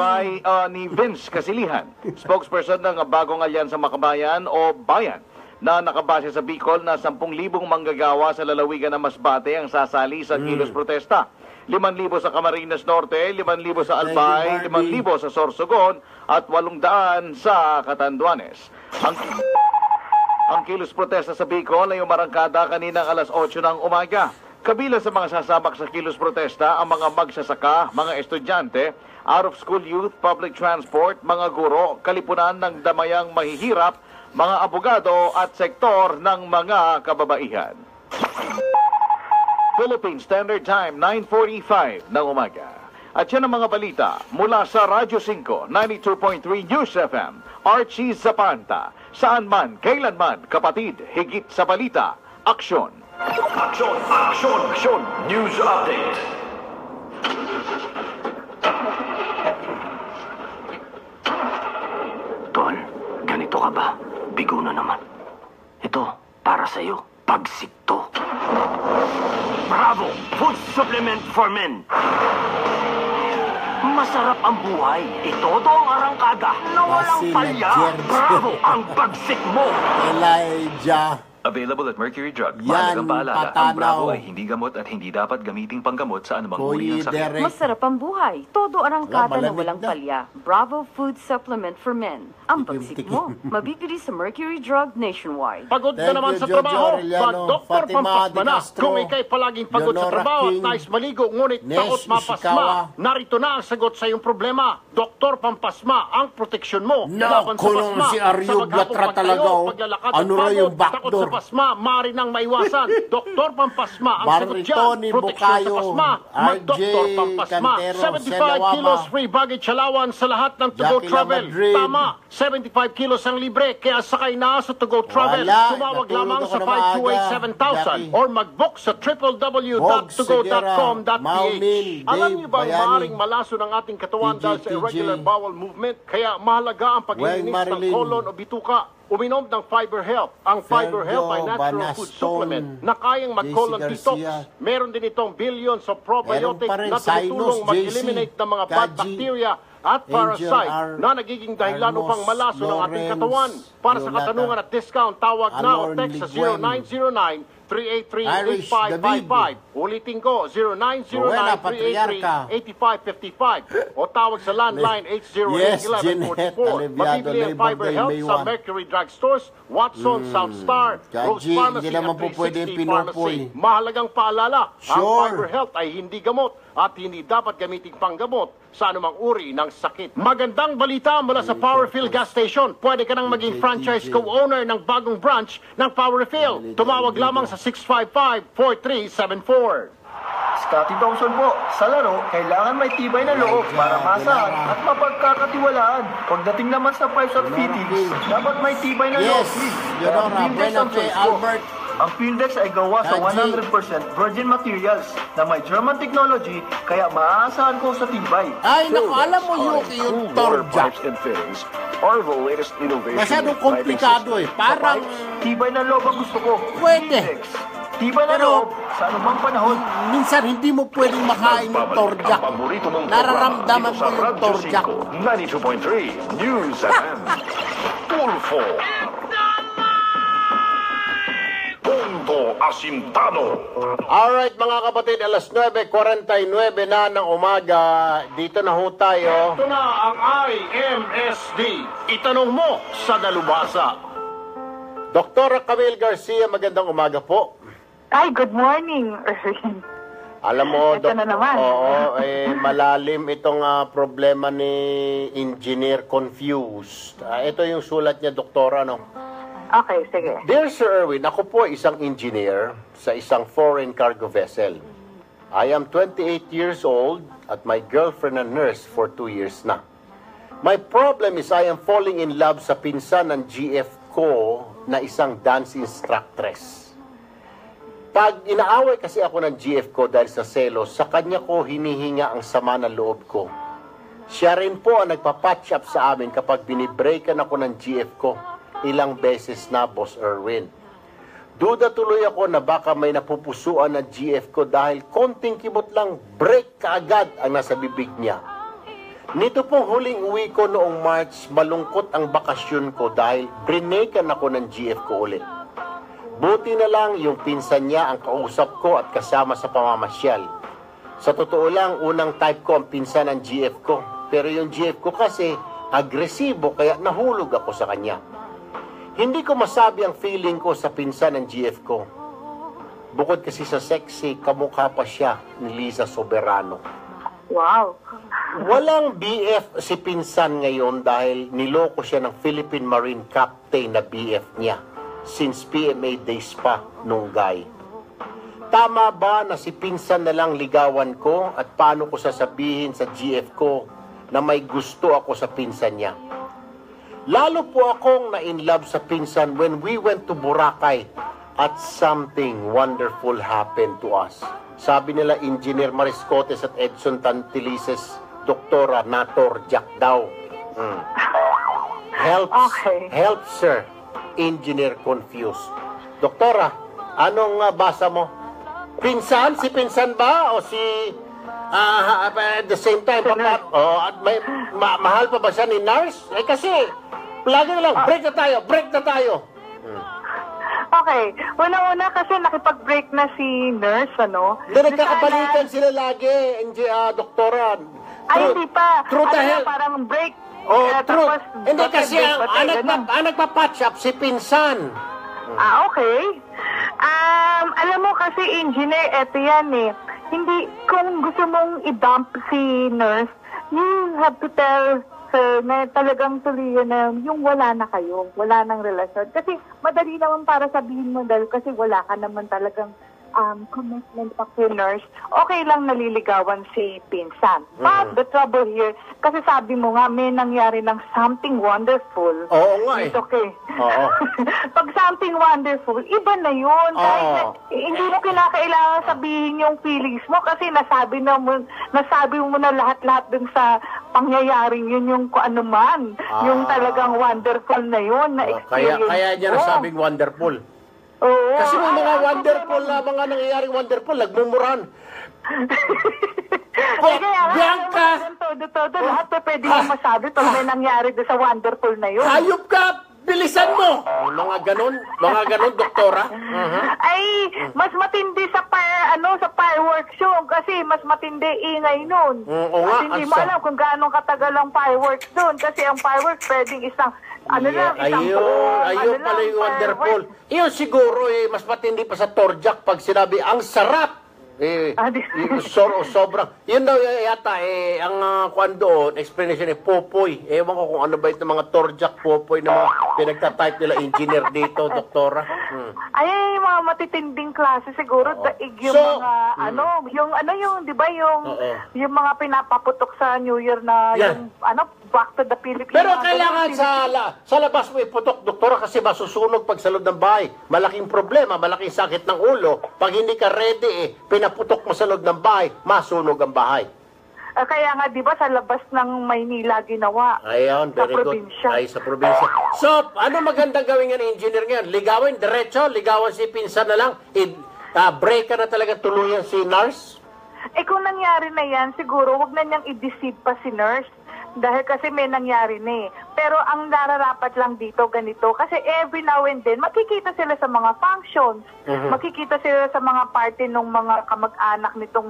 ni Vince Casilihan, spokesperson ng Bagong Alyansa Makabayan o Bayan, na nakabase sa Bicol na 10,000 manggagawa sa lalawigan ng Masbate ang sasali sa kilos protesta. 5,000 sa Camarines Norte, 5,000 sa Albay, 5,000 sa Sorsogon, at 800 sa Catanduanes. Ang kilos protesta sa Bicol ay umarangkada kaninang alas 8 ng umaga. Kabilang sa mga sasabak sa kilos protesta ang mga magsasaka, mga estudyante, out-of-school youth, public transport, mga guro, kalipunan ng damayang mahihirap, mga abogado at sektor ng mga kababaihan. Philippine Standard Time, 9:45 ng umaga. At yan ang mga balita mula sa Radyo 5, 92.3 News FM, Archie Zapanta. Saan man, kailanman, kapatid, higit sa balita, aksyon. Aksyon, news update. Tol, ganito ka ba? Bigo na naman. Ito, para sa'yo, pagsikto. Bravo! Food supplement for men! Masarap ang buhay. Ito ang arangkada na walang palya. Bravo ang pagsik mo! Elijah. Available at Mercury Drug. Yan, Mahalagang paalala, ang patanaw. Bravo ay hindi gamot at hindi dapat gamiting panggamot sa anumang uri ng sakit. Masarap ang buhay. Todo arangkada na malamig walang na. palya. Bravo Food Supplement for Men. Ang bagsik mo. Mabibili sa Mercury Drug nationwide. Pagod na naman sa trabaho. Pag-doktor Pampasma na. Kung ikay palaging pagod sa trabaho at nais maligo, ngunit takot mapasma. Narito na ang sagot sa iyong problema. Doktor Pampasma, ang proteksyon mo. Laban sa Nakulong pasma. si Aryo Sa maghapong Blatra talaga, pagtayo, oh. paglalakad Ano at na yung pagod, takot backdoor? sa pasma, maaari nang maiwasan. Doktor Pampasma, ang sagot Barito dyan. ni Proteksyon sa Bukayo, pasma. Mag-Doktor RJ Pampasma. Cantero, 75 Senawama. kilos free baggage allowance sa lahat ng To Go Jackie Travel. Lamadrid. Tama, 75 kilos ang libre, kaya sakay na sa To Go Travel. Wala, Tumawag natulog lamang ako sa na maaga, 528-7000 Jackie. or mag-book sa www.togo.com.ph. Maumin, Alam Dave niyo ba Bayani, maaaring malaso ng ating katawan dahil sa TJ. irregular bowel movement? Kaya mahalaga ang paglilinis Weng ng Marilyn. colon o bituka. Uminom ng Fiber Health. Ang Fiber Sergio Health ay natural food Banaston, supplement na kayang mag-colon JC detox. Garcia. Meron din itong billions of probiotic Meron pa rin, na tumutulong Sinus, mag-eliminate ng mga bad Kaji, bacteria at Angel parasite R. na nagiging dahilan Armos, upang malaso ng ating Lawrence, katawan. Para sa Yolata, katanungan at discount, tawag na o Alorn text sa Liguen, 0909-383-8555. Ulitin ko, 0909-383-8555. O tawag sa landline 808-1144. Mabibili ang Fiber Health sa Mercury Drug Stores, Watson, South Star, Rose Kaji, Pharmacy hindi naman at po pwede 360 pinupoy. Pharmacy. Mahalagang paalala, ang Sure. Fiber Health ay hindi gamot at hindi dapat gamitin panggamot sa anumang uri ng sakit. Magandang balita mula sa Powerfill Gas Station. Pwede ka nang maging franchise co-owner ng bagong branch ng Powerfill. Tumawag lamang sa 655-4374. Scotty Thompson po, sa laro, kailangan may tibay na loob para masahan at mapagkakatiwalaan. Pagdating naman sa pipes at fittings, dapat may tibay na loob. Yonora, Kaya Fildex buena ang fe, choice ko. Albert. Ang Fildex ay gawa sa Kaji. 100% virgin materials na may German technology, kaya maaasahan ko sa tibay. Ay, naku, alam mo yung torjak. Are the latest innovations. Masyadong komplikado eh. Parang Tibay na loob ang gusto ko. pwede. Tibay na Pero, loob sa anumang panahon. minsan hindi mo pwedeng makain yung torjak. Paborito mong Nararamdaman mo programa yung dito sa torjak. Radyo 92.3 News FM. Tulfo. Punto Asintado. Alright mga kapatid, alas 9:49 na ng umaga. Dito na ho tayo. Ito na ang IMSD. Itanong mo sa dalubhasa. Dr. Camille Garcia, magandang umaga po. Ay, good morning, Erwin. Alam mo, Ito na naman. Oo, malalim itong problema ni Engineer Confused. Ito yung sulat niya, Doktora, no? Okay, sige. Dear Sir Erwin, ako po isang engineer sa isang foreign cargo vessel. I am 28 years old at my girlfriend a nurse for 2 years na. My problem is I am falling in love sa pinsan ng GF ko na isang dance instructress. Pag inaaway kasi ako ng GF ko dahil sa selos, sa kanya ko hinihinga ang sama ng loob ko. Siya rin po ang nagpa-patch up sa amin kapag binibreakan ako ng GF ko. Ilang beses na, Boss Erwin. Duda tuloy ako na baka may napupusuan na GF ko dahil konting kibot lang, break kaagad ang nasa bibig niya. Nito pong huling uwi ko noong March, malungkot ang bakasyon ko dahil brinekan ako ng GF ko ulit. Buti na lang yung pinsan niya ang kausap ko at kasama sa pamamasyal. Sa totoo lang, unang type ko ang pinsan ng GF ko. Pero yung GF ko kasi agresibo kaya nahulog ako sa kanya. Hindi ko masabi ang feeling ko sa pinsan ng GF ko. Bukod kasi sa sexy, kamukha pa siya ni Liza Soberano. Wow. Walang BF si pinsan ngayon dahil niloko siya ng Philippine Marine Captain na BF niya since PMA days pa nung guy. Tama ba na si pinsan na lang ligawan ko at paano ko sasabihin sa GF ko na may gusto ako sa pinsan niya? Lalo po akong na-in-love sa pinsan when we went to Boracay at something wonderful happened to us. Sabi nila Engineer Mariscotes at Edson Tantilises, Doktora Nator Jack daw. Helps sir. Engineer Confused. Doktora, anong basa mo? Pinsan? Si pinsan ba? O si... at the same time, mahal pa ba siya ni nurse? Eh kasi, lagi na lang, break na tayo. Okay. Una-una kasi nakipag-break na si nurse, ano? Hindi, nagkakabalikan sila lagi, doktora. Ay, hindi pa. True the hell. Parang break. Oh, true. Tapos, Hindi kasi batay, ang nagpa-patch up si pinsan. Okay. Alam mo kasi, engineer, eto yan eh. Hindi, kung gusto mong i-dump si nurse, you have to tell her na talagang tuloy na yung wala na kayo, wala nang relasyon. Kasi madali naman para sabihin mo dahil kasi wala ka naman talagang commitment pa kay nurse, okay lang naliligawan si pinsan. But the trouble here, kasi sabi mo nga, may nangyari ng something wonderful. Oo nga eh. It's okay. Oo. Pag something wonderful, iba na yun. Kahit na, hindi mo kinakailangan sabihin yung feelings mo kasi nasabi mo na lahat-lahat dun sa pangyayaring yun yung kung ano man. Yung talagang wonderful na yun, na experience. Kaya niya nasabing wonderful. Oo. Kasi may mga wonderful na mga nangyayaring wonderful, nagmumuran. Bianca! Todo, lahat na pwede yung masabi pag may nangyari doon sa wonderful na yun. Hayop ka! Bilisan mo! Mga ganon, doktora. Ay, mas matindi sa fireworks show kasi mas matindi ingay nun. At hindi mo alam kung gaano katagal ang fireworks doon kasi ang fireworks pwedeng isang ayun pala yung wonderful. Iyon siguro mas matindi pa sa Torjak pag sinabi, ang sarap! Sobrang. Yun daw yata, ang kwan doon, explanation Popoy. Ewan ko kung ano ba ito mga Torjak, Popoy na mga pinagtatype nila engineer dito, doktora. Ay, mga matitinding klase siguro. Daig yung yung, di ba, yung mga pinapaputok sa New Year na yung, back to the Philippines. Pero kailangan sa labas mo iputok, doktora, kasi masusunog pag sa loob ng bahay. Malaking problema, malaking sakit ng ulo. Pag hindi ka ready, pinaputok mo sa loob ng bahay, masunog ang bahay. Kaya nga, di ba, sa labas ng Maynila ginawa. Ayun, very good. Ay, sa probinsya. So, ano magandang gawin ng engineer ngayon? Ligawin, diretso, ligawan si pinsan na lang, break ka na talaga tuluyan si nurse? Kung nangyari na yan, siguro, wag na niyang i-deceive pa si nurse. Dahil kasi may nangyari na eh. Pero ang nararapat lang dito, ganito. Kasi every now and then, makikita sila sa mga functions. Makikita sila sa mga party ng mga kamag-anak nitong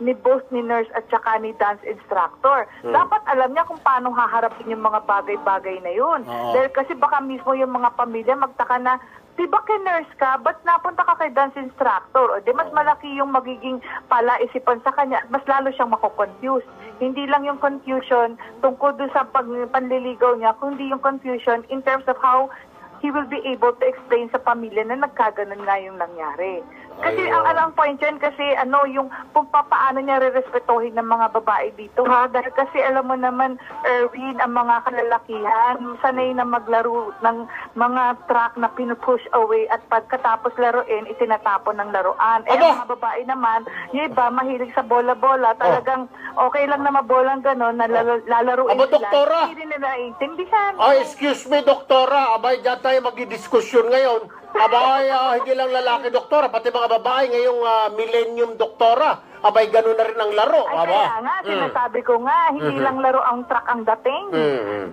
ni both ni nurse at saka ni dance instructor. Dapat alam niya kung paano haharapin yung mga bagay-bagay na yun. Dahil kasi baka mismo yung mga pamilya magtaka na, diba kay nurse ka, ba't napunta ka kay dance instructor? O di mas malaki yung magiging palaisipan sa kanya, mas lalo siyang mako-confuse. Hindi lang yung confusion tungkol doon sa panliligaw niya, kundi yung confusion in terms of how he will be able to explain sa pamilya na nagkaganon nga yung nangyari. Kasi ang point yan kasi yung kung paano niya re-respetuhin ng mga babae dito ha. Dahil kasi alam mo naman, Erwin, ang mga kalalakihan, sanay na maglaro ng mga track na pinupush away at pagkatapos laruin, itinatapon ng laruan. Ang mga babae naman, yung iba, mahilig sa bola-bola, talagang okay lang na mabolang gano'n, na lalaruin sila. Doktora! Hindi nila naiintindihan. Excuse me, doktora. Abay, dyan tayo magdidiskusyon ngayon. Abay, hindi lang lalaki, doktora, pati mga babae ngayong millennium, doktora. Abay, gano'n na rin ang laro. Kaya nga, sinasabi ko nga, hindi lang laro ang track ang dating.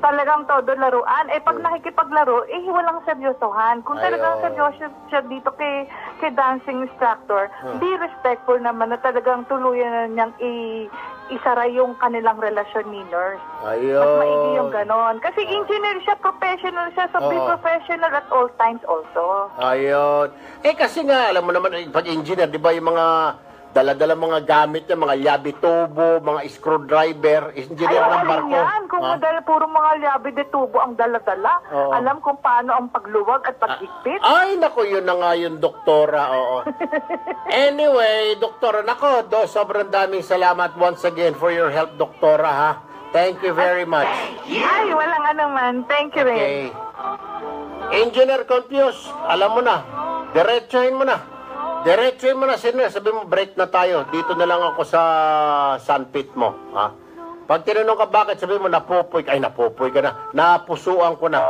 Talagang todo laruan. Pag nakikipaglaro, walang seryosohan. Kung talagang seryoso siya dito kay dancing instructor, be respectful naman na talagang tuluyan na niyang isara yung kanilang relasyon ni nurse. Mas maigi yung ganon. Kasi engineer siya, professional siya, so be professional at all times also. Ayun. Kasi nga, alam mo naman, pag engineer, di ba yung mga dala-dala mga gamit niya, mga yabi tubo, mga screwdriver, engineer ng barko. Kung puro mga yabi de tubo ang dala-dala, alam kung paano ang pagluwag at paghigpit. Ay, naku, yun na nga yung doktora, Anyway, doktora, sobrang daming salamat once again for your help, doktora, ha? Thank you very much. Ay, walang anuman. Thank you rin. Engineer confused, alam mo na, diretsuhin mo na, sabi mo, break na tayo. Dito na lang ako sa sandpit mo. Ha? Pag tinanong ka bakit, sabi mo, napupoy ka na. Napusuan ko na.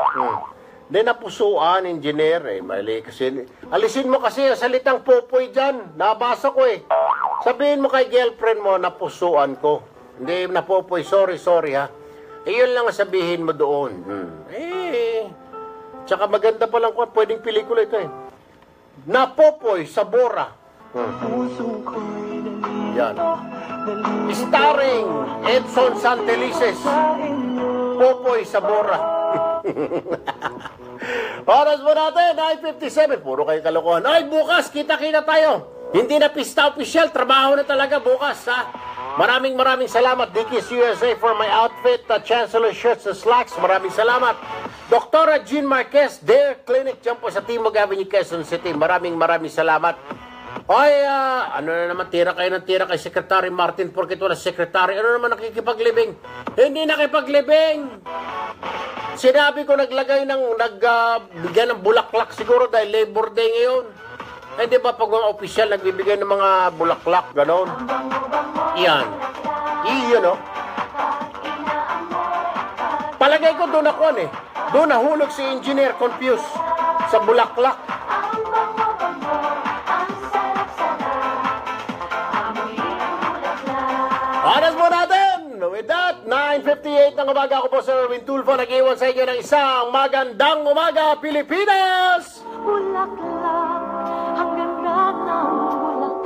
Hindi napusuan, engineer. Mali kasi. Alisin mo kasi ang salitang pupoy dyan. Nabasa ko Sabihin mo kay girlfriend mo, napusuan ko. Hindi, napupoy. Sorry ha. Yun lang sabihin mo doon. Tsaka maganda pa lang pwedeng pelikula ito na Popoy sa Bora. Yan. Starring Edson Santelices. Popoy sa Bora. Oras mo natin, 9:57. Puro kayo kalokohan. Ay, bukas, kita-kita tayo. Hindi na pista official, trabaho na talaga bukas, ha? Maraming salamat, Dickies USA, for my outfit, Chancellor shirts and slacks. Maraming salamat. Dr. Jean Marquez, Dare Clinic, dyan po sa Timog Avenue, Quezon City. Maraming salamat. Ay, ano na naman, tira kayo ng tira kay Secretary Martin porkit wala secretary. Ano naman nakikipaglibing? Hindi nakipaglibing! Sinabi ko nagbigay ng bulaklak siguro dahil Labor Day ngayon. Eh, di ba pag mga opisyal nagbibigay ng mga bulaklak, gano'n? Yan. Iyon, no? Palagay ko doon ako, Doon nahulog si Engineer Confused sa bulaklak. Oras mo natin! With that, 9:58 ng umaga, ako po si Erwin Tulfo, nag-iwan sa inyo ng isang magandang umaga, Pilipinas! Bulaklak, ang ganda ng bulaklak.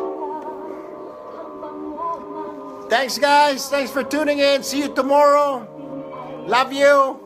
Thanks, guys. Thanks for tuning in. See you tomorrow. Love you.